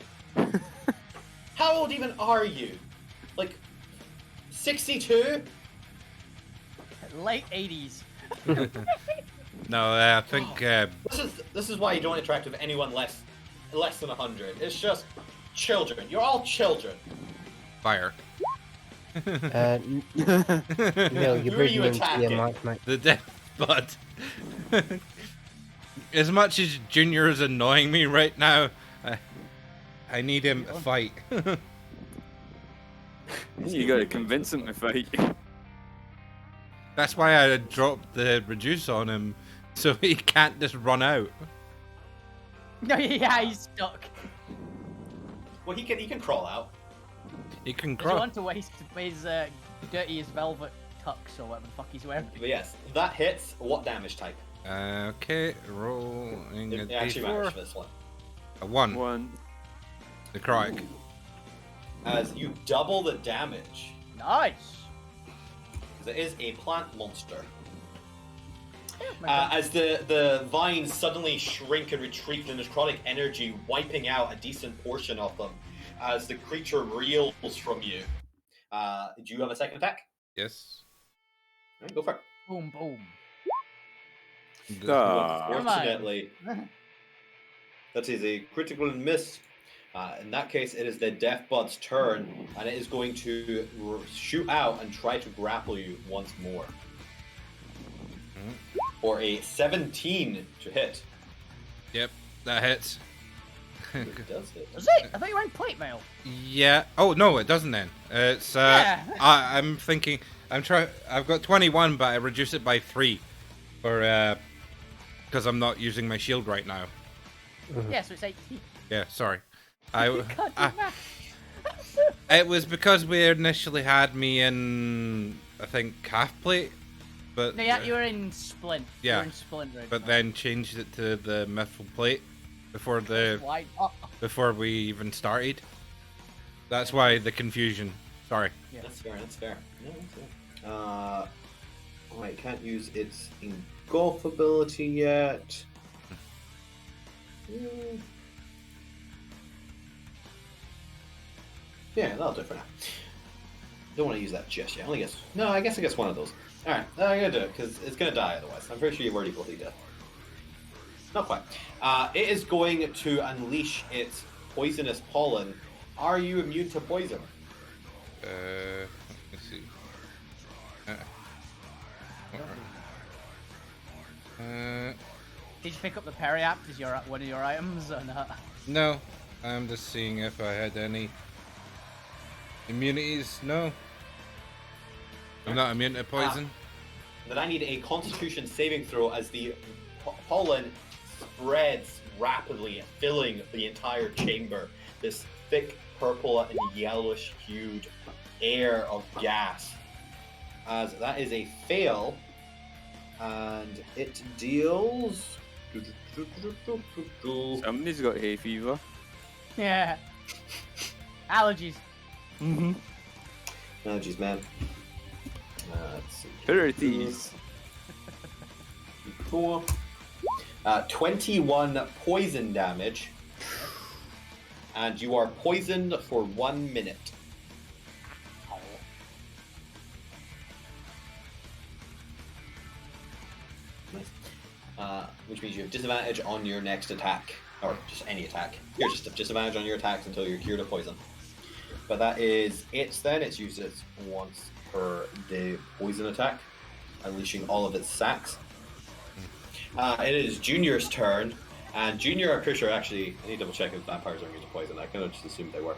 How old even are you? Like 62? Late 80s. No, I think This is why you don't interact with anyone less than 100. It's just children. You're all children. fire. Neil, you're Who are breathing you into your attacking? mic, mate. The Death Bud. As much as Junior is annoying me right now, I need him to fight. You gotta convince him to fight. That's why I dropped the reduce on him, so he can't just run out. No, yeah, he's stuck. Well, he can crawl out. He can Does he crawl. want to waste his dirtiest velvet tux or whatever the fuck he's wearing? But yes, that hits. What damage type? Okay, rolling a It actually matters d4. for this one. A 1. One. Necrotic. As you double the damage, Nice. because it is a plant monster. Yeah, my As the vines suddenly shrink and retreat the necrotic energy, wiping out a decent portion of them, as the creature reels from you. Do you have a second attack? Yes. All right, go for it. boom, boom. Ah. Unfortunately, that is a critical miss. In that case, it is the Death Bud's turn, and it is going to shoot out and try to grapple you once more. For a 17 to hit. Yep, that hits. It does hit. Does it? I thought you went plate mail. Yeah. Oh no, it doesn't then. It's Yeah. I'm thinking. I've got 21, but I reduce it by 3, for because I'm not using my shield right now. Yeah, so it's 18. Yeah, sorry. You can't do math. It was because we initially had me in, I think, half plate, but No, yeah, you were in splint. You Yeah, were in splint right but now. then changed it to the mithril plate before Why? Oh, before we even started. That's why the confusion. Sorry. yeah. That's fair, that's fair. Yeah, that's fair. Alright, can't use its engulf ability yet. Yeah, that'll do it for now. Don't want to use that just yet. I guess I guess one of those. Alright, I'm gonna do it, because it's gonna die otherwise. I'm pretty sure you've already fully dead. Not quite. It is going to unleash its poisonous pollen. Are you immune to poison? Let's see. Did you pick up the Perry app as one of your items or not? No, I'm just seeing if I had any immunities. No, I'm not immune to poison. Then I need a Constitution saving throw as the pollen spreads rapidly, filling the entire chamber. This thick purple and yellowish hued air of gas. As that is a fail, and it deals. Somebody's got hay fever. Yeah. Allergies. Mm-hmm. Oh, jeez, man. Let's see. Who are these? 4. 21 poison damage. And you are poisoned for 1 minute. Nice. Which means you have disadvantage on your next attack. Or just any attack. You're just disadvantage on your attacks until you're cured of poison. But that is it then. It's used it once per the poison attack, unleashing all of its sacks. It is Junior's turn, and Junior, I'm pretty sure, actually, I need to double check if vampires are immune to poison. I kind of just assumed they were.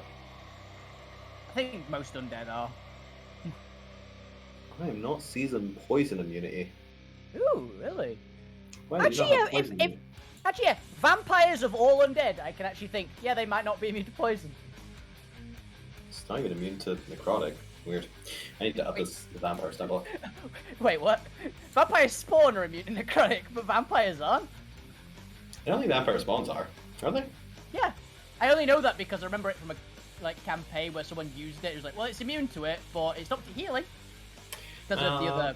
I think most undead are. I am not season poison immunity. Ooh, really? Why do you not Actually, have yeah, poison immunity? Actually, yeah, vampires of all undead, I can actually think, yeah, they might not be immune to poison. It's not even immune to necrotic. Weird. I need to up this the vampire stat block. Wait, what? Vampire spawn are immune to necrotic, but vampires aren't? I don't think vampire spawns are they? Yeah. I only know that because I remember it from a campaign where someone used it. It was like, well, it's immune to it, but it's not to healing. Because of the other...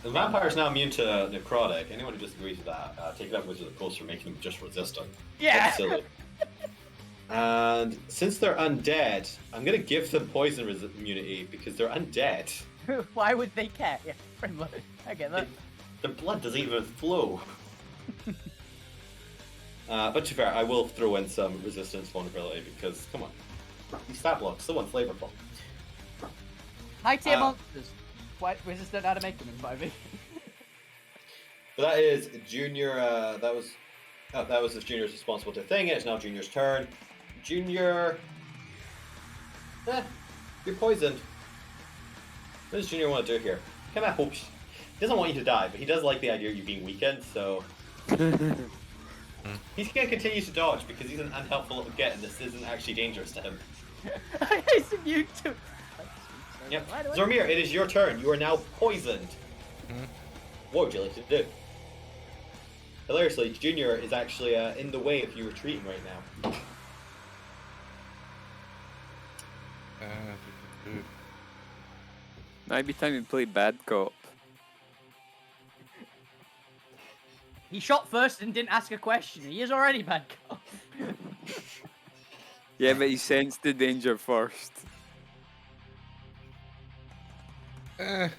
The vampire is now immune to necrotic. Anyone who disagrees with that, take it up with the post for making them just resistant. Yeah. That's silly. And since they're undead, I'm gonna give them poison immunity because they're undead. Why would they care? Yeah, pretty much. I get that. Their blood doesn't even flow. But to be fair, I will throw in some resistance vulnerability because, come on, these stat blocks, still flavorful. High tier monsters. Why resistant how to make them in 5e? But that is Junior. That was if Junior's responsible to thing. It's now Junior's turn. Junior, you're poisoned. What does Junior want to do here? Kind of hopes he doesn't want you to die, but he does like the idea of you being weakened. So he's gonna continue to dodge because he's an unhelpful little git, and this isn't actually dangerous to him. He's immune to. Yep. Zormir, it is your turn. You are now poisoned. What would you like to do? Hilariously, Junior is actually in the way of you retreating right now. Might be time to play bad cop. He shot first and didn't ask a question. He is already bad cop. Yeah, but he sensed the danger first. I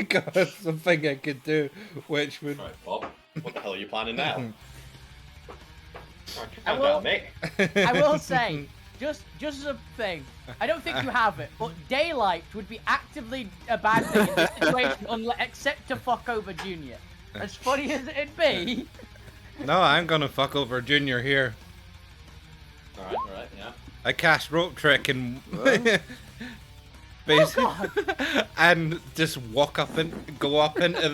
got something I could do, which would. Right, well, what the hell are you planning now? I will say, just as a thing, I don't think you have it, but daylight would be actively a bad thing in this situation, except to fuck over Junior. As funny as it'd be. No, I'm gonna fuck over Junior here. Alright, yeah. I cast rope trick and basically, and just walk up and go up into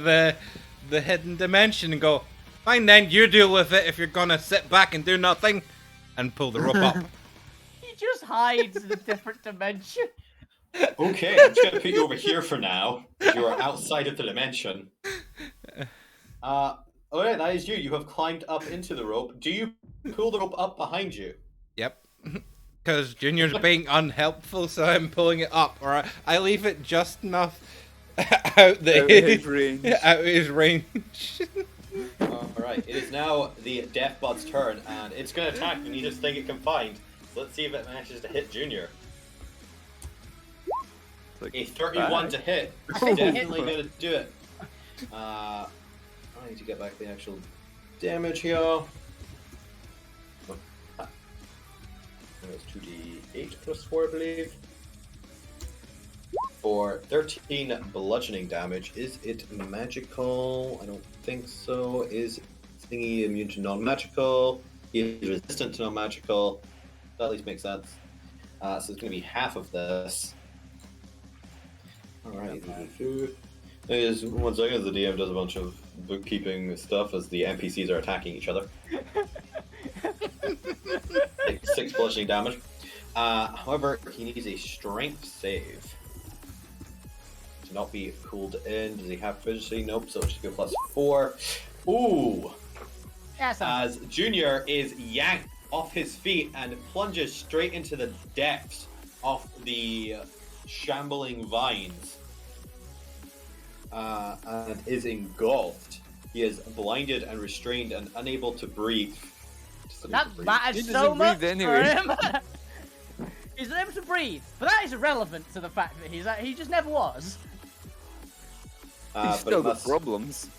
the hidden dimension and go, fine then, you deal with it if you're gonna sit back and do nothing, and pull the rope up. He just hides in a different dimension. Okay, I'm just gonna put you over here for now. You are outside of the dimension. Alright, that is you. You have climbed up into the rope. Do you pull the rope up behind you? Yep. Because Junior's being unhelpful, so I'm pulling it up. Alright, I leave it just enough out his range. Out of his range. Alright, it is now the Deathbud's turn, and it's going to attack the neatest thing it can find. So let's see if it manages to hit Junior. Like a 31 to hit. think it Definitely going to do it. I need to get back the actual damage here. It's 2d8 plus 4, I believe. For 13 bludgeoning damage. Is it magical? I don't think so. Is Thingy immune to non-magical? He is resistant to non-magical. That at least makes sense. So it's going to be half of this. Alright. Just 1 second as the DM does a bunch of bookkeeping stuff as the NPCs are attacking each other. Like 6 bludgeoning damage. However, he needs a strength save to not be cooled in. Does he have proficiency? Nope, so it's just go plus 4. Ooh! As Junior is yanked off his feet and plunges straight into the depths of the shambling vines. And is engulfed. He is blinded and restrained and unable to breathe. That matters He so doesn't much breathe for anyway. him. He's unable to breathe, but that is irrelevant to the fact that he just never was. He's But still it got must problems.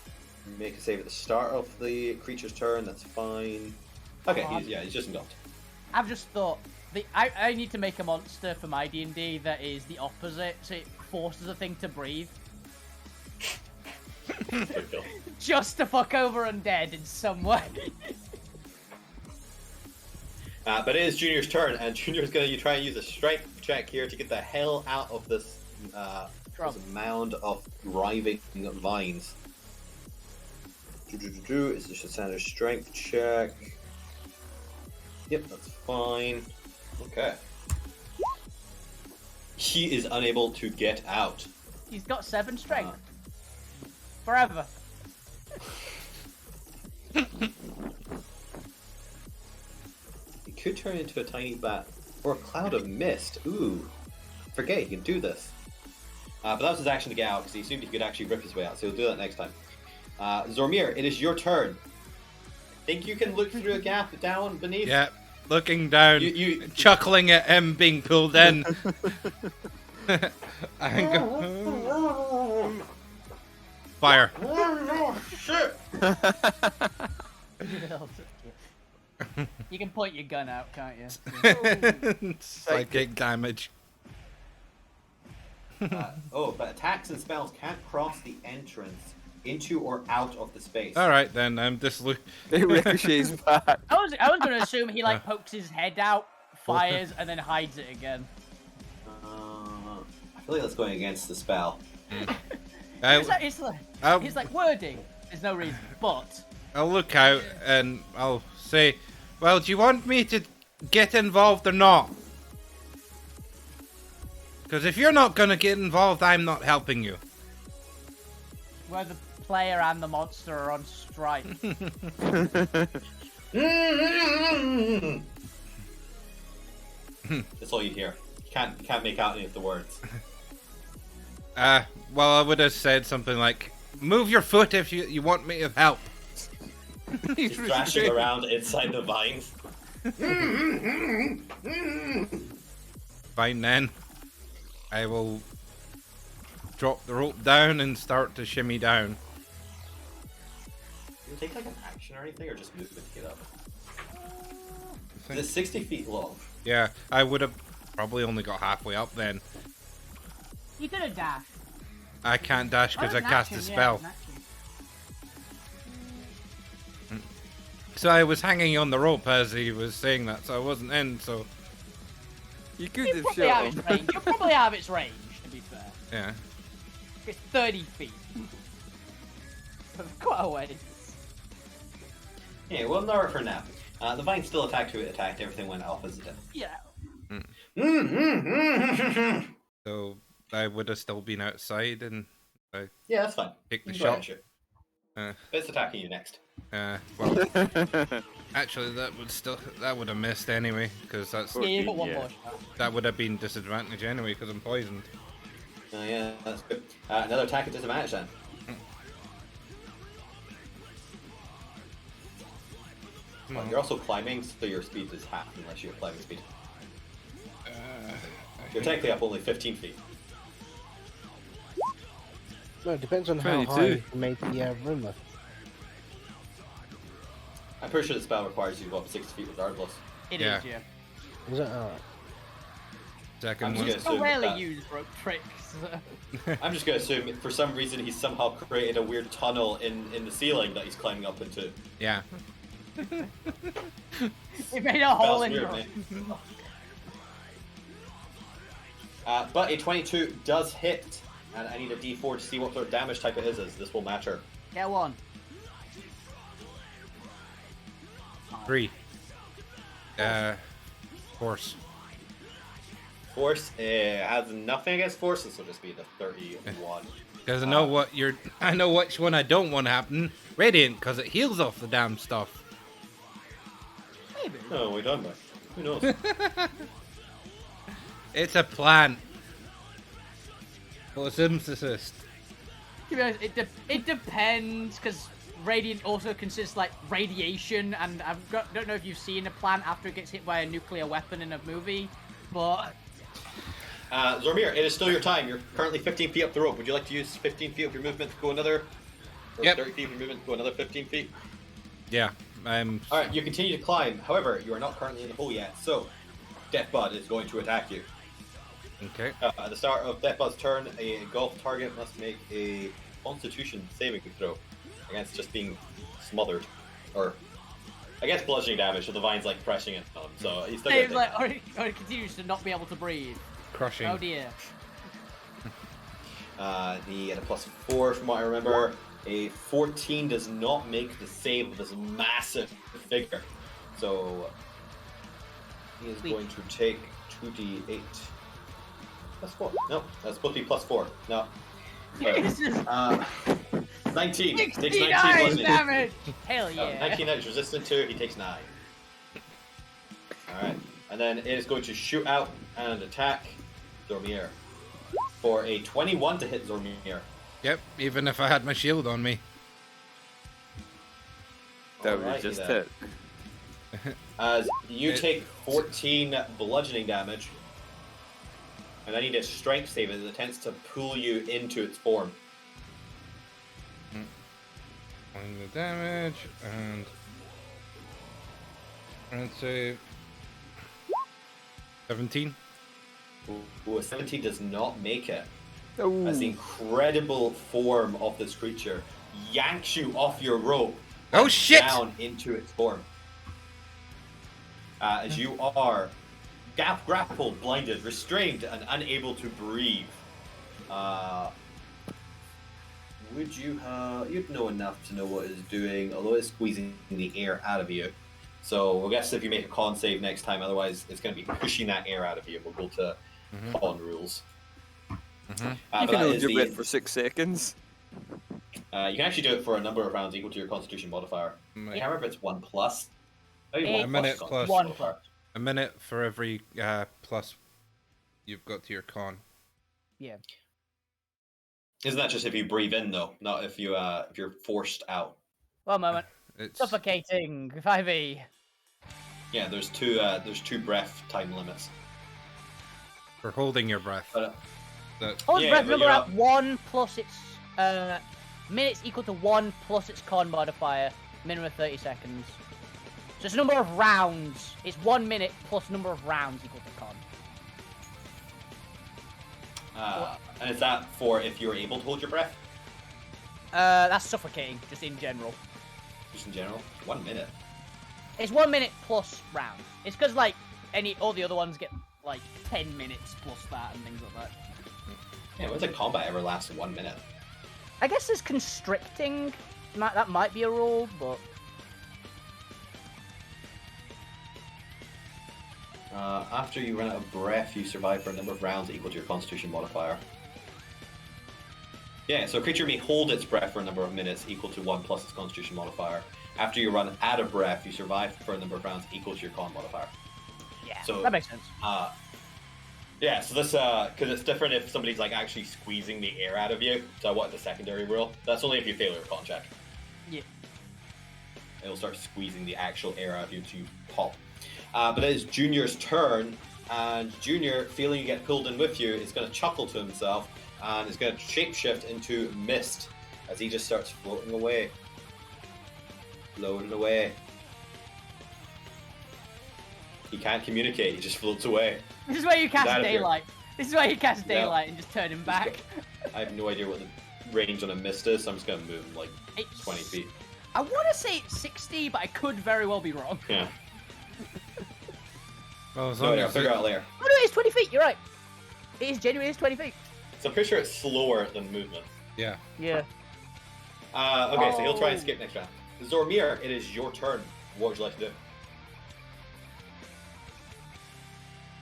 make a save at the start of the creature's turn. That's fine. Okay, he's just engulfed. I've just thought I need to make a monster for my D&D that is the opposite, so it forces a thing to breathe. Just to fuck over undead in some way. But it is Junior's turn, and Junior's going to try and use a strength check here to get the hell out of this, this mound of writhing vines. It's just a standard strength check. Yep, that's fine. Okay. He is unable to get out. He's got 7 strength. Forever. He could turn into a tiny bat or a cloud of mist. Ooh. Forget he can do this. But that was his action to get out because he assumed he could actually rip his way out, so he'll do that next time. Zormir, it is your turn. Think you can look through a gap down beneath? Yeah, looking down, chuckling at him being pulled in. Fire. Shit! You can point your gun out, can't you? Psychic damage. But attacks and spells can't cross the entrance into or out of the space. Alright then, I'm just It ricochets back. I was going to assume he like pokes his head out, fires, and then hides it again. I feel like that's going against the spell. It's like wording. There's no reason, but I'll look out and I'll say, well, do you want me to get involved or not? Because if you're not going to get involved, I'm not helping you. where the player and the monster are on strike. That's all you hear. You can't make out any of the words. Well, I would have said something like, move your foot if you want me to help. He's thrashing around inside the vines. Fine then. I will drop the rope down and start to shimmy down. You take like an action or anything, or just move it to get up? It's 60 feet long. Yeah, I would have probably only got halfway up then. You did a dash. I can't dash because I cast a spell. So I was hanging on the rope as he was saying that, so I wasn't in, so... You could You have probably shot have him. its range. You probably have its range, to be fair. Yeah. It's 30 feet. Quite a ways. Yeah, we'll ignore it for now. The vine still attacked who it attacked. Everything went off as it did. Yeah. So I would have still been outside and I Yeah, that's fine. take the You can go ahead and shot. shoot. It's attacking you next. Well, actually that would have missed anyway, because that's Yeah, you got one yeah. more shot. that would have been disadvantage anyway because I'm poisoned. Oh yeah, that's good. Another attack at disadvantage then. Well, you're also climbing, so your speed is half unless you have climbing speed. You're technically up only 15 feet. No, it depends on how 22. high you made the rumor. I'm pretty sure the spell requires you to go up 60 feet regardless. It Yeah. is, yeah. Is that alright? Second I'm one. just I assume rarely that- use rope tricks. I'm just gonna assume for some reason he's somehow created a weird tunnel in the ceiling that he's climbing up into. Yeah. It made a hole Spell's in weird, the man. But a 22 does hit, and I need a D4 to see what sort of damage type it is, as this will matter. Get one. 3. Force. Force has nothing against force, this will just be the 31. Because I know I know which one I don't want to happen. Radiant, because it heals off the damn stuff. Maybe. Oh, we done that. Who knows? It's a plant. Photosynthesis. To be honest, it depends, because radiant also consists like radiation, and don't know if you've seen a plant after it gets hit by a nuclear weapon in a movie, but Zormir, it is still your time. You're currently 15 feet up the rope. Would you like to use 15 feet of your movement to go another? Or Yep. 30 feet of your movement to go another 15 feet? Yeah, I'm. All right, you continue to climb. However, you are not currently in the hole yet, so Deathbud is going to attack you. Okay. At the start of Deathbud's turn, a golf target must make a Constitution saving throw against just being smothered, or against bludgeoning damage. So the vine's like pressing it on him. So he's still It's gonna like, or he continues to not be able to breathe. Crushing. Oh dear. He had a +4 from what I remember. A 14 does not make the save of this massive figure. So he is going to take 2d8. +4. No, that's supposed to be +4. No. Jesus. 19. Takes 19 69 bludgeoning. damage! Hell yeah. 19 that is resistant to, he takes 9. Alright. And then it is going to shoot out and attack Zormir for a 21 to hit Zormir. Yep. Even if I had my shield on me. That Alrighty was just then. it. As you take 14 bludgeoning damage, and I need a strength save as it attempts to pull you into its form. On the damage and save 17. Ooh, a 17 does not make it. Ooh. As the incredible form of this creature yanks you off your rope Oh shit! down into its form. As you are grappled, blinded, restrained, and unable to breathe. Would you you'd know enough to know what it's doing, although it's squeezing the air out of you. So I guess if you make a con save next time, otherwise it's going to be pushing that air out of you. We'll go to con rules. You but can that hold is your the- breath for 6 seconds. you can actually do it for a number of rounds equal to your Constitution modifier. I can't remember if it's 1+. Maybe A 1+ minute Constitution plus. modifier. A minute for every plus you've got to your con. Yeah. Isn't that just if you breathe in though, not if you if you're forced out? One moment. It's Suffocating. 5e. Yeah, there's two breath time limits. for holding your breath. But, Hold Yeah, breath but number you're at not- 1 plus its minutes equal to 1 plus its con modifier, minimum of 30 seconds. So it's number of rounds. It's 1 minute plus number of rounds equal to con. and is that for if you're able to hold your breath, That's suffocating, just in general. just in general? 1 minute. It's 1 minute plus rounds. It's because like all the other ones get like 10 minutes plus that and things like that. Yeah, when's a combat ever lasts 1 minute? I guess there's constricting. That might be a rule, but After you run out of breath, you survive for a number of rounds equal to your Constitution modifier. Yeah, so a creature may hold its breath for a number of minutes equal to 1 plus its Constitution modifier. After you run out of breath, you survive for a number of rounds equal to your con modifier. yeah, So- that makes sense. Yeah, so this, because it's different if somebody's like actually squeezing the air out of you. So I want the secondary rule. That's only if you fail your con check. Yeah. It'll start squeezing the actual air out of you until you pop. But it is Junior's turn, and Junior, feeling you get pulled in with you, is going to chuckle to himself and is going to shapeshift into Mist as he just starts floating away. Floating away. He can't communicate, he just floats away. This is where you cast out of here. daylight. This is where you cast Yeah. daylight and just turn him back. I have no idea what the range on a Mist is, so I'm just going to move him like It's- 20 feet. I want to say it's 60, but I could very well be wrong. Yeah. Well, as No, long yeah, I'll as figure it out later. Oh no, it's 20 feet. You're right. It is genuinely 20 feet. So I'm pretty sure it's slower than movement. yeah. Yeah. Okay, so he'll try and Oh. skip next round. Zormir, it is your turn. What would you like to do?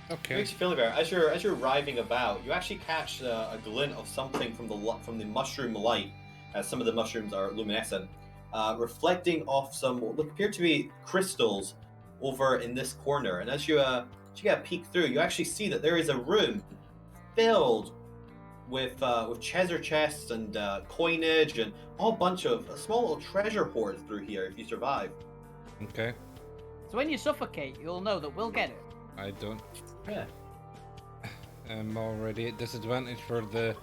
What Okay. makes you feel better? As you're writhing about, you actually catch a glint of something from the mushroom light, as some of the mushrooms are luminescent, reflecting off some what appear to be crystals over in this corner. And as you get a peek through, you actually see that there is a room filled with treasure chests and coinage and a bunch of a small little treasure hoard through here. If you survive, Okay. So when you suffocate, you'll know that we'll get it. I don't. yeah. I'm already at disadvantage for this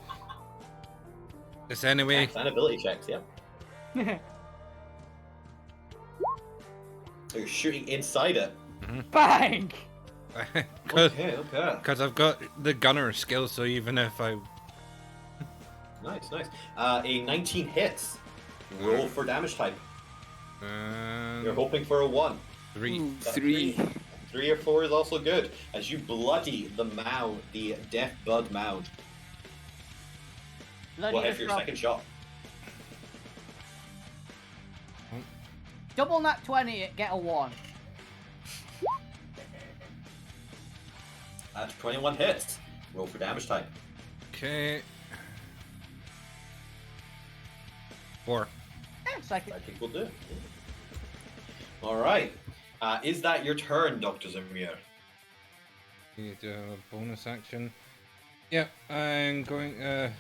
anyway. And ability checks, yeah. So you're shooting inside it. Bang! Okay. Because I've got the gunner skill, so even if I... Nice. A 19 hits. Roll for damage type. You're hoping for a 1. 3. Ooh, That's 3. 3 or 4 is also good. As you bloody the mound, the Death Bud mound. Go ahead for your second shot. Double nat 20, get a 1. At 21 hits. Roll for damage type. Okay. 4. Yeah, psychic. I think we'll do. Alright. Is that your turn, Dr. Zamir? You need to have a bonus action. Yep, I'm going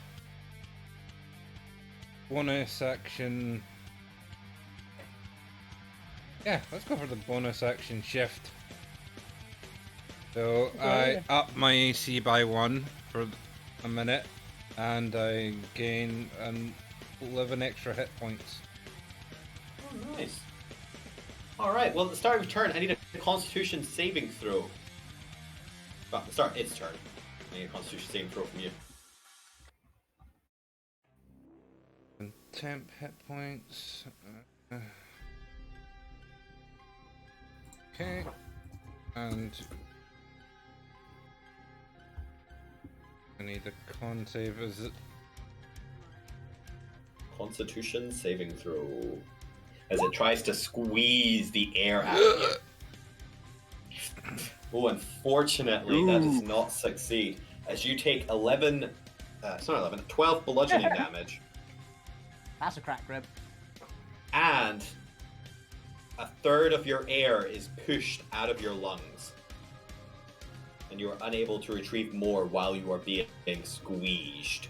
bonus action. Yeah, let's go for the bonus action shift. So I up my AC by 1 for a minute, and I gain 11 extra hit points. Oh, nice. Alright, well, at the start of your turn, I need a Constitution saving throw. Well, at the start, its turn. I need a Constitution saving throw from you. And temp hit points. Okay. And I need a con save. Is it? Constitution saving throw. As it tries to squeeze the air out of you. Oh, unfortunately, that does not succeed. As you take 12 bludgeoning damage. That's a crack rib. And a third of your air is pushed out of your lungs. And you are unable to retrieve more while you are being squeezed.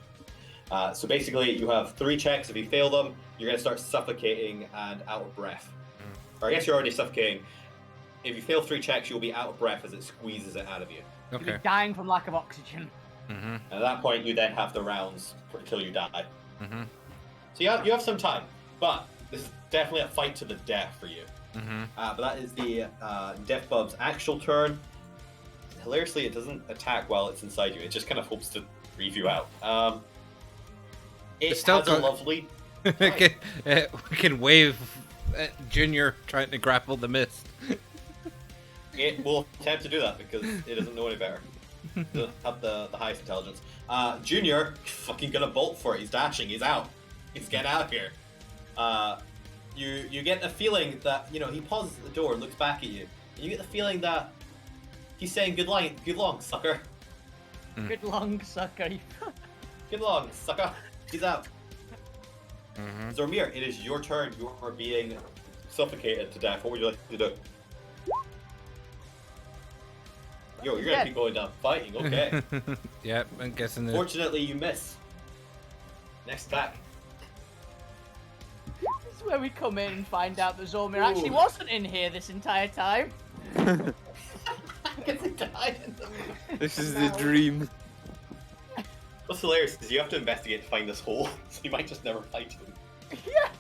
So basically, you have 3 checks. If you fail them, you're going to start suffocating and out of breath. Or I guess you're already suffocating. If you fail 3 checks, you'll be out of breath as it squeezes it out of you. You'll Okay. be dying from lack of oxygen. And at that point, you then have the rounds until you die. Mm-hmm. So you have some time, but this is definitely a fight to the death for you. Mm-hmm. But that is the Death Bub's actual turn. Hilariously, it doesn't attack while it's inside you. It just kind of hopes to breathe you out. It It's still has a got- lovely... We can wave at Junior trying to grapple the mist. It will attempt to do that because it doesn't know any better. It doesn't have the highest intelligence. Junior, fucking gonna bolt for it. He's dashing. He's out. He's getting out of here. You get the feeling that, he pauses at the door and looks back at you. And you get the feeling that he's saying good long, sucker. Good long sucker. Good long, sucker. He's out. Mm-hmm. Zormir, it is your turn. You are being suffocated to death. What would you like to do? Yo, you're gonna keep going down fighting. Okay. Yep, I'm guessing the... Fortunately, you miss. Next attack. This is where we come in and find out that Zormir actually wasn't in here this entire time. Because he died in the movie. This is the dream. What's hilarious is you have to investigate to find this hole, so you might just never fight him. Yeah.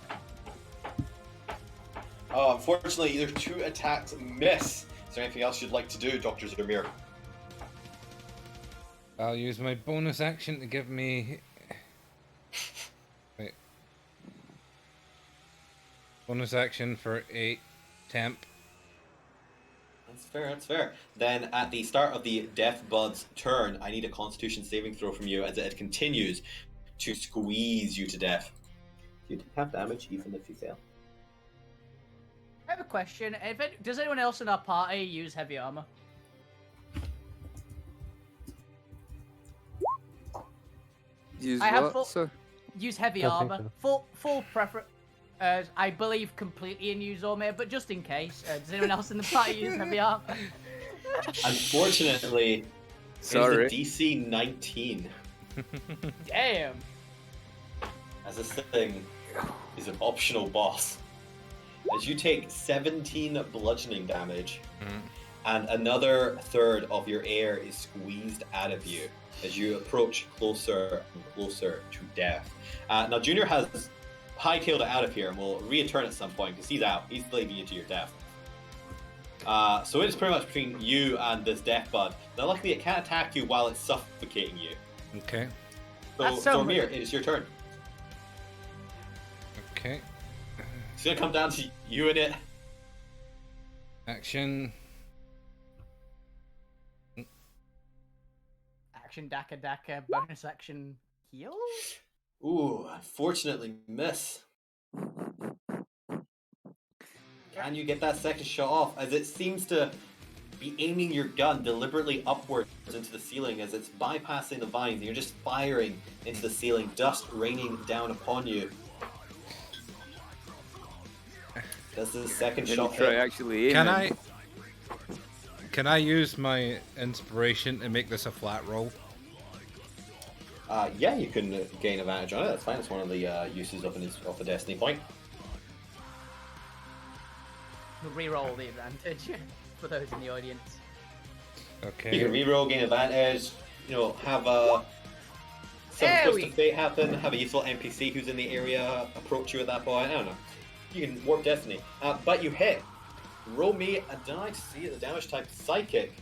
Oh, unfortunately, either 2 attacks miss. Is there anything else you'd like to do, Dr. Zamir? I'll use my bonus action to give me... Wait. Bonus action for 8 temp. That's fair. Then at the start of the Death Bud's turn, I need a Constitution saving throw from you as it continues to squeeze you to death. You take half damage even if you fail. I have a question. Does anyone else in our party use heavy armor? Use I have what, full- sir? Use heavy Don't think armor. so. Full preference. I believe completely in you, Zormir, but just in case, does anyone else in the party use heavy armor? Unfortunately, Sorry. it is the DC 19. Damn. As this thing is an optional boss. As you take 17 bludgeoning damage, and another third of your air is squeezed out of you as you approach closer and closer to death. Now, Junior has hightailed it out of here and will return at some point because he's out. He's leaving you to your death. So it is pretty much between you and this death bud. Now, luckily, it can't attack you while it's suffocating you. Okay. So, That's so Zormir, rude. it is your turn. Okay. It's gonna come down to you and it. Action. Action, Daka, bonus action, heal? Ooh, unfortunately, miss. Can you get that second shot off? As it seems to be aiming your gun deliberately upwards into the ceiling as it's bypassing the vines, and you're just firing into the ceiling, dust raining down upon you. Does the second Then shot you try hit? actually Can aiming. I use my inspiration to make this a flat roll? Yeah, you can gain advantage on it. That's fine. It's one of the uses of a destiny point. We'll re-roll the advantage for those in the audience. You Okay. can reroll, gain advantage. You know, have some There twist we- of fate happen. Have a useful NPC who's in the area approach you at that point. I don't know. You can warp destiny, but you hit. Roll me a die to see the damage type psychic.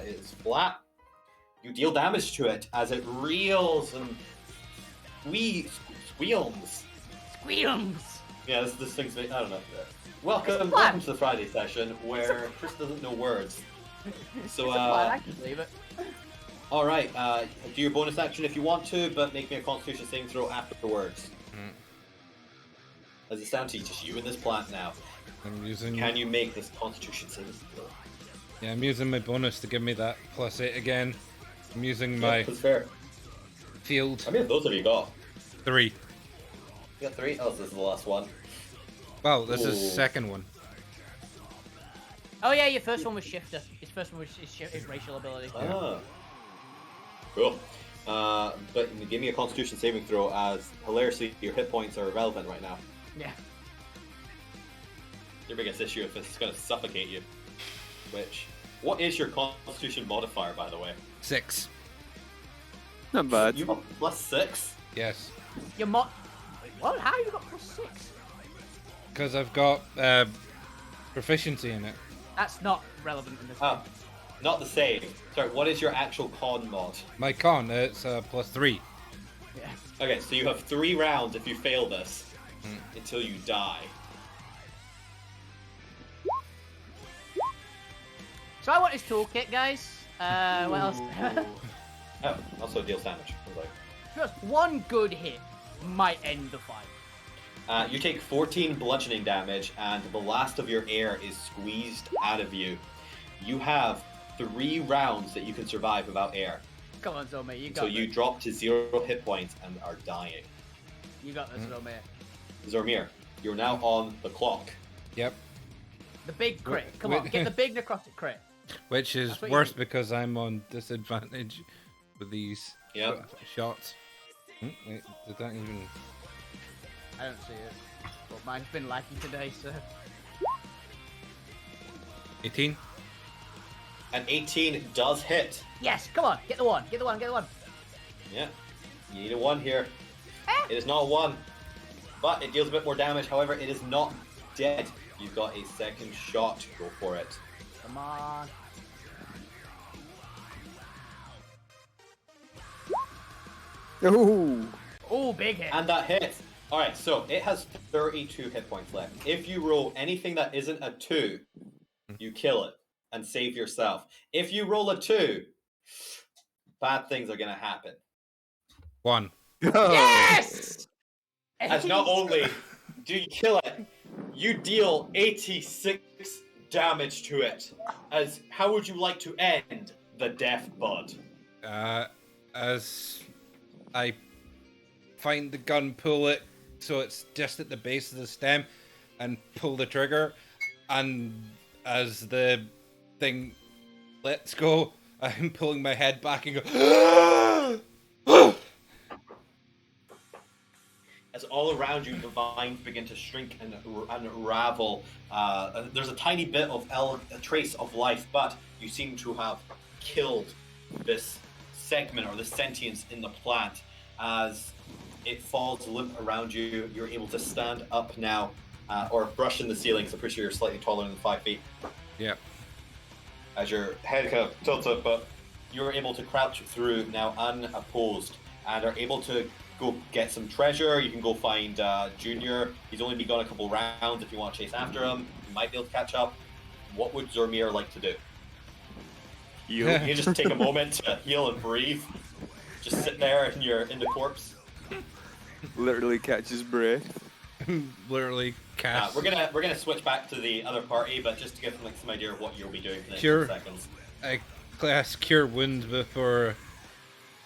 It is flat. You deal damage to it as it reels and squeals. Squeams! Yeah, this thing's. I don't know. It's Welcome flat. welcome to the Friday session where Chris doesn't know words. So, It's a plan, I can believe it. all right. Do your bonus action if you want to, but make me a Constitution saving throw afterwards. As it stands, to just you in this plant now. I'm using. Can you make this Constitution saving throw? Yeah, I'm using my bonus to give me that +8 again. I'm using Yeah, my that's fair. field How many of those have you got? 3. You got 3? Oh, so this is the last one. Well, this is Ooh. second one. Oh yeah, your first one was shifter. His first one was his racial ability. Ah. Cool. But give me a Constitution saving throw, as hilariously your hit points are irrelevant right now. Yeah. Your biggest issue if it's going to suffocate you. Which, what is your Constitution modifier, by the way? 6. Not bad. You got +6. Yes. Your Wait, what? How you got +6? Because I've got proficiency in it. That's not relevant in this Ah, game. not the save. Sorry, what is your actual con mod? My con, it's +3. Yeah. Okay, so you have 3 rounds if you fail this until you die. So I want his toolkit, guys. What else? Oh, also deals damage. I was like, Just one good hit might end the fight. you take 14 bludgeoning damage, and the last of your air is squeezed out of you. You have 3 rounds that you can survive without air. Come on, Zomate, you got So this. you drop to 0 hit points and are dying. You got this, Zomate. Zormir, you're now on the clock. Yep. The big crit. Wait, Come wait. on, get the big necrotic crit. Which is That's what you worse need. because I'm on disadvantage with these Yep. shots. Wait, did that even... I don't see it. But mine's been laggy today, so. 18? An 18 does hit. Yes, come on, get the one, get the one, get the one. Yeah. You need a 1 here. Ah. It is not a 1. But it deals a bit more damage. However, it is not dead. You've got a second shot. Go for it. Come on. Ooh. Oh, big hit. And that hits. Alright, so it has 32 hit points left. If you roll anything that isn't a 2, you kill it and save yourself. If you roll a 2, bad things are going to happen. 1. Yes! As not only do you kill it, you deal 86 damage to it. As how would you like to end the death bud? As I find the gun, pull it so it's just at the base of the stem, and pull the trigger, and as the thing lets go, I'm pulling my head back and go. As all around you, the vines begin to shrink and unravel. There's a tiny bit of a trace of life, but you seem to have killed this segment or the sentience in the plant. As it falls limp around you, you're able to stand up now, or brush in the ceiling. So I'm pretty sure you're slightly taller than 5 feet. Yeah. as your head kind of tilts up, but you're able to crouch through now unopposed and are able to go get some treasure. You can go find Junior. He's only been gone a couple rounds. If you want to chase after him, you might be able to catch up. What would Zormir like to do? Heal. You can just take a moment to heal and breathe. Just sit there in the corpse. Literally catch his breath. Literally cast. We're gonna switch back to the other party, but just to give them like some idea of what you'll be doing for the next Cure. 10 seconds. I cast Cure Wounds before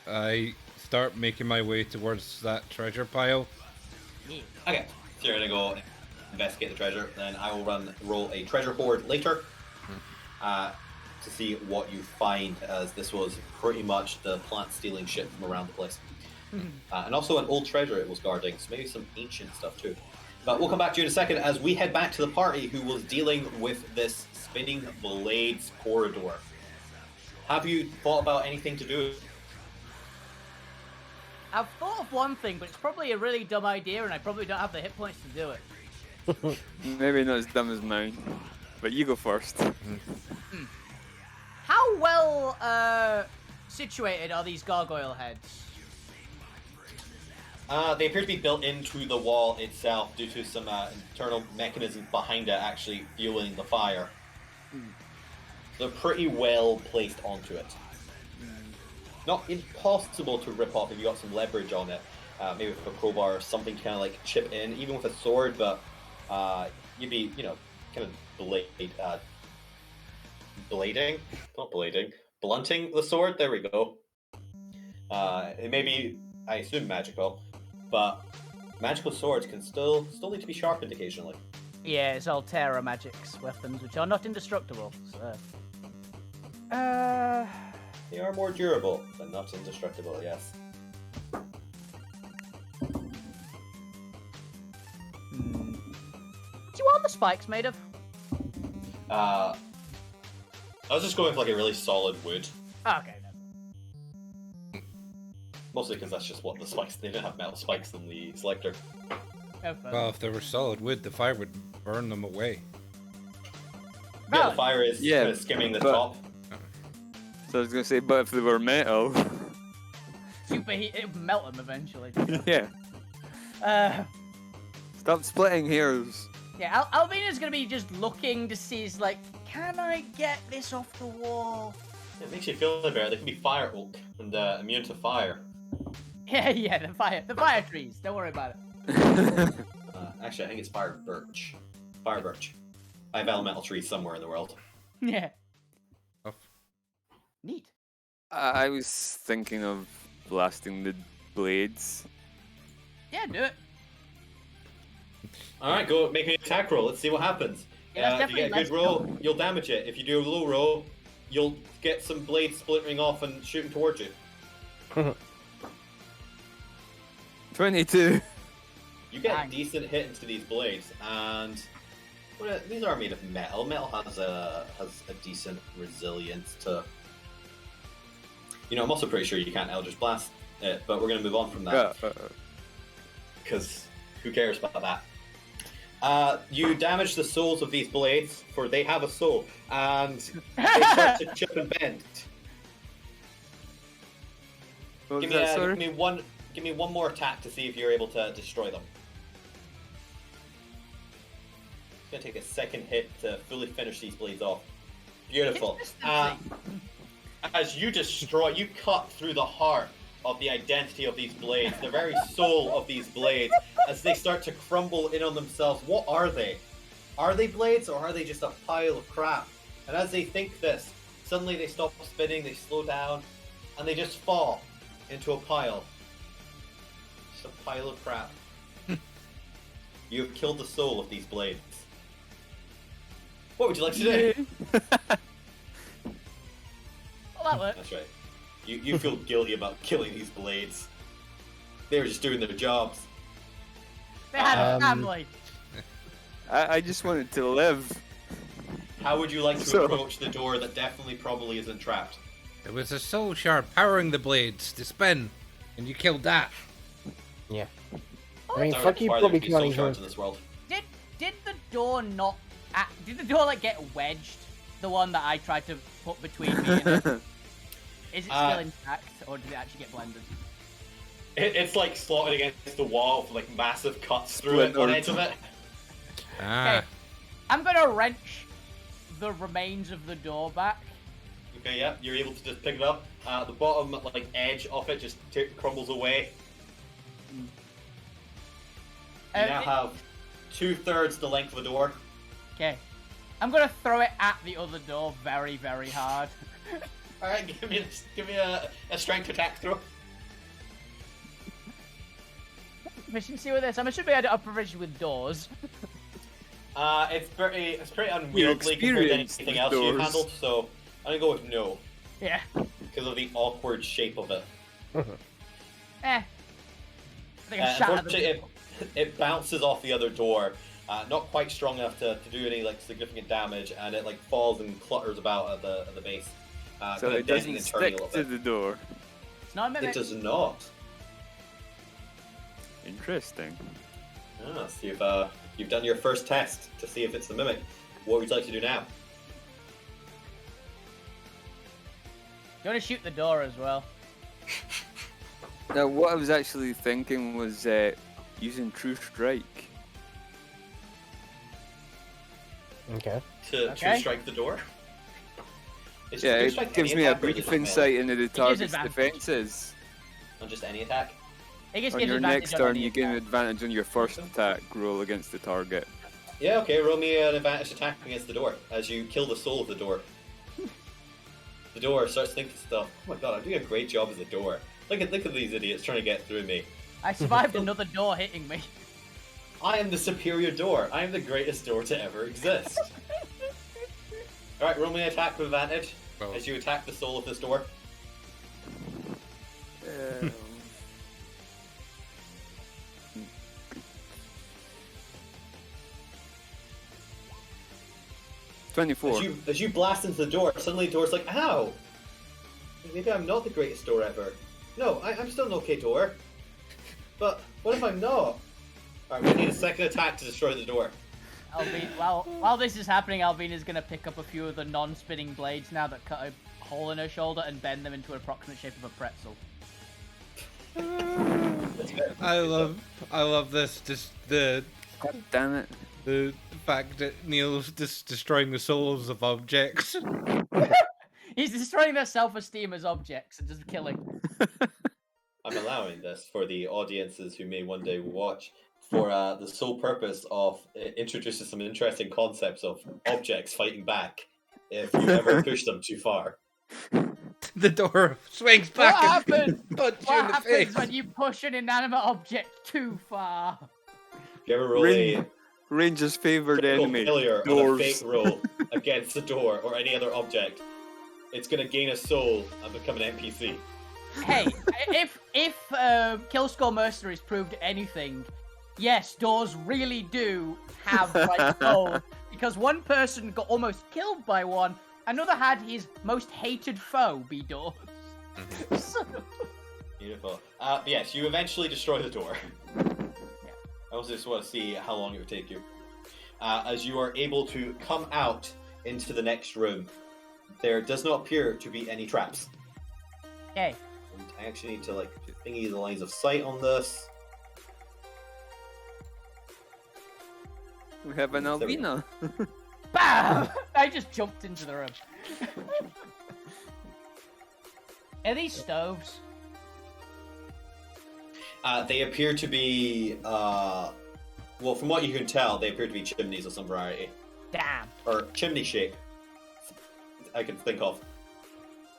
I start making my way towards that treasure pile. Okay, so you're gonna go investigate the treasure. Then I will roll a treasure hoard later to see what you find, as this was pretty much the plant stealing shit from around the place. And also an old treasure it was guarding, so maybe some ancient stuff too. But we'll come back to you in a second as we head back to the party who was dealing with this spinning blades corridor. Have you thought about anything to do? I've thought of one thing, but it's probably a really dumb idea, and I probably don't have the hit points to do it. Maybe not as dumb as mine, but you go first. How well situated are these gargoyle heads? They appear to be built into the wall itself due to some internal mechanisms behind it actually fueling the fire. They're pretty well placed onto it. Not impossible to rip off if you got some leverage on it. Maybe with a crowbar or something to kind of like chip in, even with a sword, but you'd be, kind of blunting the sword. There we go. It may be, I assume, magical, but magical swords can still need to be sharpened occasionally. Yeah, it's Alterra magics weapons, which are not indestructible. So. They are more durable, but not indestructible, yes. Do you want the spikes made of? I was just going for like a really solid wood. Okay. Mostly because that's just what the spikes, they didn't have metal spikes in the selector. Well, if they were solid wood, the fire would burn them away. Yeah, the fire is kind of skimming the top. So I was gonna say, but if they were metal... Superheat, it would melt them eventually. Yeah. Stop splitting hairs. Yeah, Albina's gonna be just looking to see, like, can I get this off the wall? It makes you feel better. They can be fire oak and immune to fire. Yeah, the fire trees. Don't worry about it. Actually, I think it's fire birch. Fire birch. I have elemental trees somewhere in the world. Yeah. Neat. I was thinking of blasting the blades. Yeah, do it. Alright, go make an attack roll. Let's see what happens. Yeah, if you get a good roll, you'll damage it. If you do a low roll, you'll get some blades splintering off and shooting towards you. 22. You get a decent hit into these blades, and these are made of metal. Metal has a decent resilience to. I'm also pretty sure you can't Eldritch Blast it, but we're going to move on from that. Because who cares about that? You damage the soles of these blades, for they have a soul, and they start to chip and bend. Give me one more attack to see if you're able to destroy them. It's going to take a second hit to fully finish these blades off. Beautiful. As you cut through the heart of the identity of these blades, the very soul of these blades, as they start to crumble in on themselves. What are they? Are they blades, or are they just a pile of crap? And as they think this, suddenly they stop spinning, they slow down, and they just fall into a pile. Just a pile of crap. You have killed the soul of these blades. What would you like to do? Well, that worked. That's right. You feel guilty about killing these blades. They were just doing their jobs. They had a family. I just wanted to live. How would you like to approach the door that probably isn't trapped? There was a soul shard powering the blades to spin, and you killed that. Yeah. I mean, Sorry, fuck you, why probably there would be soul can't even. shards in this world. Did the door not? Did the door like get wedged the one that I tried to put between me and it? Is it still intact, or did it actually get blended? It's like slotted against the wall with like massive cuts through it, one edge of it. Ah. Okay. I'm gonna wrench the remains of the door back. Okay, yeah, you're able to just pick it up. The bottom like edge of it just crumbles away. You now have 2/3 the length of the door. Okay. I'm gonna throw it at the other door very, very hard. All right, give me a strength attack throw. Proficiency with this. I'm assuming I don't have proficiency with doors. It's pretty unwieldy compared to anything else you've handled, so I'm gonna go with no. Yeah. Because of the awkward shape of it. I think I shot at the Unfortunately, it bounces off the other door, not quite strong enough to do any like significant damage, and it like falls and clutters about at the base. So kinda it denting doesn't and turning a stick little to bit. the door. It's not a mimic. It does not. Interesting. See if you've done your first test to see if it's the mimic. What would you like to do now? You want to shoot the door as well. Now, what I was actually thinking was using True Strike. Okay. To Okay. strike the door? Is Yeah, True it Strike gives any me a attack or is it brief just melee? insight into the target's advantage. defenses. On just any attack? It just On gives your advantage next on turn, any you gain attack. advantage on your first attack roll against the target. Yeah, okay, roll me an advantage attack against the door as you kill the soul of the door. The door starts thinking stuff. Oh my god, I'm doing a great job as a door. Look at these idiots trying to get through me. I survived another door hitting me. I am the superior door. I am the greatest door to ever exist. Alright, roll me an attack with advantage Oh. as you attack the soul of this door. Um, 24. As you blast into the door, suddenly the door's like, ow! Maybe I'm not the greatest door ever. No, I'm still an okay door. But what if I'm not? Alright, we need a second attack to destroy the door. While this is happening, Albina's gonna pick up a few of the non-spinning blades now that cut a hole in her shoulder and bend them into an approximate shape of a pretzel. I love this. Just God damn it. the fact that Neil's just destroying the souls of objects. He's destroying their self-esteem as objects and just killing. I'm allowing this for the audiences who may one day watch for the sole purpose of introducing some interesting concepts of objects fighting back if you ever push them too far. The door swings back What and happened? punch you What in the happens face. when you push an inanimate object too far? If you ever roll a Ranger's favored critical enemy. failure on a Doors. fake roll against the door or any other object, it's going to gain a soul and become an NPC. Hey, if Kill Score Mercenaries proved anything, yes, doors really do have like souls. Because one person got almost killed by one, another had his most hated foe be doors. Beautiful. But yes, you eventually destroy the door. I also just want to see how long it would take you. As you are able to come out into the next room, there does not appear to be any traps. Okay. And I actually need to like thingy the lines of sight on this. We have an There we Alvina. BAM! I just jumped into the room. Are these stoves? They appear to be, well, from what you can tell, they appear to be chimneys of some variety. Damn. Or chimney shape, I can think of.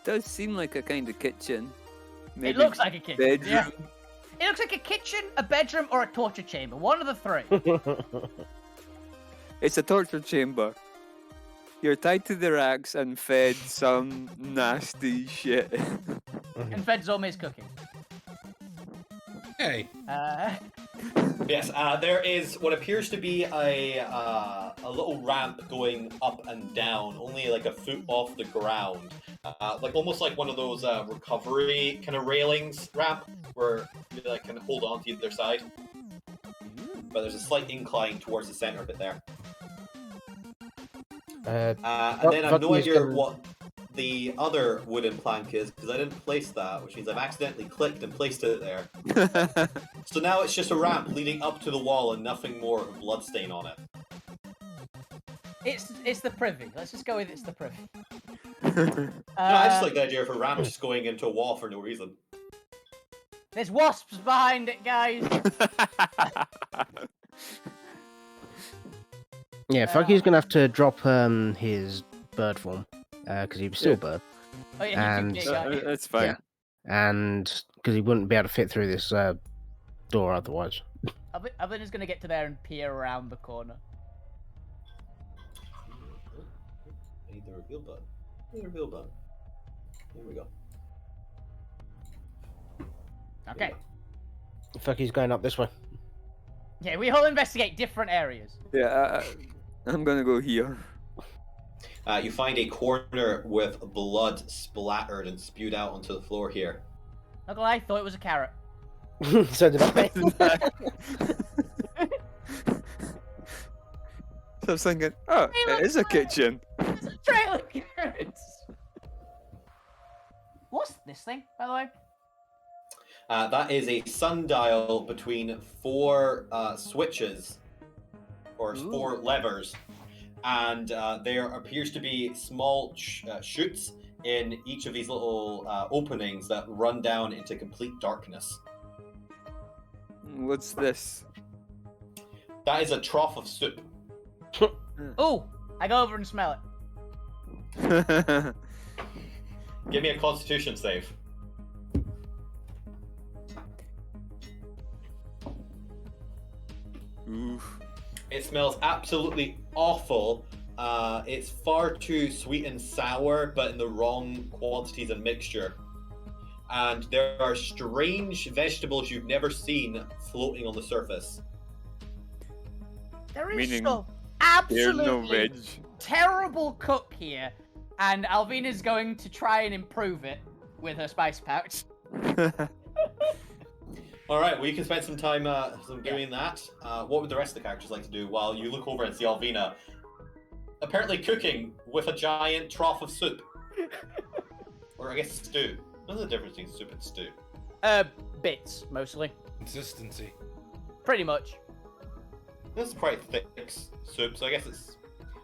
Does seem like a kind of kitchen. Maybe It looks like a kitchen. bedroom. Yeah. It looks like a kitchen, a bedroom, or a torture chamber. One of the three. It's a torture chamber. You're tied to the racks and fed some nasty shit. And fed Zome's cooking. Hey, Yes, there is what appears to be a little ramp going up and down, only like a foot off the ground. Like almost like one of those recovery kind of railings ramp where you like can hold on to either side. But there's a slight incline towards the center of it there. And Fuck- then I've fuck no you, idea Skin. what the other wooden plank is because I didn't place that, which means I've accidentally clicked and placed it there. So now it's just a ramp leading up to the wall and nothing more with bloodstain on it. It's the privy. Let's just go with it's the privy. No, I just like the idea of a ramp just going into a wall for no reason. There's wasps behind it, guys. Yeah, Fucky's gonna have to drop his bird form because he was still Yeah. bird, Oh yeah, And- you can get it. That's fine. and because he wouldn't be able to fit through this door otherwise. Evelyn is gonna get to there and peer around the corner. I need the reveal button. The reveal button. There we go. Okay. Fucky's going up this way. Yeah, we all investigate different areas. Yeah, I'm gonna go here. You find a corner with blood splattered and spewed out onto the floor here. Not gonna lie, I thought it was a carrot. So did I. So I was thinking, oh, it is a kitchen. It's a trail of carrots. What's this thing, by the way? That is a sundial between 4 switches, or Ooh. 4 levers, and there appears to be small chutes in each of these little openings that run down into complete darkness. What's this? That is a trough of soup. Ooh, I go over and smell it. Give me a Constitution save. Oof. It smells absolutely awful. It's far too sweet and sour, but in the wrong quantities and mixture. And there are strange vegetables you've never seen floating on the surface. There is Meaning some There's no absolutely veg. terrible cook here, and Alvina's going to try and improve it with her spice pouch. All right, well, you can spend some time doing that. What would the rest of the characters like to do while you look over and see Alvina apparently cooking with a giant trough of soup? Or I guess stew. What's the difference between soup and stew? Bits, mostly. Consistency. Pretty much. This is quite thick soup, so I guess it's...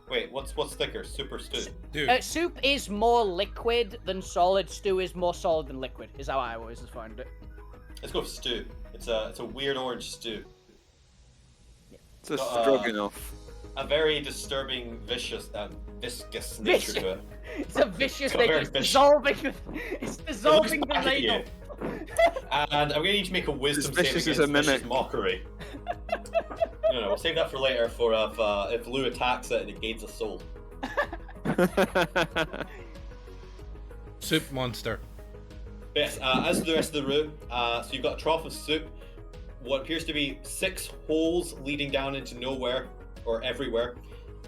Wait, what's thicker, soup or stew? Dude, Soup is more liquid than solid. Stew is more solid than liquid, is how I always found it. Let's go with stew. It's a weird orange stew. It's a stroganoff. A very disturbing, viscous nature to it. It's a vicious It's thing. very It's vicious. dissolving. It's It dissolving looks the back at ladle. you. And I'm gonna need to make a wisdom save vicious against as a vicious mimic. mockery. No, we'll save that for later. For if Lou attacks it and it gains a soul. soup monster. Yes. As for the rest of the room, so you've got a trough of soup, what appears to be 6 holes leading down into nowhere or everywhere,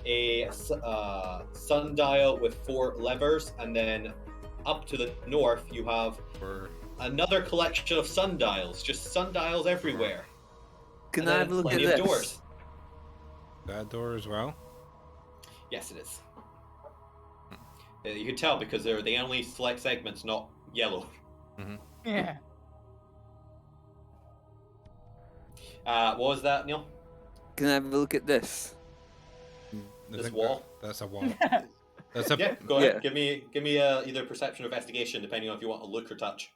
a sundial with 4 levers, and then up to the north you have Or another collection of sundials, just sundials everywhere. Can And I then have a look at plenty this? of doors. that door as well. Yes, it is. You can tell because they're the only select segments not yellow. Yeah. What was that, Neil? Can I have a look at this? I This think wall? That's a wall. That's a Yeah, go ahead. Yeah. Give me either perception or investigation, depending on if you want to look or touch.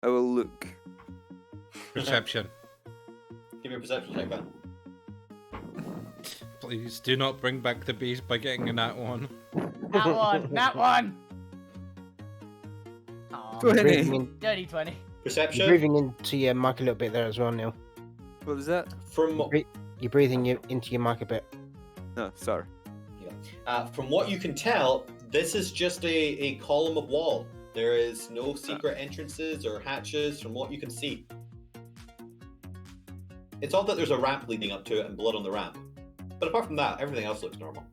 I will look. perception. Give me a perception check, then. Please do not bring back the beast by getting in that one. That one. That one. Aw, Go ahead. Breathing, in, dirty 20. you're Perception breathing into your mic a little bit there as well, Neil. What was that? from You're breathing into your mic a bit. No, sorry. from what you can tell, this is just a column of wall. There is no secret entrances or hatches from what you can see. It's odd that there's a ramp leading up to it and blood on the ramp. But apart from that, everything else looks normal.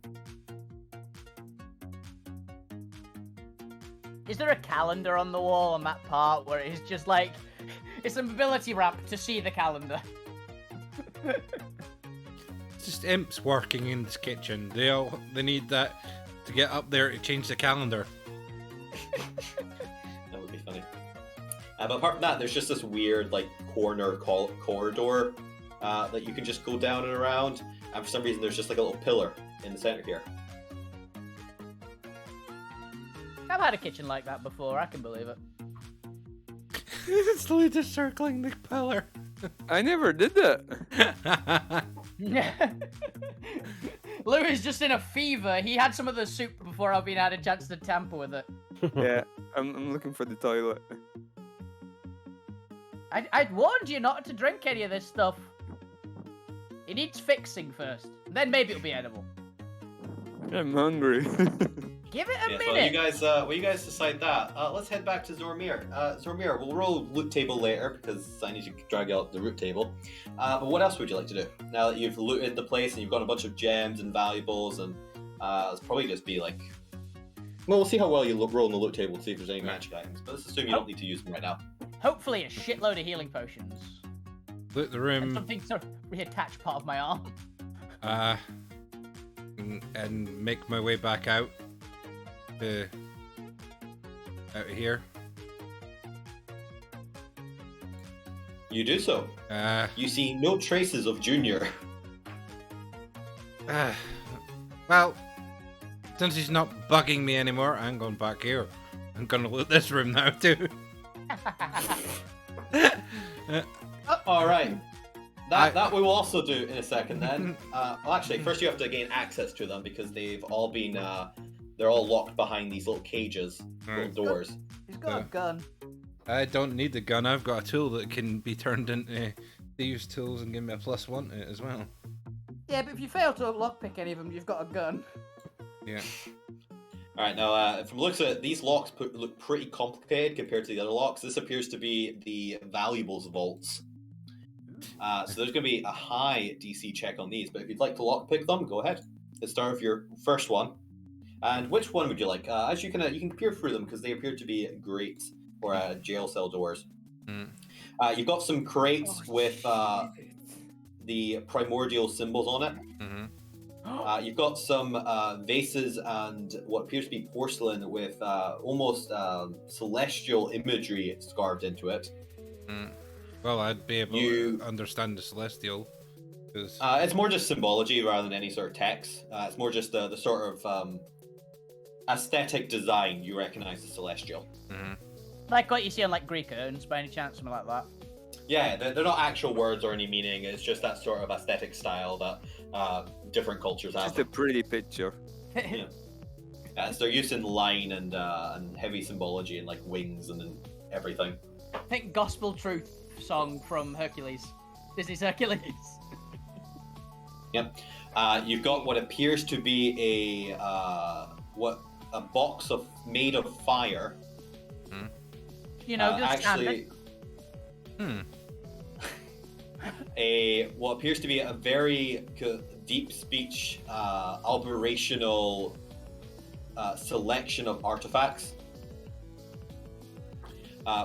Is there a calendar on the wall on that part where it's just like it's a mobility ramp to see the calendar? just imps working in this kitchen. They need that to get up there to change the calendar. That would be funny. But apart from that, there's just this weird like corner corridor that you can just go down and around. And for some reason, there's just like a little pillar in the center here. I've had a kitchen like that before. I can believe it. It's literally just circling the pillar. I never did that. Lou is just in a fever. He had some of the soup before I've been had a chance to tamper with it. Yeah, I'm looking for the toilet. I'd warned you not to drink any of this stuff. It needs fixing first. Then maybe it'll be edible. I'm hungry. Give it a Yeah, minute. so while you guys decide that, let's head back to Zormir. Zormir, we'll roll loot table later because I need to drag out the root table. But what else would you like to do now that you've looted the place and you've got a bunch of gems and valuables and it's probably just be like. Well, we'll see how well you roll on the loot table to see if there's any magic items. But let's assume you don't need to use them right now. Hopefully a shitload of healing potions. Loot the And room. something sort of reattach part of my arm. And make my way back out. Out of here. You do so. You see no traces of Junior. Well, since he's not bugging me anymore, I'm going back here. I'm gonna loot this room now too. All right. That we will also do in a second then. Well, actually, first you have to gain access to them because they've all been, they're all locked behind these little cages, little doors. He's got a gun. I don't need the gun. I've got a tool that can be turned into thieves' tools and give me a +1 to it as well. Yeah, but if you fail to lockpick any of them, you've got a gun. Yeah. All right, now from the looks of it, these locks look pretty complicated compared to the other locks. This appears to be the valuables vaults. So there's going to be a high DC check on these, but if you'd like to lockpick them, go ahead. Let's start with your first one. And which one would you like? As you can peer through them because they appear to be great for jail cell doors. You've got some crates with the primordial symbols on it. You've got some vases and what appears to be porcelain with almost celestial imagery carved into it. Well, I'd be able to understand the celestial. Cause... it's more just symbology rather than any sort of text. It's more just the sort of aesthetic design you recognize as celestial. Like what you see on like Greek urns, by any chance, something like that. Yeah, they're not actual words or any meaning. It's just that sort of aesthetic style that different cultures have. Just a pretty picture. So they're used in line and heavy symbology and like wings and everything. Think gospel truth song from Hercules. Disney's Hercules. Yep. You've got what appears to be a box made of fire. You know, just actually. What appears to be a very deep speech aberrational selection of artifacts.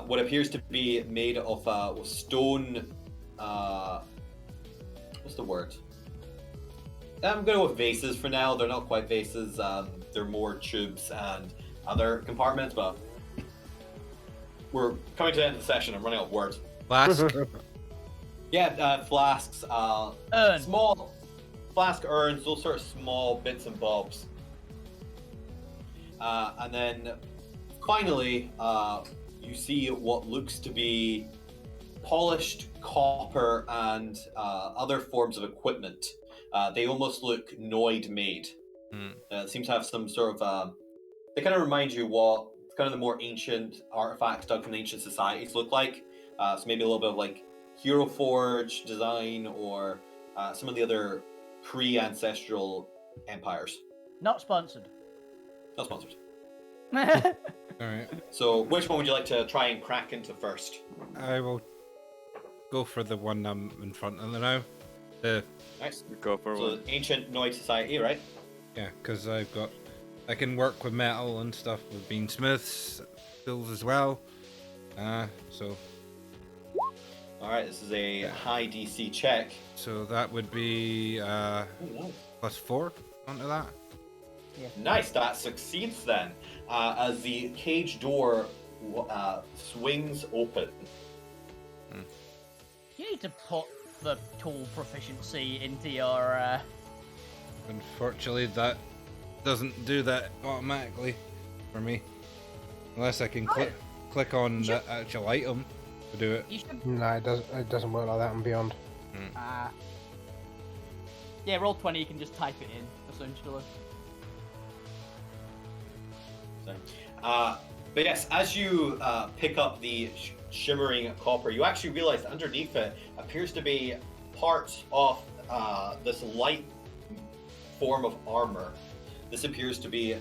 What appears to be made of stone. What's the word? I'm going with vases for now. They're not quite vases. They're more tubes and other compartments, but we're coming to the end of the session. I'm running out of words. Flask? Yeah, flasks. Small flask urns, those sort of small bits and bobs. And then finally, you see what looks to be polished copper and other forms of equipment. They almost look Noid made. Seem to have some sort of. They kind of remind you what kind of the more ancient artifacts dug from ancient societies look like. So maybe a little bit of like Hero Forge design or some of the other pre-ancestral empires. Not sponsored. Not sponsored. Alright. So which one would you like to try and crack into first? I will go for the one I'm in front of now. Nice. Go for So one. ancient Noid society, right? Yeah, because I can work with metal and stuff with beansmiths skills as well. So. All right, this is a high DC check. So that would be +4 onto that. Nice, that succeeds then. As the cage door swings open. You need to put the tool proficiency into your. Unfortunately, that doesn't do that automatically for me, unless I can click on the actual item to do it. You should. No, it doesn't work like that on Beyond. Yeah, roll 20. You can just type it in essentially. But yes, as you pick up the shimmering copper, you actually realize that underneath it appears to be parts of this light form of armor. This appears to be, I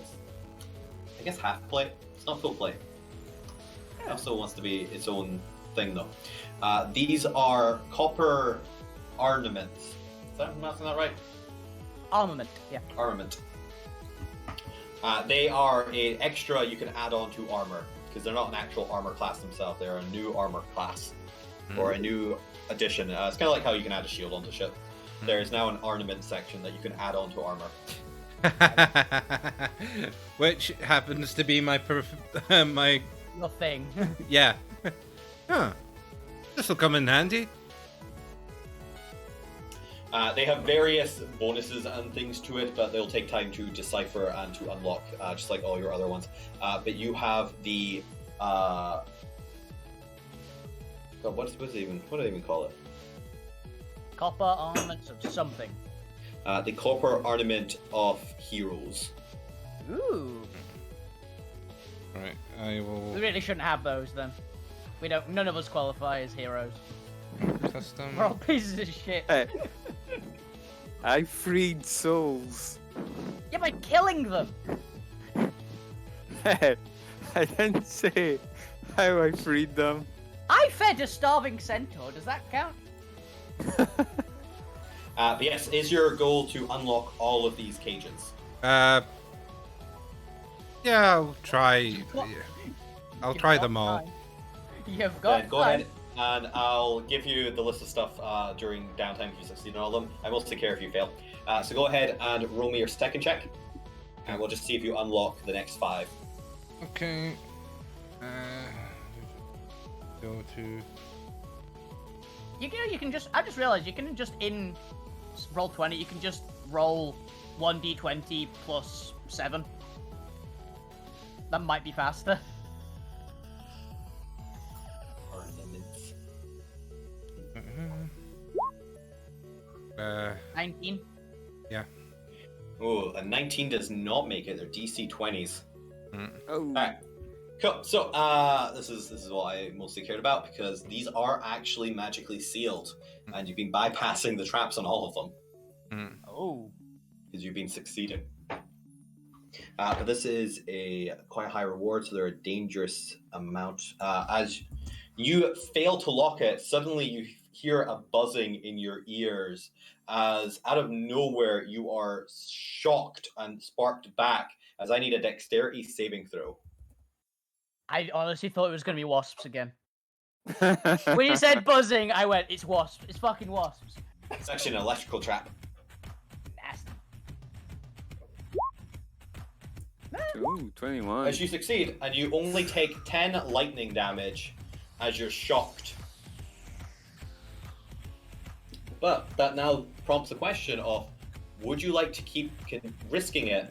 guess, half plate. It's not full plate. It also wants to be its own thing, though. These are copper ornaments. Is that pronouncing that right? Armament. Yeah. Armament. They are an extra you can add on to armor, because they're not an actual armor class themselves. They're a new armor class, or a new addition. It's kind of like how you can add a shield onto ship. There is now an ornament section that you can add on to armor. Which happens to be my my Your thing. yeah. Huh. This will come in handy. They have various bonuses and things to it, but they'll take time to decipher and to unlock, just like all your other ones. But you have the God, what do they even call it? Copper ornaments of something. The copper ornament of heroes. Ooh. Right, I will We really shouldn't have those then. We don't. None of us qualify as heroes. custom. We're all pieces of shit. Hey, I freed souls. Yeah, by killing them. Hey, I didn't say how I freed them. I fed a starving centaur. Does that count? But yes, is your goal to unlock all of these cages? Yeah, I'll try. What? I'll You've try got them all. time. You've got Then go time. ahead and I'll give you the list of stuff during downtime if you succeed in all of them. I will take care if you fail. So go ahead and roll me your second check, and we'll just see if you unlock the next 5. Okay. Go to. You can just. I just realized you can just in roll 20. You can just roll 1d20 plus 7. That might be faster. Ornaments. 19. Yeah. Oh, a 19 does not make it. They're DC 20s. Oh, Alright. Cool. So this is what I mostly cared about, because these are actually magically sealed, and you've been bypassing the traps on all of them Oh. because you've been succeeding. But this is a quite high reward, so they're a dangerous amount. As you fail to lock it, suddenly you hear a buzzing in your ears as out of nowhere you are shocked and sparked back, as I need a dexterity saving throw. I honestly thought it was gonna be wasps again. When you said buzzing, I went, it's wasps. It's fucking wasps. It's actually an electrical trap. Nasty. ooh, 21. As you succeed, and you only take 10 lightning damage as you're shocked. But that now prompts the question of, would you like to keep risking it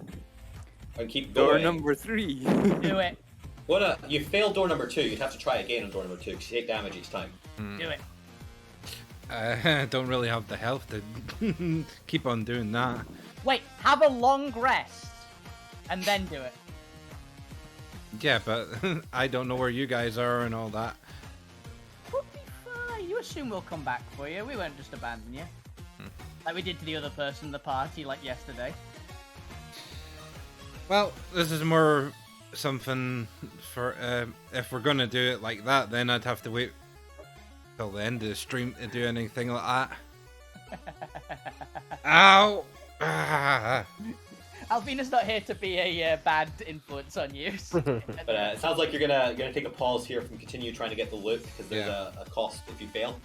and keep Door going? number 3. Do it. Well, you failed door number 2. You'd have to try again on door number 2 because you take damage each time. Do it. I don't really have the health to keep on doing that. Wait, have a long rest and then do it. Yeah, but I don't know where you guys are and all that. We'll be fine. You assume we'll come back for you. We won't just abandon you. Like we did to the other person in the party, like yesterday. Well, this is more something for if we're gonna do it like that, then I'd have to wait till the end of the stream to do anything like that. Ow! Ah. Albina's not here to be a bad influence on you. But it sounds like you're gonna take a pause here from continue trying to get the loot because there's Yeah. a cost if you fail.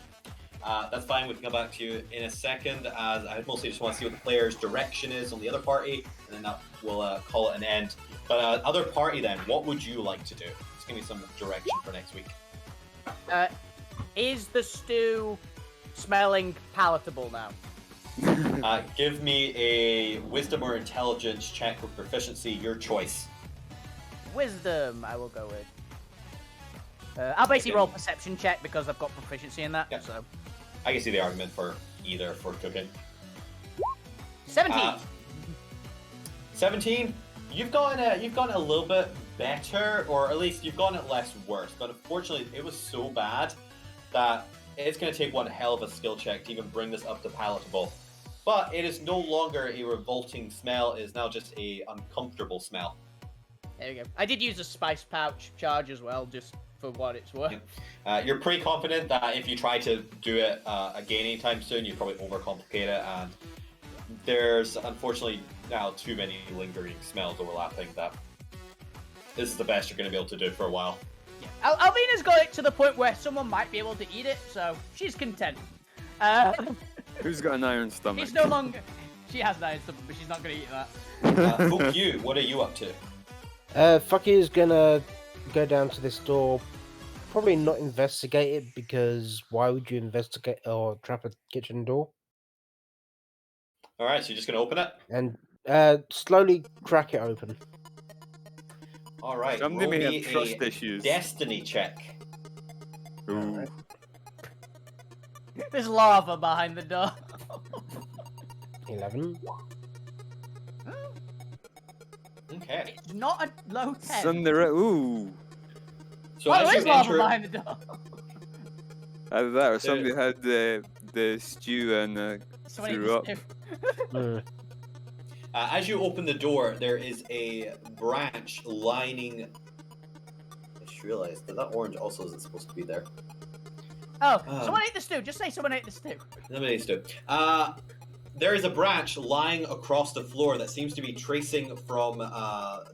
That's fine. We can come back to you in a second. As I mostly just want to see what the player's direction is on the other party, and then that will call it an end. But other party, then, what would you like to do? Just give me some direction for next week. Is the stew smelling palatable now? Give me a wisdom or intelligence check with proficiency, your choice. Wisdom, I will go with. I'll basically roll perception check because I've got proficiency in that. Yeah. So I can see the argument for either for cooking. 17. 17. You've gotten a little bit better, or at least you've gotten it less worse. But unfortunately, it was so bad that it's going to take one hell of a skill check to even bring this up to palatable. But it is no longer a revolting smell; it is now just a uncomfortable smell. There we go. I did use a spice pouch charge as well, just for what it's worth. You're pretty confident that if you try to do it again anytime soon, you'd probably overcomplicate it, and there's unfortunately now too many lingering smells overlapping that this is the best you're going to be able to do for a while. Yeah. Alvina's got it to the point where someone might be able to eat it, so she's content. Who's got an iron stomach? It's no longer... She has an iron stomach, but she's not going to eat that. Fuck you, what are you up to? Fucky is gonna go down to this door. Probably not investigate it, because why would you investigate or trap a kitchen door? Alright, so you're just going to open it? And slowly crack it open. Alright, Somebody roll may me have trust a issues. destiny check. Ooh. There's lava behind the door. 11. Okay. It's not a low 10. Ooh. So Oh, as there you is lava enter, behind the door. Either that or somebody had the stew and Somebody threw up. as you open the door, there is a branch lining. I just realized that orange also isn't supposed to be there. Oh, someone ate the stew. Just say someone ate the stew. Nobody needs to. There is a branch lying across the floor that seems to be tracing from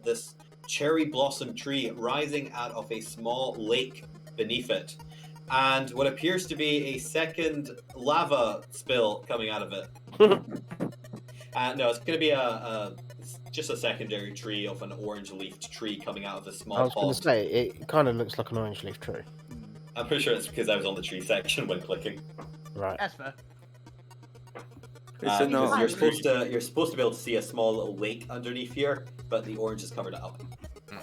this cherry blossom tree rising out of a small lake beneath it. And what appears to be a second lava spill coming out of it. No, it's going to be just a secondary tree of an orange-leafed tree coming out of a small I was pond. going to say, it kind of looks like an orange leaf tree. I'm pretty sure it's because I was on the tree section when clicking. Right. That's fair. It's a Because no. you're supposed to be able to see a small little lake underneath here, but the orange has covered it up.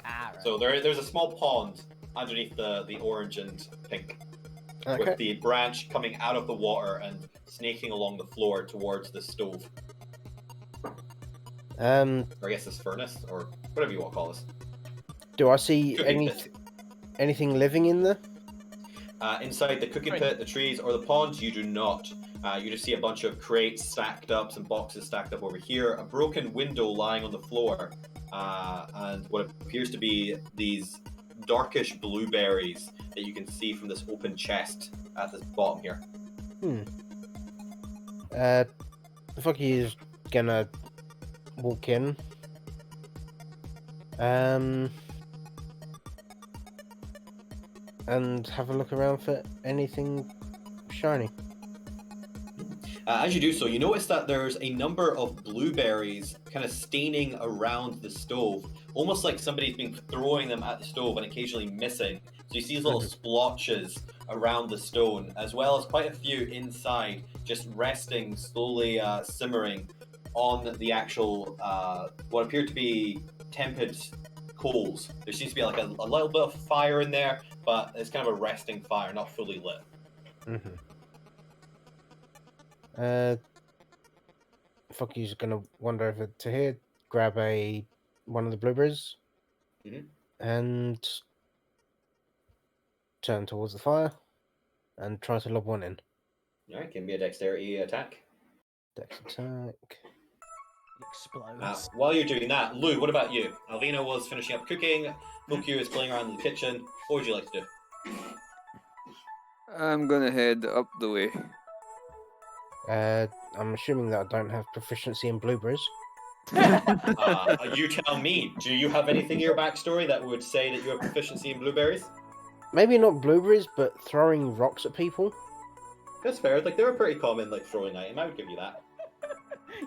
Ah, right. So there's a small pond underneath the orange and pink, Okay. with the branch coming out of the water and snaking along the floor towards the stove. Or I guess this furnace, or whatever you want to call this. Do I see Cooking pit. anything living in there? Inside the cooking pit, the trees, or the pond, you do not. You just see a bunch of crates stacked up, some boxes stacked up over here, a broken window lying on the floor, and what appears to be these darkish blueberries that you can see from this open chest at the bottom here. Fucky is gonna walk in. And have a look around for anything shiny. As you do so, you notice that there's a number of blueberries kind of staining around the stove, almost like somebody's been throwing them at the stove and occasionally missing. So you see these little splotches around the stone, as well as quite a few inside, just resting, slowly simmering on the actual, what appear to be tempered coals. There seems to be like a little bit of fire in there, but it's kind of a resting fire, not fully lit. Fucky's gonna wander over to here, grab one of the blueberries, and turn towards the fire, and try to lob one in. Alright, can be a dexterity attack. Dex attack. Explodes. While you're doing that, Lou, what about you? Alvina was finishing up cooking, Mokyu is playing around in the kitchen. What would you like to do? I'm gonna head up the way. I'm assuming that I don't have proficiency in blueberries. You tell me, do you have anything in your backstory that would say that you have proficiency in blueberries? Maybe not blueberries, but throwing rocks at people. That's fair. Like they're a pretty common like throwing item. I would give you that.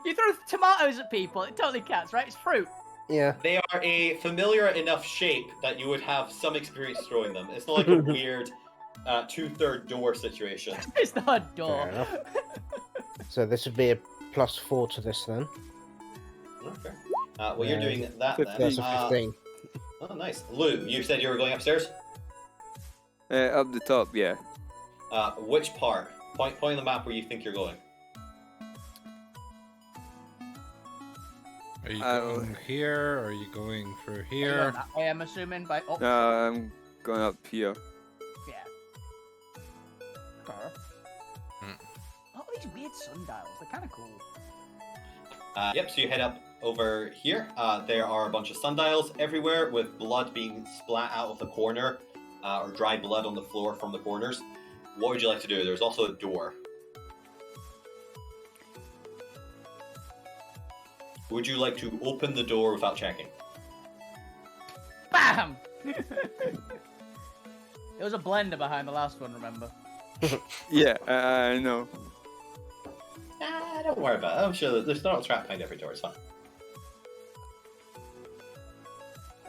You throw tomatoes at people, it totally counts, right? It's fruit. Yeah. They are a familiar enough shape that you would have some experience throwing them. It's not like a weird 2/3 door situation. It's not a door. Fair enough. So this would be a +4 to this then. Okay. Well, you're doing that then. That's a 15. Oh, nice. Lou, you said you were going upstairs? Up the top, yeah. Which part? Point on the map where you think you're going. Are you going here? Or are you going through here? I am assuming by. Oh, I'm going up here. yeah. Okay. All these weird sundials, they're kind of cool. Yep, so you head up over here. There are a bunch of sundials everywhere with blood being splat out of the corner, or dry blood on the floor from the corners. What would you like to do? There's also a door. Would you like to open the door without checking? Bam! There was a blender behind the last one, remember? Yeah, I know. Don't worry about it. I'm sure there's not a trap behind every door. It's fine.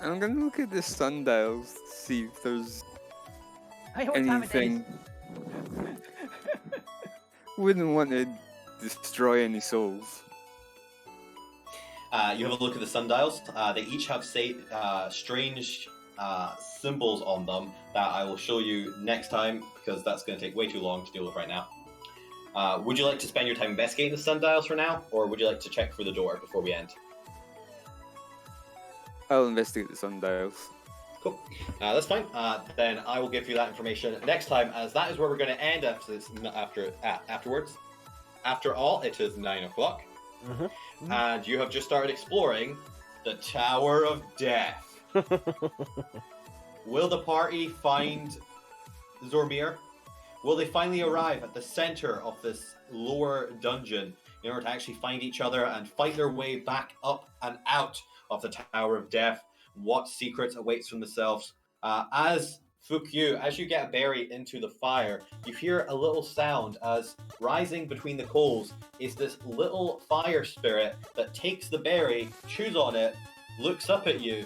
I'm gonna look at the sundials to see if there's Hey, what time it anything. Wouldn't want to destroy any souls. You have a look at the sundials. They each have strange symbols on them that I will show you next time because that's going to take way too long to deal with right now. Would you like to spend your time investigating the sundials for now, or would you like to check for the door before we end? I'll investigate the sundials. Cool. That's fine. Then I will give you that information next time, as that is where we're going to end afterwards. After all, it is 9 o'clock. Mm-hmm. And you have just started exploring the Tower of Death. Will the party find Zormir? Will they finally arrive at the center of this lower dungeon in order to actually find each other and fight their way back up and out of the Tower of Death? What secrets awaits from themselves? As Fukyu, as you get buried into the fire, you hear a little sound as rising between the coals is this little fire spirit that takes the berry, chews on it, looks up at you,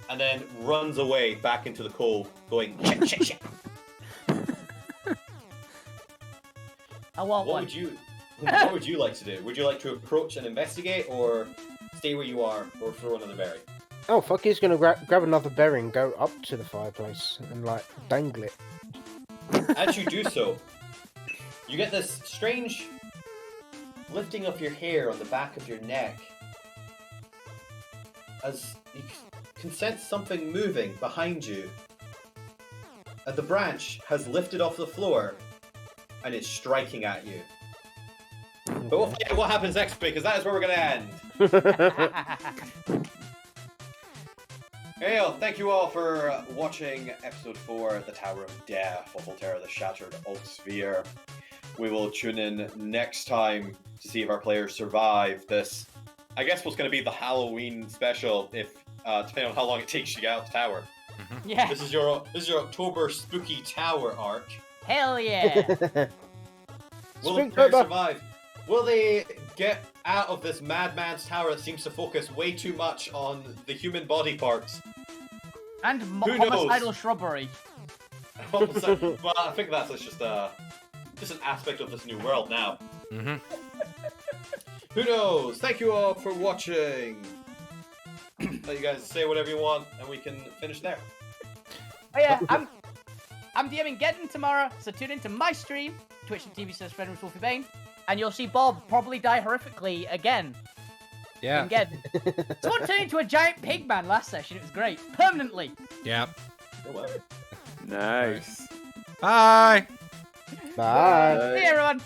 and then runs away back into the coal, going shit, shit, shit. I want What one. would you like to do? Would you like to approach and investigate, or stay where you are, or throw another berry? Oh, fuck, he's gonna grab another berry and go up to the fireplace and, like, dangle it. As you do so, you get this strange lifting of your hair on the back of your neck, as you can sense something moving behind you. And the branch has lifted off the floor, and it's striking at you. But we'll find out what happens next week, because that is where we're going to end. Hey, thank you all for watching episode 4, The Tower of Death of Alterra, the Shattered Alt Sphere. We will tune in next time to see if our players survive this, I guess what's going to be the Halloween special, if depending on how long it takes you to get out the tower. Yeah. This is your October Spooky Tower arc. Hell yeah. Will the players survive? Will they get out of this madman's tower that seems to focus way too much on the human body parts? And Who knows? homicidal shrubbery. Well, I think that's just an aspect of this new world now. Mm-hmm. Who knows? Thank you all for watching. Let you guys say whatever you want, and we can finish there. Oh yeah, I'm DMing Geddon tomorrow, so tune into my stream, twitch.tv/FrederickWolfieBane, and you'll see Bob probably die horrifically again. Yeah. In Geddon. Someone turned into a giant pig man last session, it was great. Permanently. Yeah. Oh, well. Nice. Bye. Bye. See you everyone.